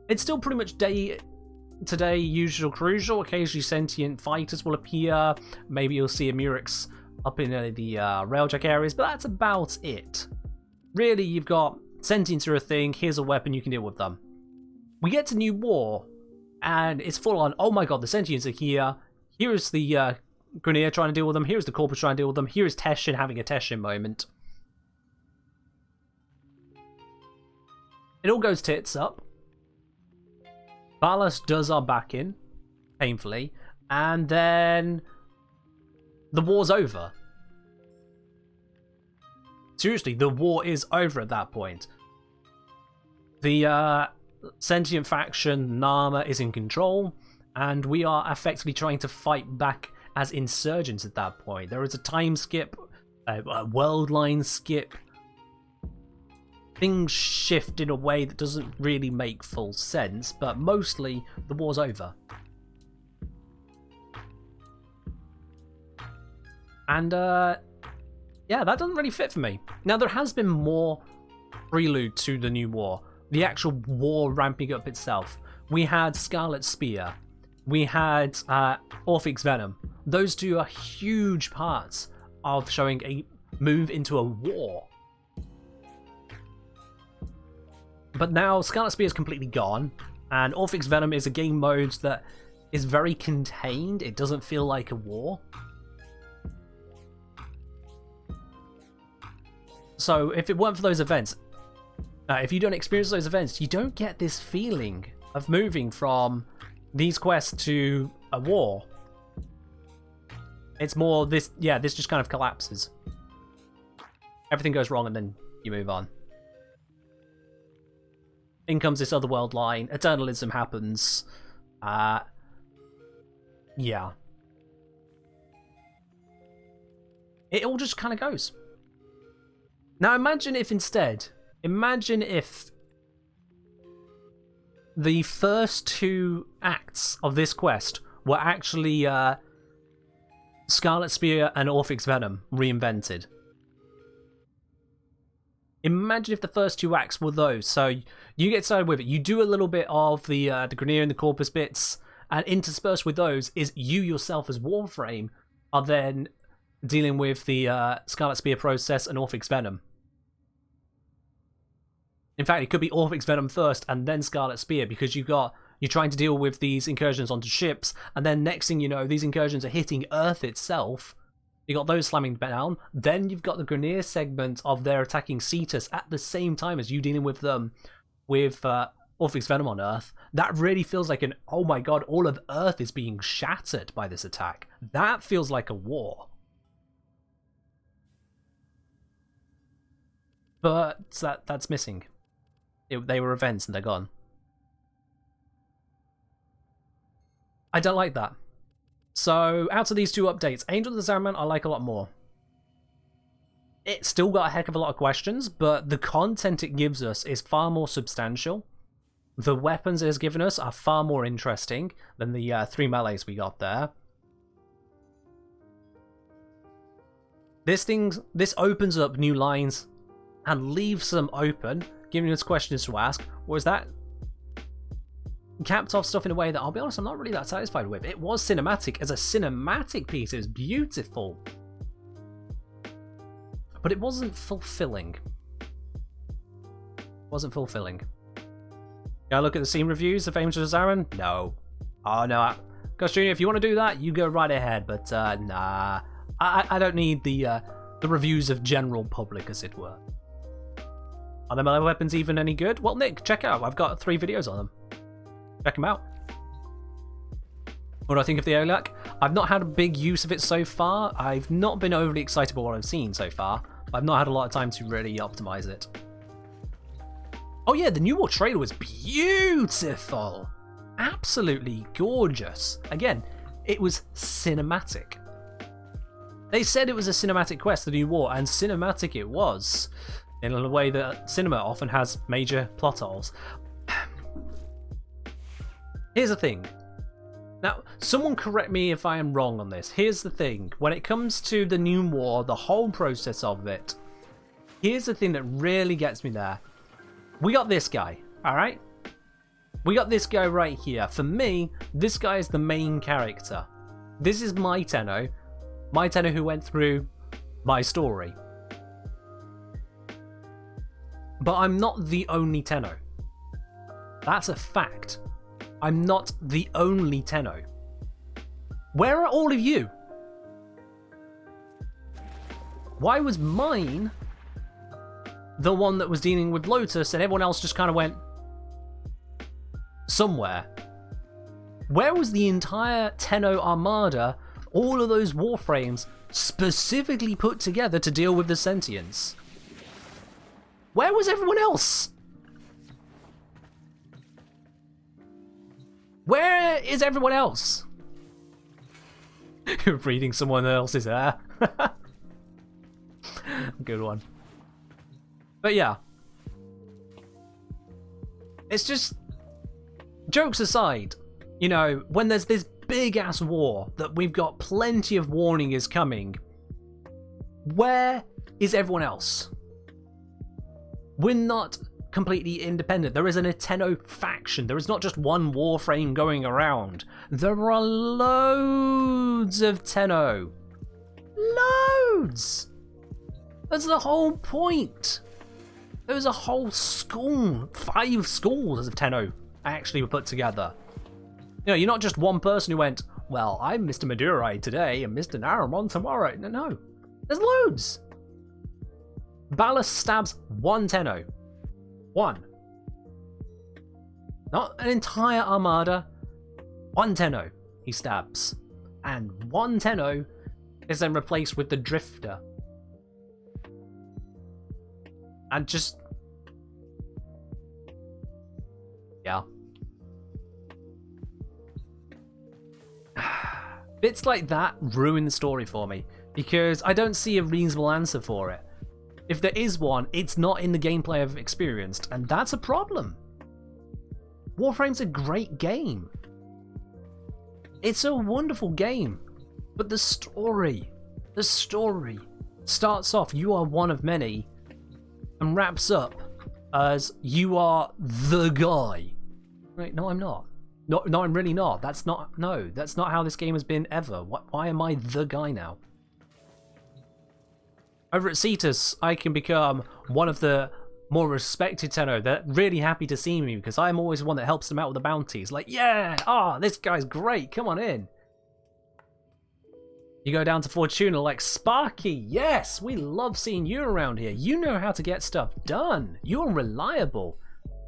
It's still pretty much day-to-day usual crucial. Occasionally sentient fighters will appear. Maybe you'll see a Murex up in the Railjack areas, but that's about it. Really, you've got sentients are a thing, here's a weapon, you can deal with them. We get to New War, and it's full on, oh my god, the sentients are here, here's the Grineer trying to deal with them, here's the Corpus trying to deal with them, here's Teshin having a Teshin moment. It all goes tits up. Ballas does our back in, painfully, and then the war's over. Seriously, the war is over at that point. The sentient faction, Nama, is in control, and we are effectively trying to fight back as insurgents at that point. There is a time skip, a world line skip. Things shift in a way that doesn't really make full sense, but mostly the war's over. And, yeah, that doesn't really fit for me. Now, there has been more prelude to the New War. The actual war ramping up itself. We had Scarlet Spear. We had Orphix Venom. Those two are huge parts of showing a move into a war. But now, Scarlet Spear is completely gone. And Orphix Venom is a game mode that is very contained. It doesn't feel like a war. So if it weren't for those events, if you don't experience those events, you don't get this feeling of moving from these quests to a war. It's more this, yeah, this just kind of collapses. Everything goes wrong and then you move on. In comes this other world line, Eternalism happens. Yeah. It all just kind of goes. Now imagine if instead, imagine if the first 2 acts of this quest were actually Scarlet Spear and Orphic's Venom reinvented. Imagine if the first 2 acts were those. So you get started with it. You do a little bit of the Grineer and the Corpus bits, and interspersed with those is you yourself as Warframe are then dealing with the Scarlet Spear process and Orphic's Venom. In fact, it could be Orphic's Venom first and then Scarlet Spear, because you're trying to deal with these incursions onto ships, and then next thing you know, these incursions are hitting Earth itself. You got those slamming down. Then you've got the Grineer segment of their attacking Cetus at the same time as you dealing with them with Orphic's Venom on Earth. That really feels like an, oh my god, all of Earth is being shattered by this attack. That feels like a war. But that's missing. They were events and they're gone. I don't like that. So, out of these 2 updates, Angel of the Zariman I like a lot more. It's still got a heck of a lot of questions, but the content it gives us is far more substantial. The weapons it has given us are far more interesting than the 3 melees we got there. This opens up new lines and leaves them open, giving us questions to ask. Was that capped off stuff in a way that, I'll be honest, I'm not really that satisfied with? It was cinematic. As a cinematic piece, it was beautiful. But it wasn't fulfilling. Wasn't fulfilling. Gotta look at the scene reviews of Angel of the Zariman? No. Oh no. Gosh, Junior, if you want to do that, you go right ahead, but nah. I don't need the reviews of general public, as it were. Are the melee weapons even any good? Well, Nick, check out. I've got 3 videos on them. Check them out. What do I think of the Oliak? I've not had a big use of it so far. I've not been overly excited by what I've seen so far. I've not had a lot of time to really optimize it. Oh yeah, the New War trailer was beautiful. Absolutely gorgeous. Again, it was cinematic. They said it was a cinematic quest, the New War, and cinematic it was. In a way that cinema often has major plot holes. Here's the thing. Now, someone correct me if I am wrong on this. Here's the thing. When it comes to the New War, the whole process of it, here's the thing that really gets me there. We got this guy, alright? We got this guy right here. For me, this guy is the main character. This is my Tenno. My Tenno who went through my story. But I'm not the only Tenno. That's a fact. I'm not the only Tenno. Where are all of you? Why was mine the one that was dealing with Lotus and everyone else just kind of went somewhere? Where was the entire Tenno armada, all of those Warframes, specifically put together to deal with the sentience? Where was everyone else? Where is everyone else? You're breathing someone else's air. Good one. But yeah. It's just... Jokes aside, you know, when there's this big-ass war that we've got plenty of warning is coming, where is everyone else? We're not completely independent. There is an Tenno faction. There is not just one Warframe going around. There are loads of Tenno. Loads! That's the whole point. There was a whole school, 5 schools of Tenno actually were put together. You know, you're not just one person who went, well, I'm Mr. Madurai today and Mr. Naramon tomorrow. No. There's loads. Ballas stabs 1 Tenno. 1. Not an entire armada. 1 Tenno he stabs. And 1 Tenno is then replaced with the Drifter. And just... yeah. Bits like that ruin the story for me. because I don't see a reasonable answer for it. If there is one, it's not in the gameplay I've experienced, and that's a problem. Warframe's a great game. It's a wonderful game, but the story starts off, you are one of many, and wraps up as you are the guy. Right? No, I'm not. No, I'm really not. That's not how this game has been ever. Why am I the guy now? Over at Cetus, I can become one of the more respected Tenno. They're really happy to see me because I'm always the one that helps them out with the bounties. Like, yeah, this guy's great, come on in. You go down to Fortuna like, Sparky, yes, we love seeing you around here. You know how to get stuff done. You're reliable.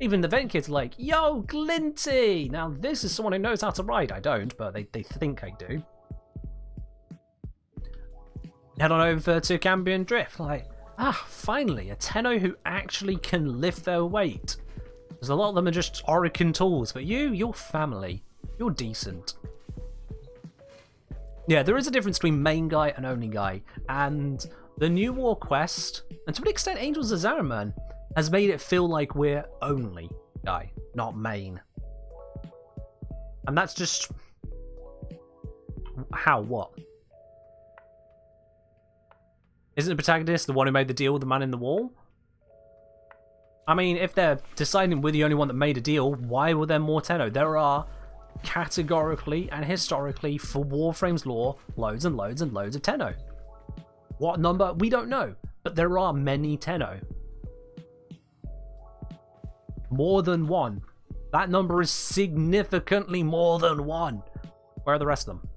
Even the vent kids are like, yo, Glinty! Now this is someone who knows how to ride. I don't, but they think I do. Head on over to Cambion Drift, like, finally, a Tenno who actually can lift their weight. Because a lot of them are just Orican tools, but you're family. You're decent. Yeah, there is a difference between main guy and only guy, and the New War quest, and to an extent Angels of Zariman, has made it feel like we're only guy, not main. And that's just... how, what? Isn't the protagonist the one who made the deal with the man in the wall? I mean, if they're deciding we're the only one that made a deal, why were there more Tenno? There are, categorically and historically, for Warframe's lore, loads and loads and loads of Tenno. What number? We don't know, but there are many Tenno. More than one. That number is significantly more than one. Where are the rest of them?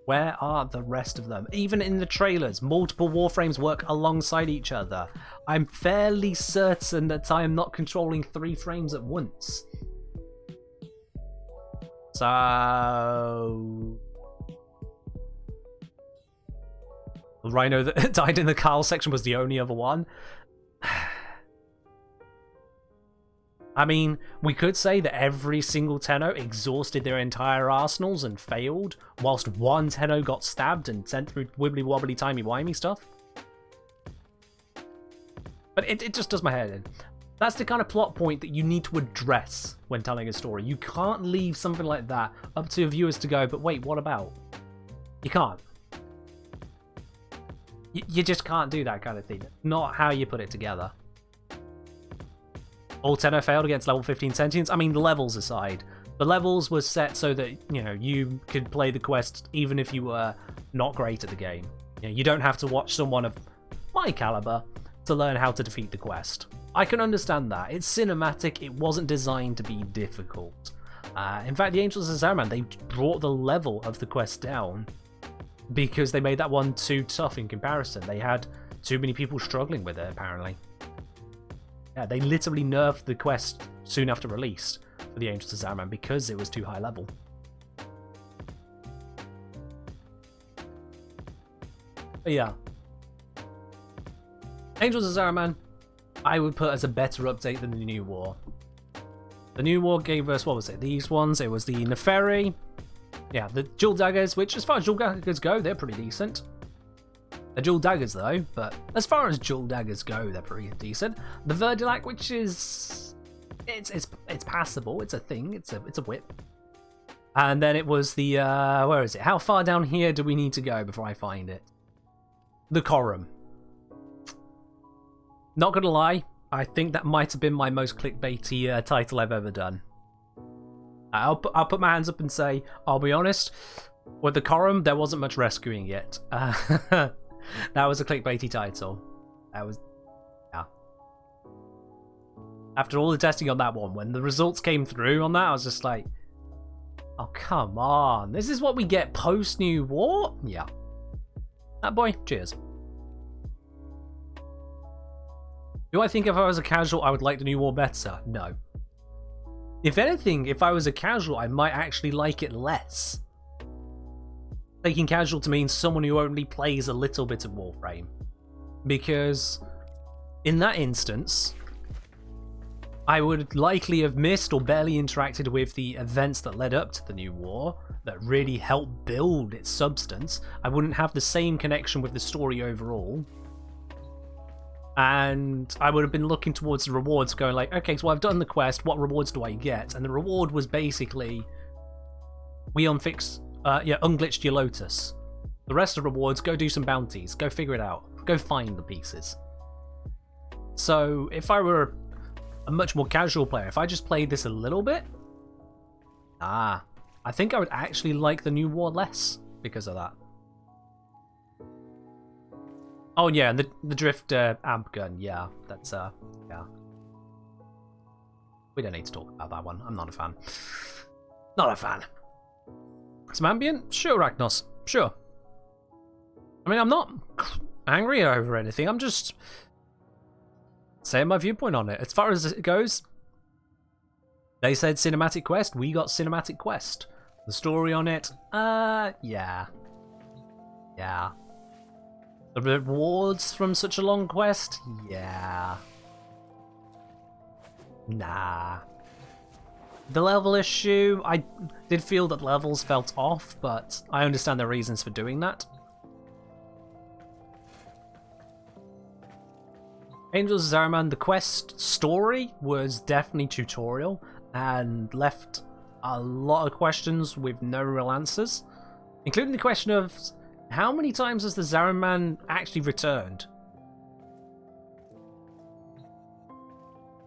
Where are the rest of them? Even in the trailers, multiple Warframes work alongside each other. I'm fairly certain that I am not controlling 3 frames at once. So... the Rhino that died in the Carl section was the only other one. I mean, we could say that every single Tenno exhausted their entire arsenals and failed, whilst one Tenno got stabbed and sent through wibbly wobbly timey wimey stuff. But it just does my head in. That's the kind of plot point that you need to address when telling a story. You can't leave something like that up to viewers to go, but wait, what about? You can't. You just can't do that kind of thing. Not how you put it together. All Tenno failed against level 15 sentience. I mean, the levels aside. The levels were set so that, you know, you could play the quest even if you were not great at the game. You know, you don't have to watch someone of my caliber to learn how to defeat the quest. I can understand that. It's cinematic. It wasn't designed to be difficult. In fact, the Angels of Zariman, they brought the level of the quest down because they made that one too tough in comparison. They had too many people struggling with it, apparently. Yeah, they literally nerfed the quest soon after release for the Angels of Zariman because it was too high level. But yeah. Angels of Zariman, I would put as a better update than the New War. The New War gave us, what was it, these ones? It was the Neferi. Yeah, the Jewel Daggers, which as far as Jewel Daggers go, they're pretty decent. They're Jewel Daggers though, but as far as Jewel Daggers go, they're pretty decent. The Verdilac, which is... It's passable, it's a thing, it's a whip. And then it was the, where is it? How far down here do we need to go before I find it? The Corum. Not gonna lie, I think that might have been my most clickbaity title I've ever done. I'll put my hands up and say, I'll be honest, with the Corum, there wasn't much rescuing yet. That was a clickbaity title. That was... yeah. After all the testing on that one, when the results came through on that, I was just like, oh, come on. This is what we get post-New War? Yeah. That boy, cheers. Do I think if I was a casual, I would like the New War better? No. If anything, if I was a casual, I might actually like it less. Taking casual to mean someone who only plays a little bit of Warframe. Because in that instance, I would likely have missed or barely interacted with the events that led up to the new war that really helped build its substance. I wouldn't have the same connection with the story overall. And I would have been looking towards the rewards going like, okay, so I've done the quest, what rewards do I get? And the reward was basically, we unglitched your Lotus. The rest of the rewards, go do some bounties, go figure it out, go find the pieces. So if I were a much more casual player, if I just played this a little bit, I think I would actually like the new war less because of that. Oh yeah, and the drift amp gun, yeah, that's yeah. We don't need to talk about that one. I'm not a fan. Not a fan. Some ambient? Sure, Ragnos. Sure. I mean, I'm not angry over anything. I'm just saying my viewpoint on it. As far as it goes, they said cinematic quest. We got cinematic quest. The story on it, yeah. Yeah. The rewards from such a long quest, yeah. Nah. The level issue, I did feel that levels felt off, but I understand the reasons for doing that. Angels of Zariman, the quest story was definitely tutorial and left a lot of questions with no real answers, including the question of how many times has the Zariman actually returned?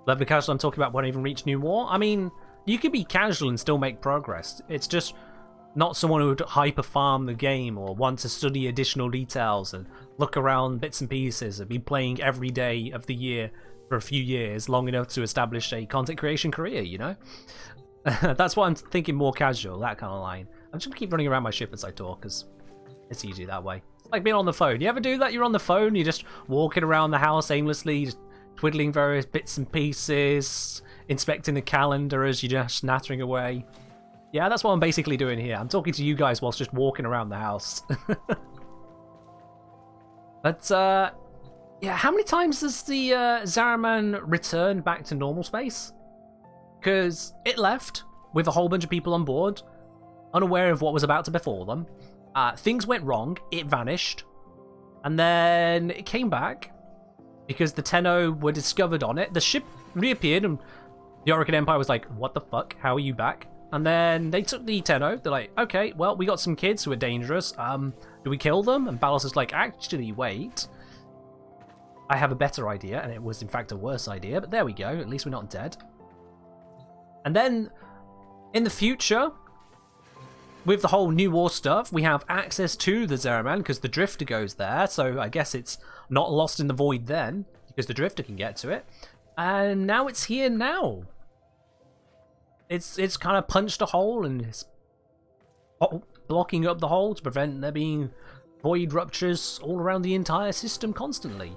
Level casual I'm talking about won't even reach New War. I mean, you can be casual and still make progress. It's just not someone who would hyper farm the game or want to study additional details and look around bits and pieces and be playing every day of the year for a few years, long enough to establish a content creation career, you know? That's why I'm thinking more casual, that kind of line. I'm just gonna keep running around my ship as I talk, because it's easy that way. It's like being on the phone. You ever do that? You're on the phone, you're just walking around the house aimlessly, just twiddling various bits and pieces, inspecting the calendar as you're just nattering away. Yeah, that's what I'm basically doing here. I'm talking to you guys whilst just walking around the house. But, yeah, how many times has the Zariman returned back to normal space? Because it left with a whole bunch of people on board, unaware of what was about to befall them. Things went wrong, it vanished, and then it came back because the Tenno were discovered on it. The ship reappeared and the Orokin Empire was like, what the fuck, how are you back? And then they took the Tenno, they're like, okay, well, we got some kids who are dangerous, do we kill them? And Balos is like, actually, wait, I have a better idea, and it was in fact a worse idea, but there we go, at least we're not dead. And then, in the future, with the whole New War stuff, we have access to the Zariman because the Drifter goes there, so I guess it's not lost in the void then, because the Drifter can get to it. And now it's here now. It's kind of punched a hole and it's blocking up the hole to prevent there being void ruptures all around the entire system constantly.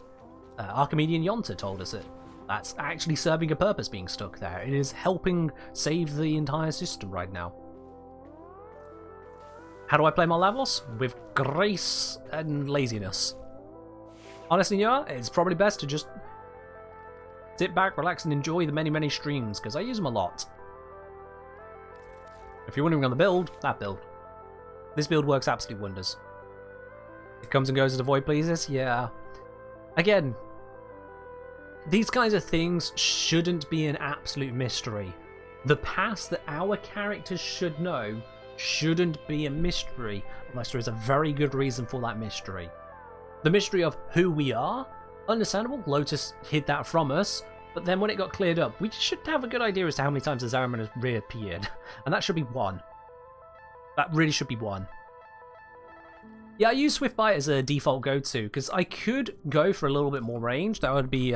Archimedean Yonta told us it. That's actually serving a purpose being stuck there. It is helping save the entire system right now. How do I play my levels? With grace and laziness. Honestly, yeah, it's probably best to just sit back, relax, and enjoy the many, many streams, because I use them a lot. If you're wondering on the build, that build. This build works absolute wonders. It comes and goes as the void pleases, yeah. Again, these kinds of things shouldn't be an absolute mystery. The past that our characters should know shouldn't be a mystery unless there is a very good reason for that mystery. The mystery of who we are, understandable, Lotus hid that from us, but then when it got cleared up, we should have a good idea as to how many times the Zariman has reappeared, and that should be one. That really should be one. Yeah, I use Swiftbite as a default go-to, because I could go for a little bit more range. That would be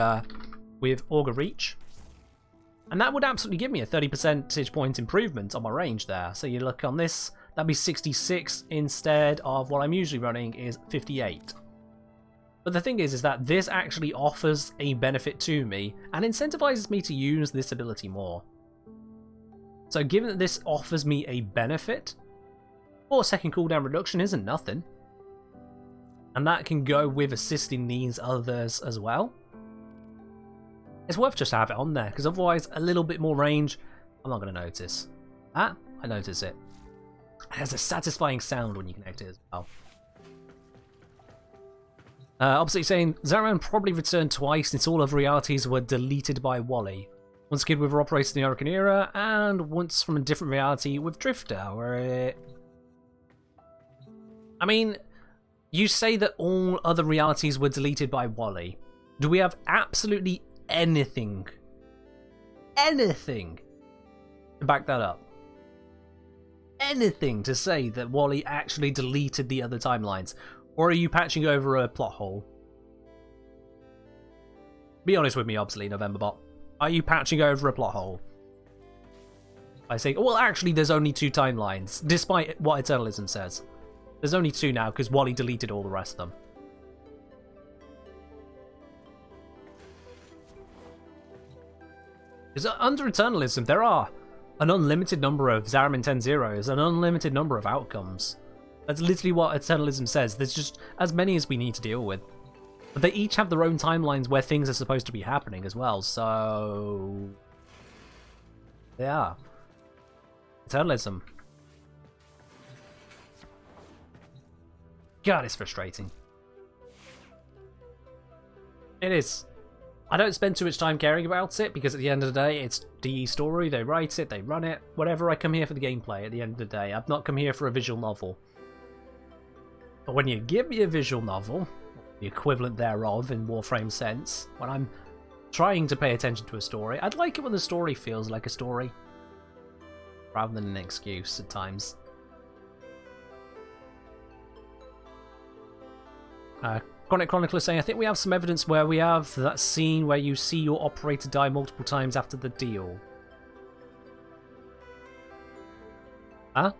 with Augur Reach. And that would absolutely give me a 30 percentage point improvement on my range there. So you look on this, that'd be 66 instead of what I'm usually running is 58. But the thing is that this actually offers a benefit to me and incentivizes me to use this ability more. So given that this offers me a benefit, 4-second cooldown reduction isn't nothing. And that can go with assisting these others as well. It's worth just to have it on there, because otherwise a little bit more range, I'm not going to notice. Ah, I notice it. It has a satisfying sound when you connect it as well. Obviously saying, Zaraman probably returned twice since all other realities were deleted by Wally. Once a kid with operated in the Hurricane era, and once from a different reality with Drifter, where it... I mean, you say that all other realities were deleted by Wally. Do we have absolutely anything to back that up? Anything to say that Wally actually deleted the other timelines? Or are you patching over a plot hole? Be honest with me, Obsolete Novemberbot. Are you patching over a plot hole? I say, well, actually, there's only 2 timelines, despite what Eternalism says. There's only 2 now, because Wally deleted all the rest of them. Because under Eternalism, there are an unlimited number of Zaraman 10 zeros, an unlimited number of outcomes. That's literally what Eternalism says. There's just as many as we need to deal with. But they each have their own timelines where things are supposed to be happening as well, so... yeah. Eternalism. God, it's frustrating. It is. I don't spend too much time caring about it, because at the end of the day, it's DE story, they write it, they run it, whatever. I come here for the gameplay at the end of the day. I've not come here for a visual novel. But when you give me a visual novel, the equivalent thereof in Warframe sense, when I'm trying to pay attention to a story, I'd like it when the story feels like a story, rather than an excuse at times. Chronic Chronicler saying, I think we have some evidence where we have that scene where you see your operator die multiple times after the deal. Huh?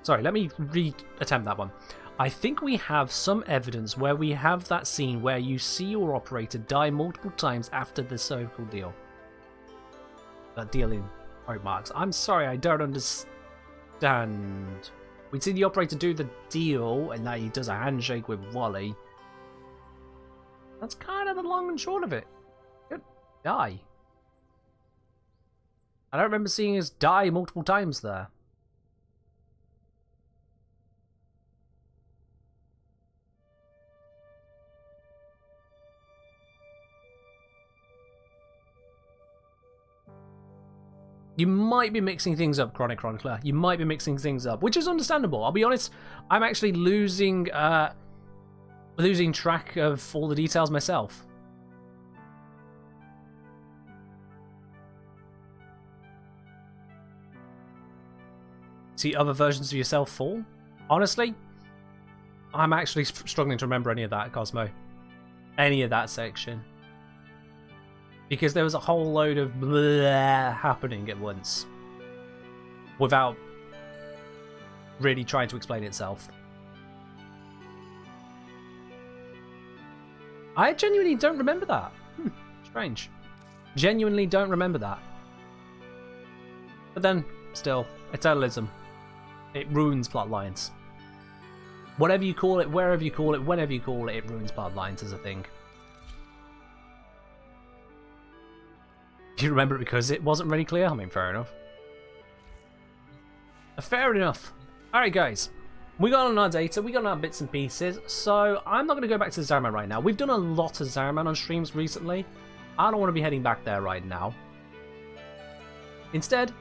Sorry, let me re-attempt that one. I think we have some evidence where we have that scene where you see your operator die multiple times after the so-called deal. That deal in quote marks. I'm sorry, I don't understand. We see the operator do the deal, and now he does a handshake with Wally. That's kind of the long and short of it. Good die. I don't remember seeing us die multiple times there. You might be mixing things up, Chronic Chronicler. You might be mixing things up, which is understandable. I'll be honest, I'm actually losing track of all the details myself. See other versions of yourself fall? Honestly, I'm actually struggling to remember any of that, Cosmo. Any of that section. Because there was a whole load of blah happening at once. Without really trying to explain itself. I genuinely don't remember that. Strange. Genuinely don't remember that. But then, still, Eternalism. It ruins plot lines. Whatever you call it, wherever you call it, whenever you call it, it ruins plot lines as a thing. Do you remember it because it wasn't really clear? I mean, fair enough. Fair enough. Alright guys, we got on our data, we got on our bits and pieces, so I'm not going to go back to Zaraman right now. We've done a lot of Zaraman on streams recently. I don't want to be heading back there right now. Instead,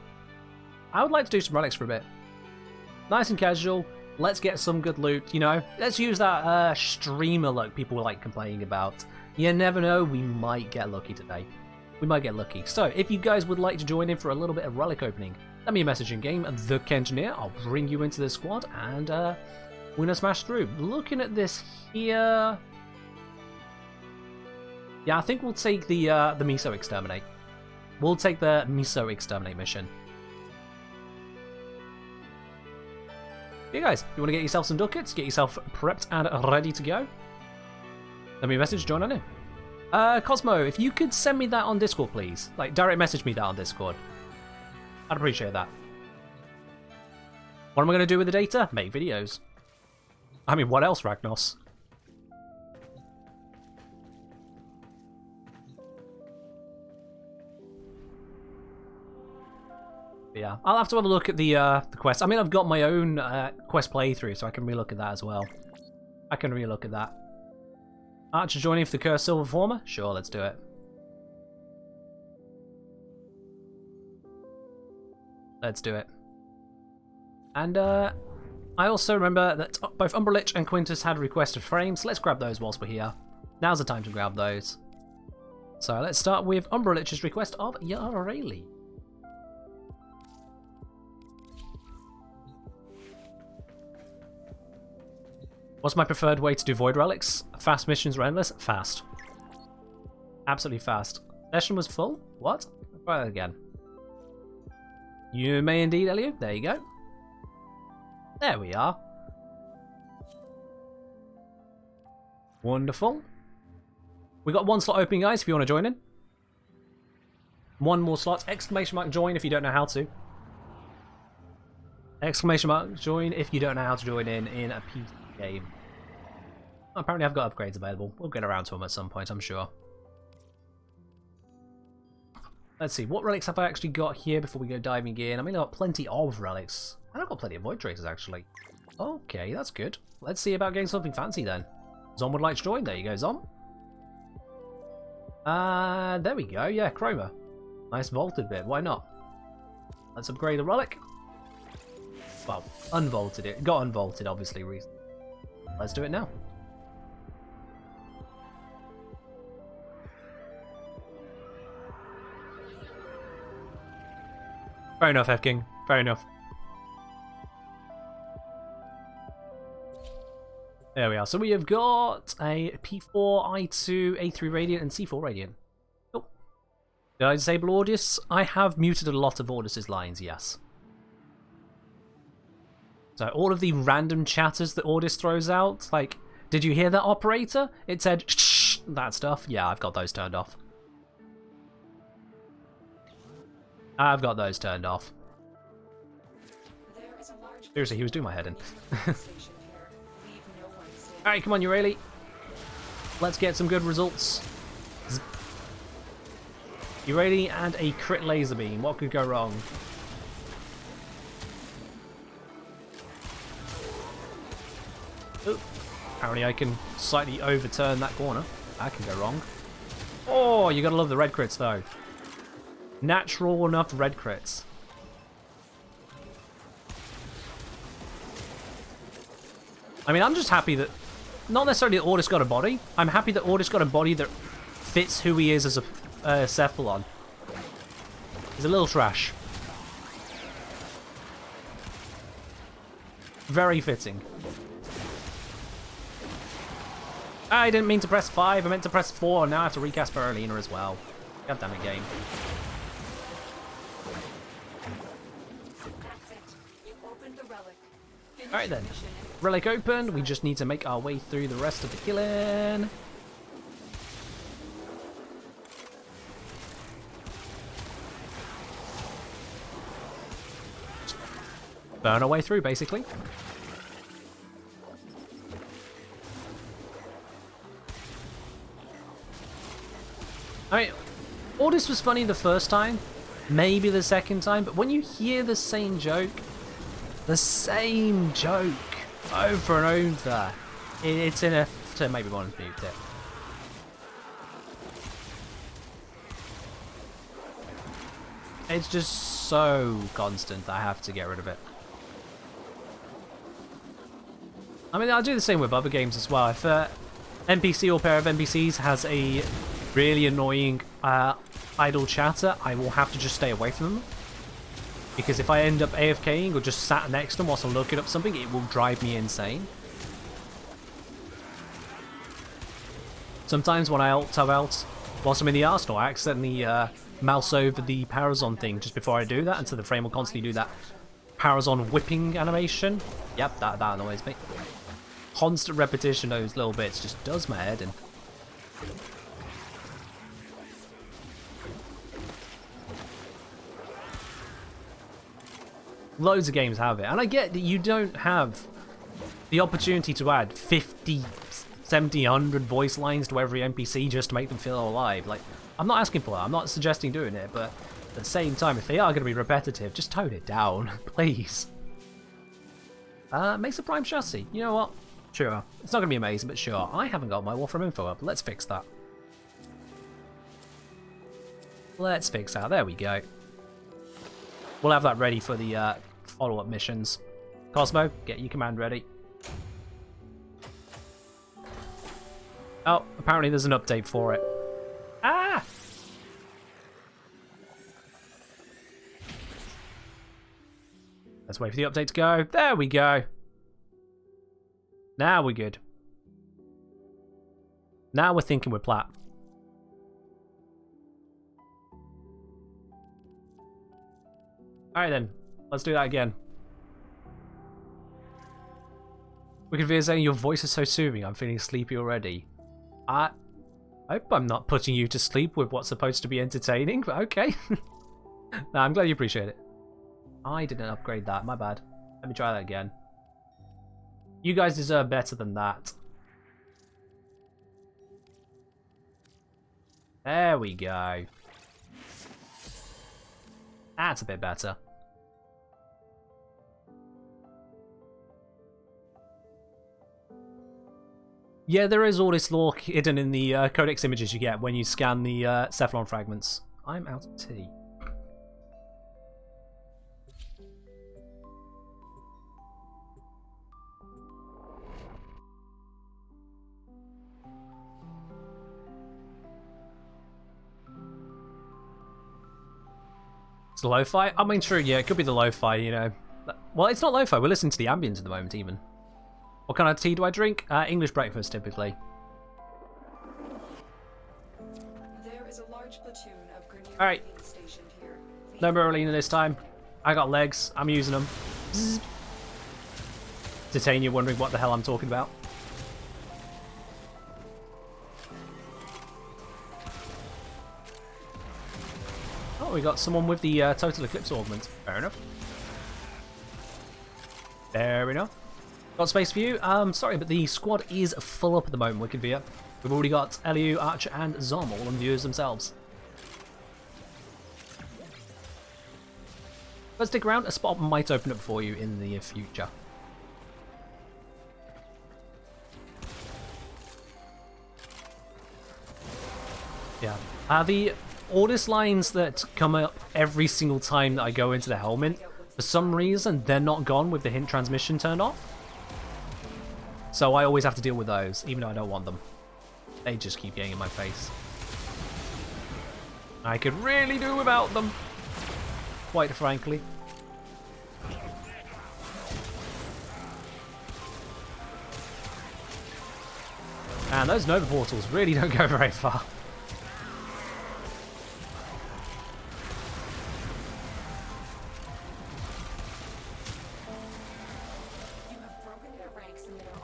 I would like to do some relics for a bit. Nice and casual, let's get some good loot, you know. Let's use that streamer luck people like complaining about. You never know, we might get lucky today. We might get lucky. So, if you guys would like to join in for a little bit of relic opening, send me a message in game, the Kengineer. I'll bring you into the squad, and we're gonna smash through. Looking at this here, yeah, I think we'll take the Miso Exterminate. We'll take the Miso Exterminate mission. Hey guys, you want to get yourself some ducats, get yourself prepped and ready to go? Send me a message, join on in. Cosmo, if you could send me that on Discord, please. Like, direct message me that on Discord. I'd appreciate that. What am I going to do with the data? Make videos. I mean, what else, Ragnos? But yeah, I'll have to have a look at the quest. I mean, I've got my own quest playthrough, so I can relook at that as well. I can relook at that. Archer joining for the Cursed Silver Former? Sure, let's do it. Let's do it. And I also remember that both Umberlich and Quintus had requested frames, so let's grab those whilst we're here. Now's the time to grab those. So let's start with Umberlich's request of Yarrayli. What's my preferred way to do void relics? Fast missions or endless? Fast. Absolutely fast. Session was full? What? Try that again. You may indeed, Elio. There you go. There we are. Wonderful. We got one slot open, guys, if you want to join in. One more slot. Exclamation mark join if you don't know how to. Exclamation mark join if you don't know how to join in a PC game. Apparently I've got upgrades available. We'll get around to them at some point, I'm sure. Let's see, what relics have I actually got here before we go diving in? I mean, I've got plenty of relics. And I've got plenty of void traces, actually. Okay, that's good. Let's see about getting something fancy then. Zon would like to join. There you go, Zon. There we go. Yeah, Chroma. Nice vaulted bit. Why not? Let's upgrade the relic. Well, unvaulted it. Got unvaulted, obviously. Let's do it now. Fair enough, F-King. Fair enough. There we are. So we have got a P4, I2, A3 Radiant, and C4 Radiant. Oh. Did I disable Ordis? I have muted a lot of Ordis' lines, yes. So all of the random chatters that Ordis throws out, like, did you hear that, operator? It said, shh, that stuff. Yeah, I've got those turned off. I've got those turned off. Seriously, he was doing my head in. Alright, come on, Yarrayli. Let's get some good results. Yarrayli and a crit laser beam. What could go wrong? Ooh. Apparently I can slightly overturn that corner. That can go wrong. Oh, you gotta love the red crits though. Natural enough red crits. I mean, I'm just happy that... Not necessarily that Ordis got a body. I'm happy that Ordis got a body that fits who he is as a Cephalon. He's a little trash. Very fitting. I didn't mean to press 5. I meant to press 4. Now I have to recast Berliner as well. God damn it, game. Alright then. Relic opened. We just need to make our way through the rest of the killing. Burn our way through, basically. Alright. All this was funny the first time. Maybe the second time. But when you hear the same joke... The same joke over and over. It's enough to maybe want to mute it. It's just so constant that I have to get rid of it. I mean, I'll do the same with other games as well. If an NPC or pair of NPCs has a really annoying idle chatter, I will have to just stay away from them. Because if I end up AFKing or just sat next to them whilst I'm looking up something, it will drive me insane. Sometimes when I alt-tab out whilst I'm in the arsenal, I accidentally mouse over the Parazon thing just before I do that, and so the frame will constantly do that Parazon whipping animation. Yep, that annoys me. Constant repetition of those little bits just does my head in. Loads of games have it, and I get that you don't have the opportunity to add 50, 70, 100 voice lines to every NPC just to make them feel alive. Like, I'm not asking for that, I'm not suggesting doing it, but At the same time, if they are going to be repetitive, just tone it down, please. Makes a prime chassis. You know what? Sure. It's not going to be amazing, but sure. I haven't got my Warframe info up. Let's fix that. Let's fix that. There we go. We'll have that ready for the follow-up missions. Cosmo, get your command ready. Oh, apparently there's an update for it. Ah! Let's wait for the update to go. There we go. Now we're good. Now we're thinking we're plat. Alright then, let's do that again. Wicked saying your voice is so soothing, I'm feeling sleepy already. I hope I'm not putting you to sleep with what's supposed to be entertaining, but okay. No, I'm glad you appreciate it. I didn't upgrade that, my bad. Let me try that again. You guys deserve better than that. There we go. That's a bit better. Yeah, there is all this lore hidden in the codex images you get when you scan the Cephalon fragments. I'm out of tea. It's lo-fi? I mean, true, yeah, it could be the lo-fi, you know. Well, it's not lo-fi, we're listening to the ambience at the moment, even. What kind of tea do I drink? English breakfast, typically. There is a large platoon of grenadiers Alright. stationed here. No Merlina this time. I got legs, I'm using them. Bzzz. Titania wondering what the hell I'm talking about. Oh, we got someone with the Total Eclipse Augment. Fair enough. Fair enough. Got space for you? Sorry, but the squad is full up at the moment, Wicked Via. We've already got Eliu, Archer, and Zom all on viewers themselves. But stick around, a spot might open up for you in the near future. Yeah. The orders lines that come up every single time that I go into the helmet, for some reason, they're not gone with the hint transmission turned off. So I always have to deal with those, even though I don't want them. They just keep getting in my face. I could really do without them, quite frankly. Man, those Nova portals really don't go very far.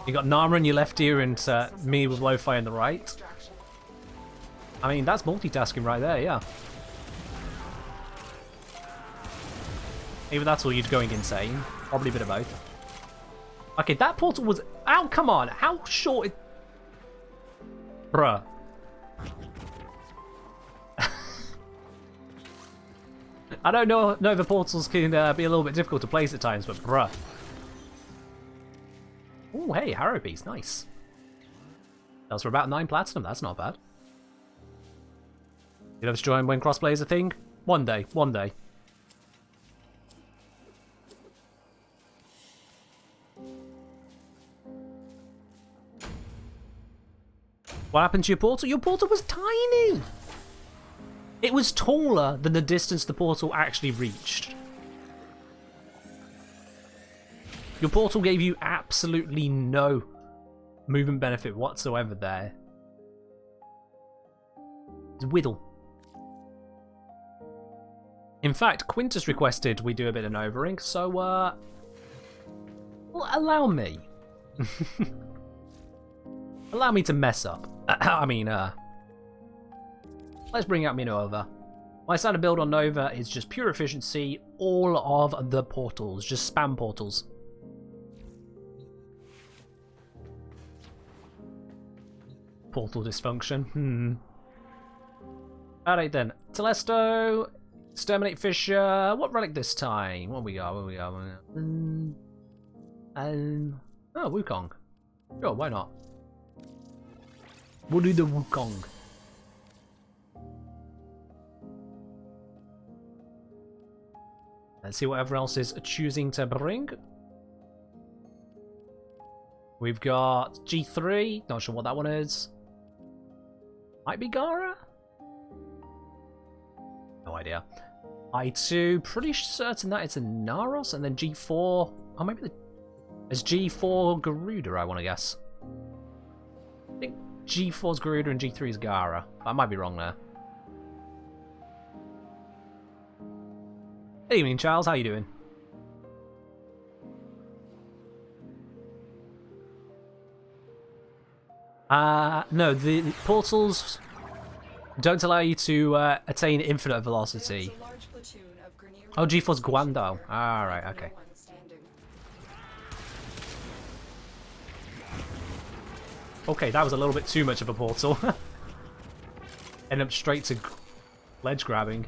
You got Nama in your left ear and me with lo-fi in the right. I mean, that's multitasking right there, yeah. Even that's all you're going insane. Probably a bit of both. Okay, that portal was... Ow, come on. How short... Bruh. I don't know Nova portals can be a little bit difficult to place at times, but bruh. Oh, hey, Harrow piece, nice. That's for about 9 platinum, that's not bad. You love to join when crossplay is a thing? One day, one day. What happened to your portal? Your portal was tiny! It was taller than the distance the portal actually reached. Your portal gave you absolutely no movement benefit whatsoever there. It's whittle. In fact, Quintus requested we do a bit of Novering, so well, allow me. Allow me to mess up. I mean, let's bring out Minova. My standard build on Nova is just pure efficiency, all of the portals, just spam portals. Portal dysfunction. Alright then. Telesto, Exterminate Fisher. What relic this time? What we got? What we got? Oh, Wukong. Sure, why not? We'll do the Wukong. Let's see what everyone else is choosing to bring. We've got G3. Not sure what that one is. Might be Gara? No idea. I2. Pretty certain that it's a Naros. And then G4. Oh, maybe it's G4 Garuda, I want to guess. I think G4's Garuda and G3's Gara. I might be wrong there. Good evening, Charles. How you doing? No, the portals don't allow you to attain infinite velocity. Oh, G4's Guandao. Alright, okay. Okay, that was a little bit too much of a portal. End up straight to ledge grabbing.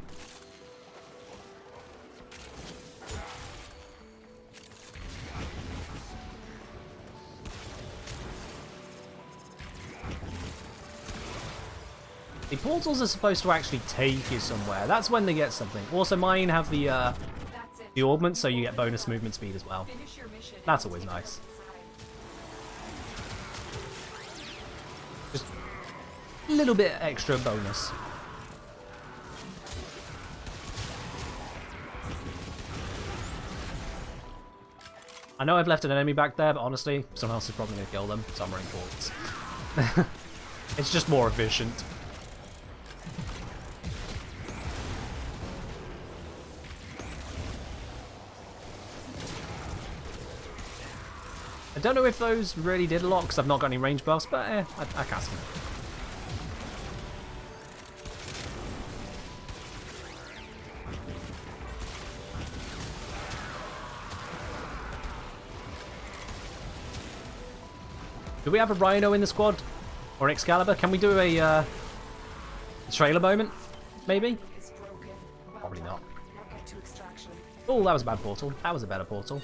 The portals are supposed to actually take you somewhere. That's when they get something. Also, mine have the augment, so you get bonus movement speed as well. That's always nice. Just a little bit extra bonus. I know I've left an enemy back there, but honestly, someone else is probably going to kill them, so I'm running forwards. It's just more efficient. I don't know if those really did a lot because I've not got any range buffs, but I cast them. Do we have a Rhino in the squad? Or Excalibur? Can we do a trailer moment? Maybe? Probably not. Oh, that was a bad portal. That was a better portal.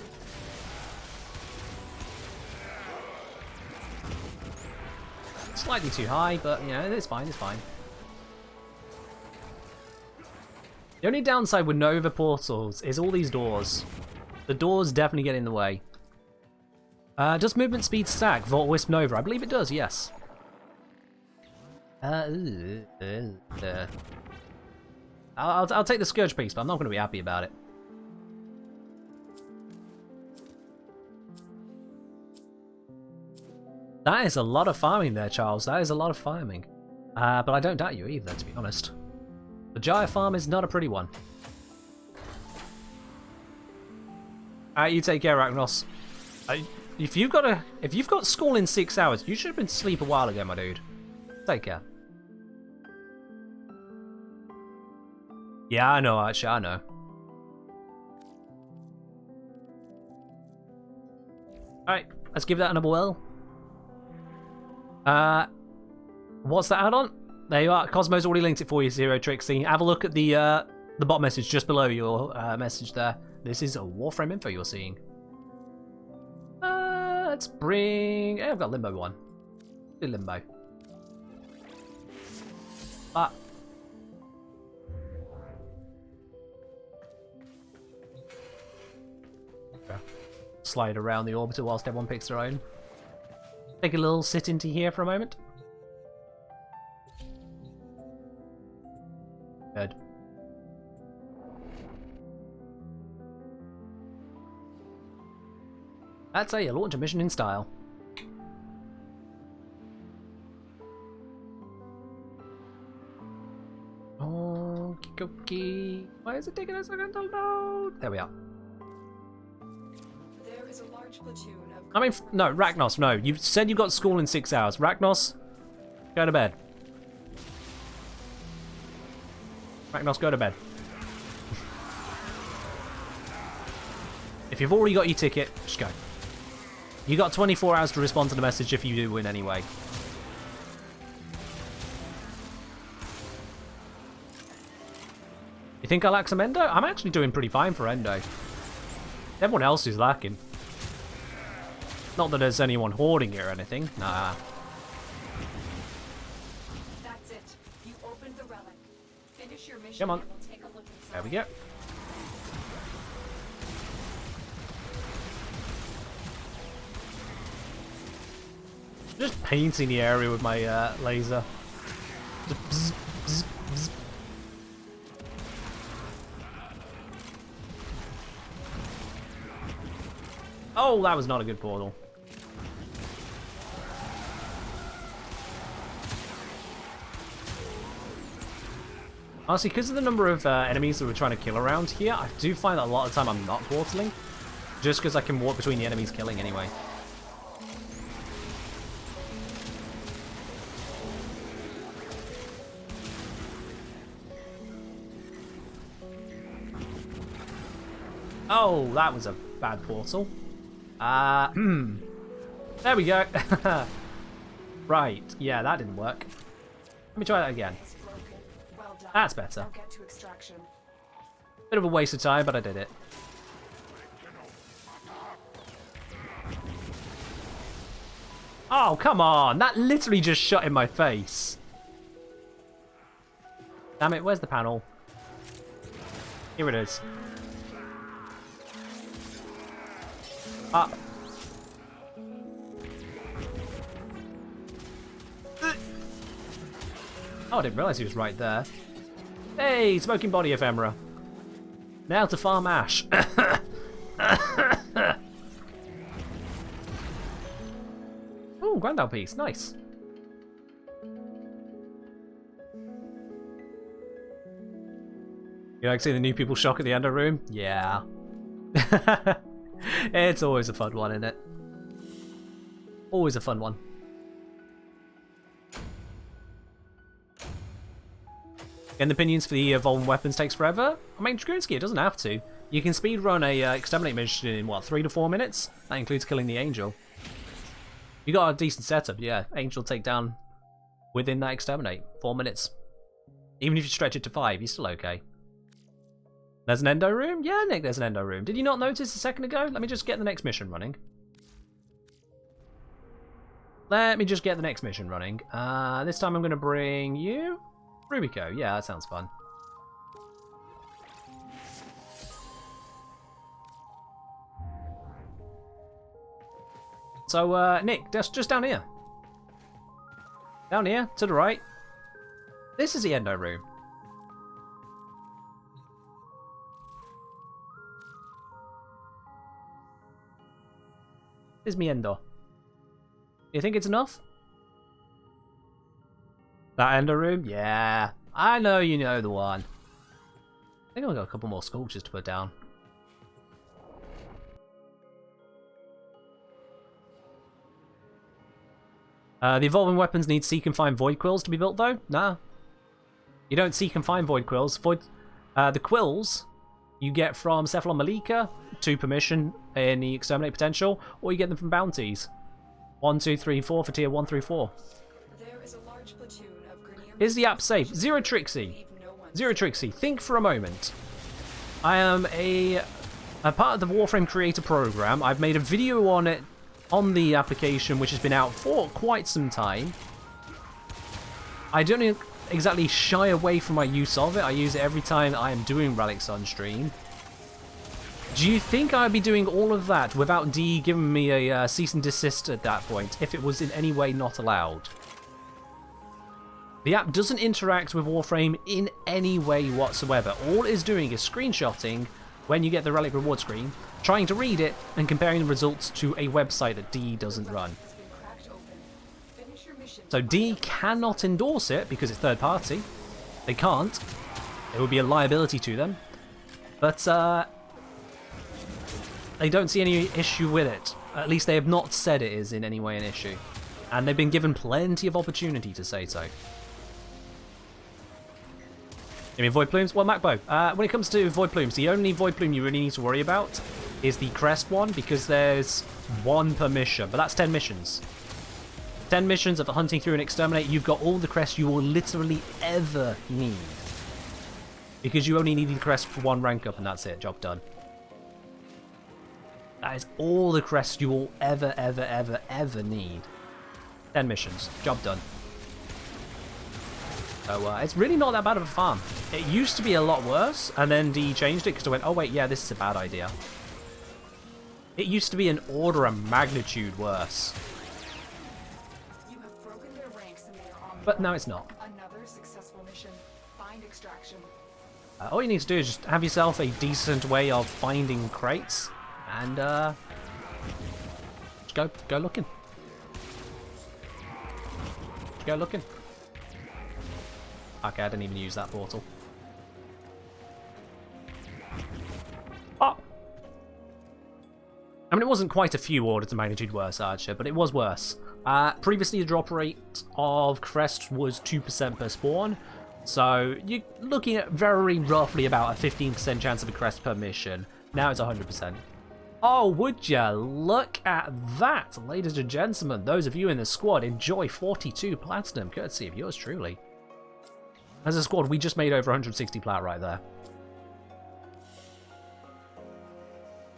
Slightly too high, but you know, it's fine, it's fine. The only downside with Nova portals is all these doors. The doors definitely get in the way. Does movement speed stack Volt Wisp Nova? I believe it does, yes. I'll take the Scourge piece, but I'm not going to be happy about it. That is a lot of farming there, Charles. That is a lot of farming. But I don't doubt you either, to be honest. The Gyre farm is not a pretty one. You take care, Ragnos. If you've got school in 6 hours, you should have been asleep a while ago, my dude. Take care. Yeah, I know, actually, I know. Alright, let's give that another whirl. What's that add-on? There you are. Cosmo's already linked it for you, Zero Trixie. Have a look at the bot message just below your message there. This is a Warframe info you're seeing. Let's bring... I've got Limbo one. Do Limbo. Ah. Okay. Slide around the orbiter whilst everyone picks their own. Take a little sit into here for a moment. Good. That's how you launch a mission in style. Okie. Why is it taking a second to load? There we are. There is a large platoon of... I mean, no, Ragnos, no. You said you got school in 6 hours. Ragnos, go to bed. Ragnos, go to bed. If you've already got your ticket, just go. You got 24 hours to respond to the message if you do win anyway. You think I lack some endo? I'm actually doing pretty fine for endo. Everyone else is lacking. Not that there's anyone hoarding it or anything. Nah. That's it. You opened the relic. Finish your mission Come on. and we'll take a look inside. There we go. Just painting the area with my laser. Just bzz, bzz, bzz. Oh, that was not a good portal. Honestly, because of the number of enemies that we're trying to kill around here, I do find that a lot of the time I'm not portaling. Just because I can walk between the enemies killing anyway. Oh, that was a bad portal. There we go. Right, yeah, that didn't work. Let me try that again. It's broken. Well done. That's better. Now get to extraction. Bit of a waste of time, but I did it. Oh, come on! That literally just shot in my face. Damn it, where's the panel? Here it is. Ah. Oh, I didn't realise he was right there. Hey, smoking body ephemera. Now to farm ash. Ooh, Grandal piece, nice. You like seeing the new people shock at the Ender room? Yeah. It's always a fun one, isn't it? Always a fun one. Getting the opinions for the evolving weapons takes forever. I mean, Dragoonsky, it doesn't have to. You can speedrun a exterminate mission in, what, 3 to 4 minutes? That includes killing the Angel. You got a decent setup, yeah. Angel takedown within that exterminate. 4 minutes. Even if you stretch it to 5, you're still okay. There's an endo room? Yeah, Nick, there's an endo room. Did you not notice a second ago? Let me just get the next mission running. Let me just get the next mission running. This time I'm going to bring you... Rubico. Yeah, that sounds fun. So, Nick, that's just down here. Down here, to the right. This is the endo room. This is me endo. You think it's enough? That endo room? Yeah. I know you know the one. I think I've got a couple more sculptures to put down. The evolving weapons need seek and find void quills to be built though? Nah. You don't seek and find void quills. The quills you get from Cephalon Malika to permission in the exterminate potential, or you get them from bounties. 1, 2, 3, 4 for tier 1 through 4. There is a large platoon of Grenier. Is the app safe? Zero Trixie. Zero Trixie. Think for a moment. I am a part of the Warframe creator program. I've made a video on it on the application, which has been out for quite some time. I don't exactly shy away from my use of it. I use it every time I am doing relics on stream. Do you think I'd be doing all of that without D giving me a cease and desist at that point, if it was in any way not allowed? The app doesn't interact with Warframe in any way whatsoever. All it is doing is screenshotting when you get the relic reward screen, trying to read it, and comparing the results to a website that D doesn't run. So D cannot endorse it because it's third party. They can't. It would be a liability to them. But they don't see any issue with it. At least they have not said it is in any way an issue. And they've been given plenty of opportunity to say so. You mean void plumes? Well, Macbo, when it comes to void plumes, the only void plume you really need to worry about is the crest one, because there's 1 per mission, but that's 10 missions. 10 missions of hunting through and exterminate, you've got all the crests you will literally ever need. Because you only need the crest for 1 rank up and that's it, job done. That is all the crests you will ever need. 10 missions, job done. So it's really not that bad of a farm. It used to be a lot worse, and then D changed it because I went, oh wait, yeah, this is a bad idea. It used to be an order of magnitude worse. You have broken their ranks and they are on the But run. now it's not. Another successful mission. Find extraction. All you need to do is just have yourself a decent way of finding crates, and just go looking. Go looking. Okay, I didn't even use that portal. Oh! I mean, it wasn't quite a few orders of magnitude worse, Archer, but it was worse. Previously, the drop rate of crest was 2% per spawn, so you're looking at very roughly about a 15% chance of a crest per mission. Now it's 100%. Oh, would ya? Look at that! Ladies and gentlemen, those of you in the squad, enjoy 42 platinum, courtesy of yours truly. As a squad, we just made over 160 plat right there.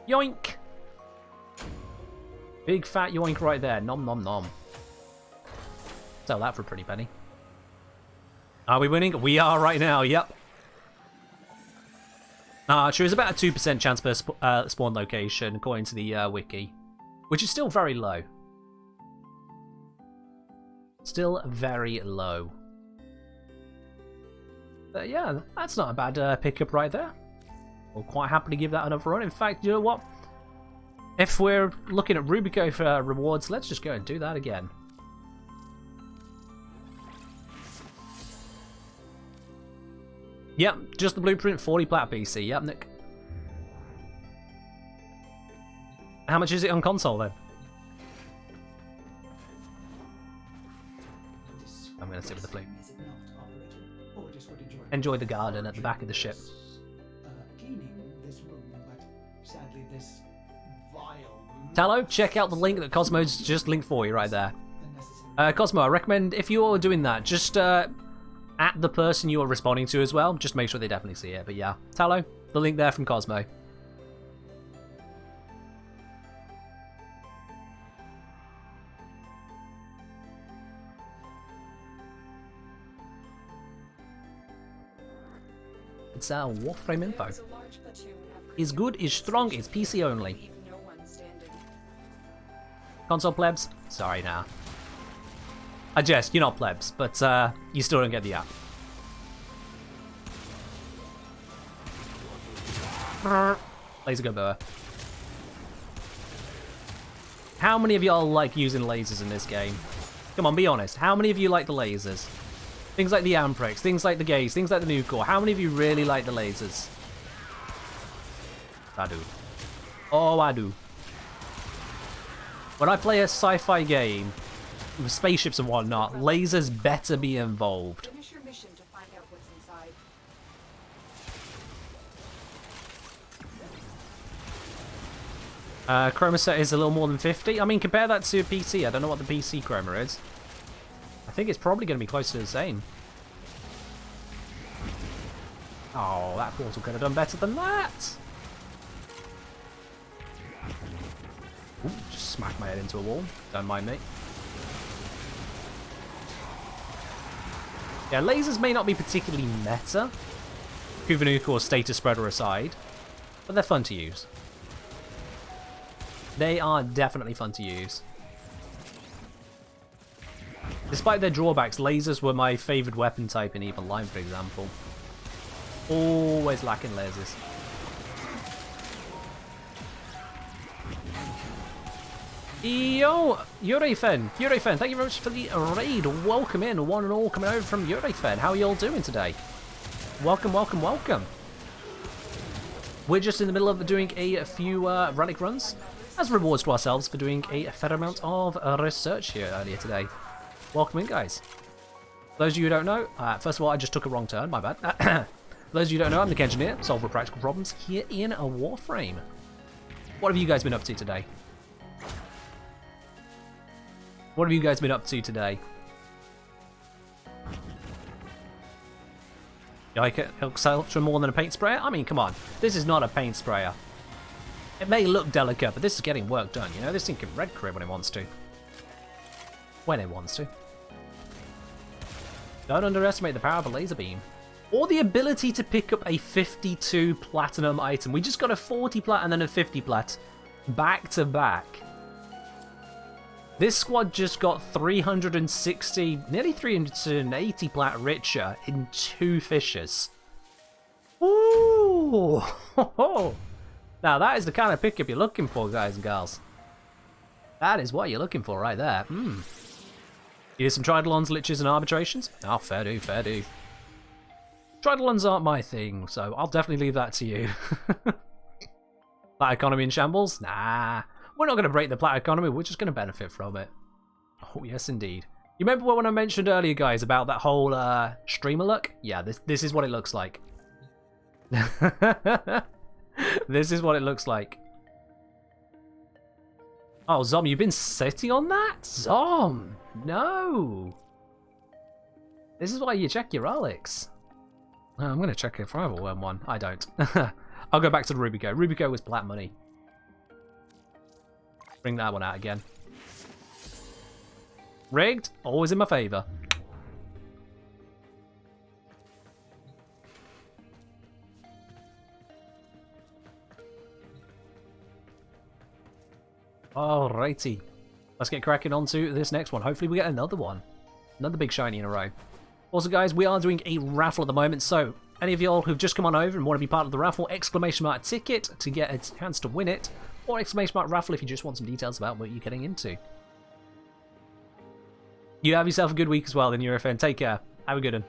Yoink! Big fat yoink right there. Nom nom nom. Sell that for a pretty penny. Are we winning? We are right now, yep. True, it's about a 2% chance per spawn location, according to the wiki. Which is still very low. Still very low. But yeah, that's not a bad pickup right there. We'll quite happily give that another run. In fact, you know what? If we're looking at Rubico for rewards, let's just go and do that again. Yep, just the blueprint, 40 plat PC. Yep, Nick. How much is it on console then? I'm going to sit with the flute. Enjoy the garden at the back of the ship. Tallow, check out the link that Cosmo's just linked for you right there. Cosmo, I recommend if you're doing that, just at the person you're responding to as well. Just make sure they definitely see it. But yeah, Tallow, the link there from Cosmo. It's our Warframe info. There is a large platoon of Is good, is strong, is PC only. leave no one standing. Console plebs? Sorry, nah. I jest, you're not plebs, but you still don't get the app. Laser go boa. How many of y'all like using lasers in this game? Come on, be honest. How many of you like the lasers? Things like the Amprex, things like the Gaze, things like the Nucor. How many of you really like the lasers? I do. Oh, I do. When I play a sci-fi game with spaceships and whatnot, lasers better be involved. Finish your mission to find out what's inside. Chroma set is a little more than 50. I mean, compare that to a PC. I don't know what the PC chroma is. I think it's probably going to be close to the same. Oh, that portal could have done better than that. Ooh, just smacked my head into a wall. Don't mind me. Yeah, lasers may not be particularly meta, Kuvanuka or status spreader aside, but they're fun to use. They are definitely fun to use. Despite their drawbacks, lasers were my favourite weapon type in Evil Line, for example. Always lacking lasers. Yo, Yurefen, thank you very much for the raid. Welcome in, one and all coming over from Yurefen. How are you all doing today? Welcome, welcome, welcome. We're just in the middle of doing a few relic runs as rewards to ourselves for doing a fair amount of research here earlier today. Welcome in, guys. For those of you who don't know, first of all, I just took a wrong turn, my bad. For those of you who don't know, I'm the engineer, solver practical problems here in a Warframe. What have you guys been up to today? What have you guys been up to today? You like it ultra more than a paint sprayer? I mean, come on. This is not a paint sprayer. It may look delicate, but this is getting work done, you know? This thing can red crib when it wants to. When it wants to. Don't underestimate the power of a laser beam. Or the ability to pick up a 52 platinum item. We just got a 40 plat and then a 50 plat. Back to back. This squad just got 360, nearly 380 plat richer in 2 fishes. Ooh! Now that is the kind of pickup you're looking for, guys and gals. That is what you're looking for right there. Here's some Tridolons, Liches, and Arbitrations. Oh, fair do, fair do. Tridolons aren't my thing, so I'll definitely leave that to you. Plat economy in shambles? Nah. We're not going to break the plat economy, we're just going to benefit from it. Oh, yes, indeed. You remember when I mentioned earlier, guys, about that whole streamer look? Yeah, this is what it looks like. This is what it looks like. Oh, Zom, you've been sitting on that? Zom! No! This is why you check your relics. I'm going to check if I have a worm one. I don't. I'll go back to the Rubico. Rubico was plat money. Bring that one out again. Rigged, always in my favour. Alrighty. Let's get cracking on to this next one. Hopefully we get another one. Another big shiny in a row. Also, guys, we are doing a raffle at the moment, so any of y'all who've just come on over and want to be part of the raffle, exclamation mark ticket to get a chance to win it, or exclamation mark raffle if you just want some details about what you're getting into. You have yourself a good week as well, then, Eurofan. Take care. Have a good one.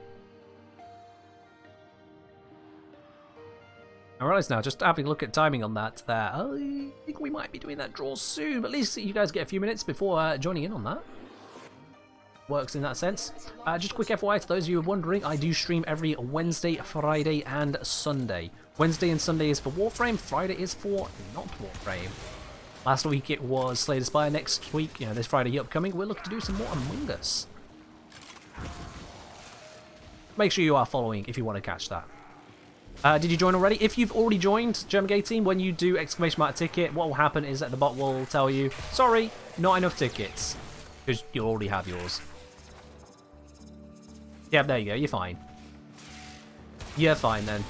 Alright, now, just having a look at timing on that there. I think we might be doing that draw soon, but at least you guys get a few minutes before joining in on that. Works in that sense. Just a quick FYI to those of you who are wondering, I do stream every Wednesday, Friday, and Sunday. Wednesday and Sunday is for Warframe, Friday is for not Warframe. Last week it was Slay the Spire. Next week, you know, this Friday upcoming, we're looking to do some more Among Us. Make sure you are following if you want to catch that. Did you join already? If you've already joined Germgate team, when you do exclamation mark ticket, what will happen is that the bot will tell you, sorry, not enough tickets, because you already have yours. Yeah, there you go, you're fine. You're fine then.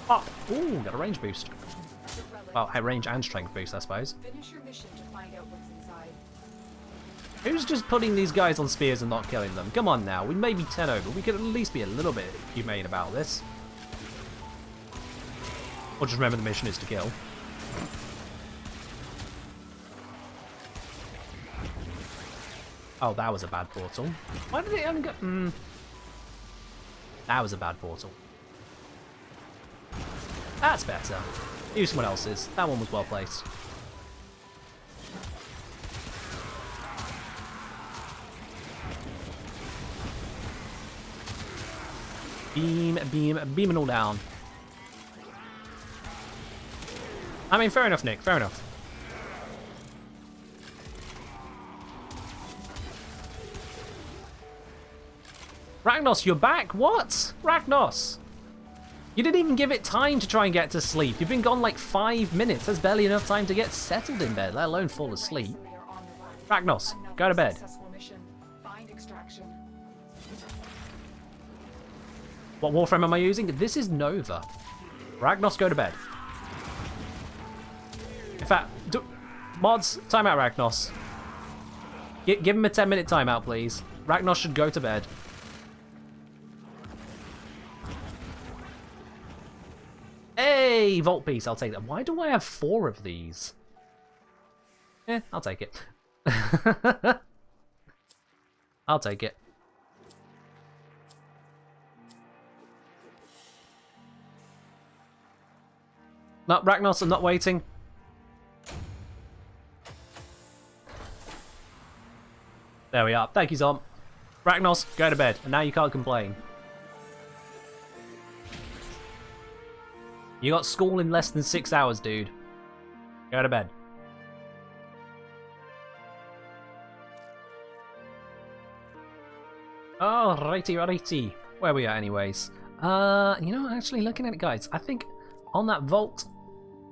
Oh, ooh, got a range boost. Well, a range and strength boost, I suppose. Finish your mission to find out what's inside. Who's just putting these guys on spears and not killing them? Come on now, we may be 10 over. We could at least be a little bit humane about this. Or just remember the mission is to kill. Oh, that was a bad portal. Why did it only go... That was a bad portal. That's better. Use someone else's. That one was well placed. Beaming all down. I mean, fair enough, Nick. Fair enough. Ragnos, you're back? What? Ragnos! You didn't even give it time to try and get to sleep. You've been gone like 5 minutes. There's barely enough time to get settled in bed, let alone fall asleep. Ragnos, go to bed. What Warframe am I using? This is Nova. Ragnos, go to bed. In fact, mods, timeout Ragnos. Give him a 10-minute timeout, please. Ragnos should go to bed. Hey, Vault Piece, I'll take that. Why do I have 4 of these? Eh, I'll take it. I'll take it. No, Ragnos, I'm not waiting. There we are. Thank you, Zom. Ragnos, go to bed. And now you can't complain. You got school in less than 6 hours, dude. Go to bed. Oh, righty. Where are we at anyways? Actually looking at it, guys, I think on that vault,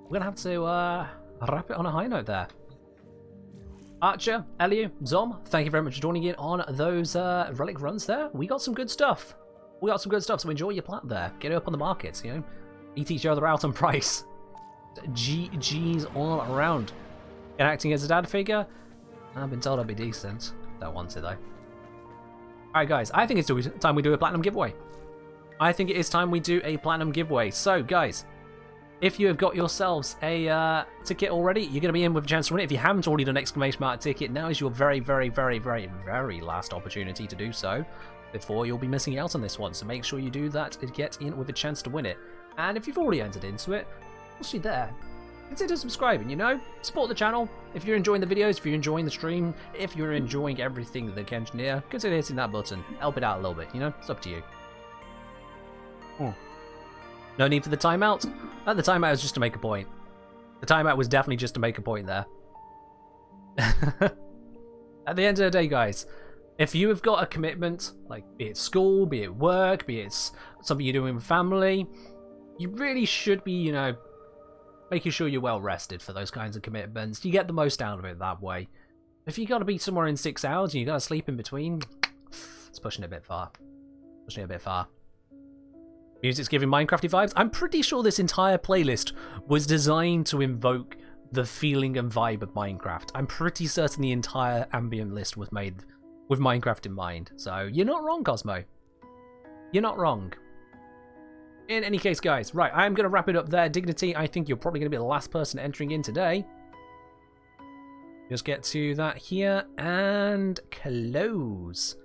we're gonna have to wrap it on a high note there. Archer, Elio, Zom, thank you very much for joining in on those relic runs there. We got some good stuff. So enjoy your plat there. Get it up on the markets, Beat each other out on price. GG's all around. And acting as a dad figure, I've been told I'd be decent. Don't want it though. Alright guys, I think it's time we do a platinum giveaway. So guys, if you have got yourselves a ticket already, you're going to be in with a chance to win it. If you haven't already done exclamation mark ticket, now is your very, very, very, very, very last opportunity to do so before you'll be missing out on this one. So make sure you do that to get in with a chance to win it. And if you've already entered into it, once you're there, consider subscribing, Support the channel. If you're enjoying the videos, if you're enjoying the stream, if you're enjoying everything that the engineer, consider hitting that button. Help it out a little bit, It's up to you. No need for the timeout. The timeout was just to make a point. The timeout was definitely just to make a point there. At the end of the day, guys, if you have got a commitment, like be it school, be it work, be it something you're doing with family, you really should be, making sure you're well rested for those kinds of commitments. You get the most out of it that way. If you got to be somewhere in 6 hours and you got to sleep in between, it's pushing it a bit far. Music's giving Minecrafty vibes. I'm pretty sure this entire playlist was designed to invoke the feeling and vibe of Minecraft. I'm pretty certain the entire ambient list was made with Minecraft in mind. So you're not wrong, Cosmo. You're not wrong. In any case, guys, right, I'm going to wrap it up there. Dignity, I think you're probably going to be the last person entering in today. Just get to that here and close.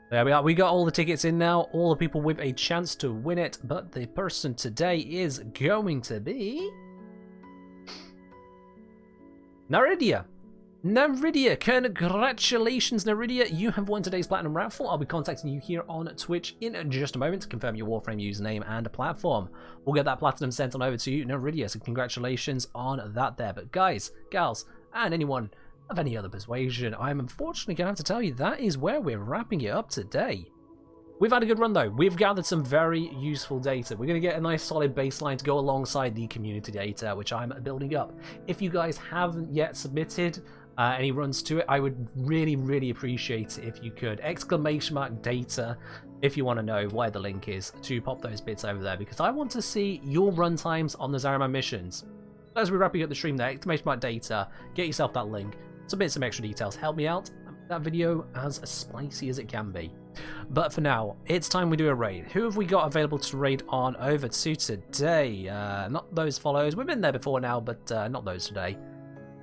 There we are. We got all the tickets in now. All the people with a chance to win it. But the person today is going to be Naridia. Congratulations, Naridia. You have won today's Platinum Raffle. I'll be contacting you here on Twitch in just a moment to confirm your Warframe username and platform. We'll get that Platinum sent on over to you, Naridia. So congratulations on that there. But guys, gals, and anyone of any other persuasion, I'm unfortunately going to have to tell you that is where we're wrapping it up today. We've had a good run though. We've gathered some very useful data. We're going to get a nice solid baseline to go alongside the community data, which I'm building up. If you guys haven't yet submitted any runs to it, I would really, really appreciate it if you could. Exclamation mark data if you want to know where the link is to pop those bits over there, because I want to see your run times on the Zaraman missions. As we're wrapping up the stream there, exclamation mark data, get yourself that link. Submit some extra details, help me out, and make that video as spicy as it can be. But for now, it's time we do a raid. Who have we got available to raid on over to today? Not those follows. We've been there before now, but not those today.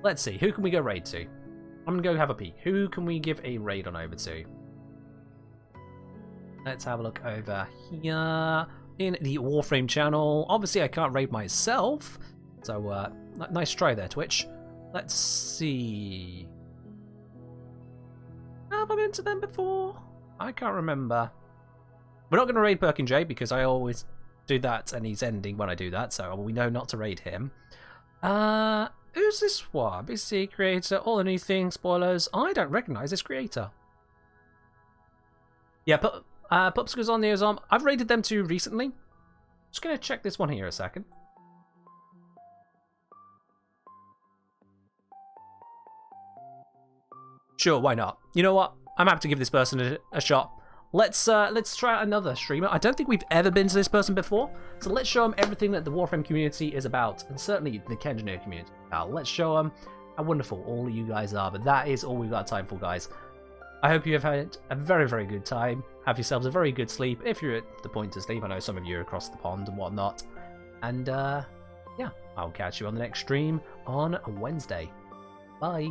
Let's see, who can we go raid to? I'm going to go have a peek. Who can we give a raid on over to? Let's have a look over here in the Warframe channel. Obviously, I can't raid myself, so nice try there, Twitch. Let's see. Have I been to them before? I can't remember. We're not going to raid Perkin J because I always do that and he's ending when I do that, so we know not to raid him. Who's this one? BC creator, all the new things, spoilers. I don't recognise this creator. Yeah, Pups goes on there. I've raided them too recently. Just going to check this one here a second. Sure, why not? You know what? I'm happy to give this person a shot. Let's try out another streamer. I don't think we've ever been to this person before, so let's show them everything that the Warframe community is about, and certainly the Kengineer community. Let's show them how wonderful all of you guys are. But that is all we've got time for, guys. I hope you have had a very, very good time. Have yourselves a very good sleep if you're at the point to sleep. I know some of you are across the pond and whatnot. And yeah, I'll catch you on the next stream on Wednesday. Bye.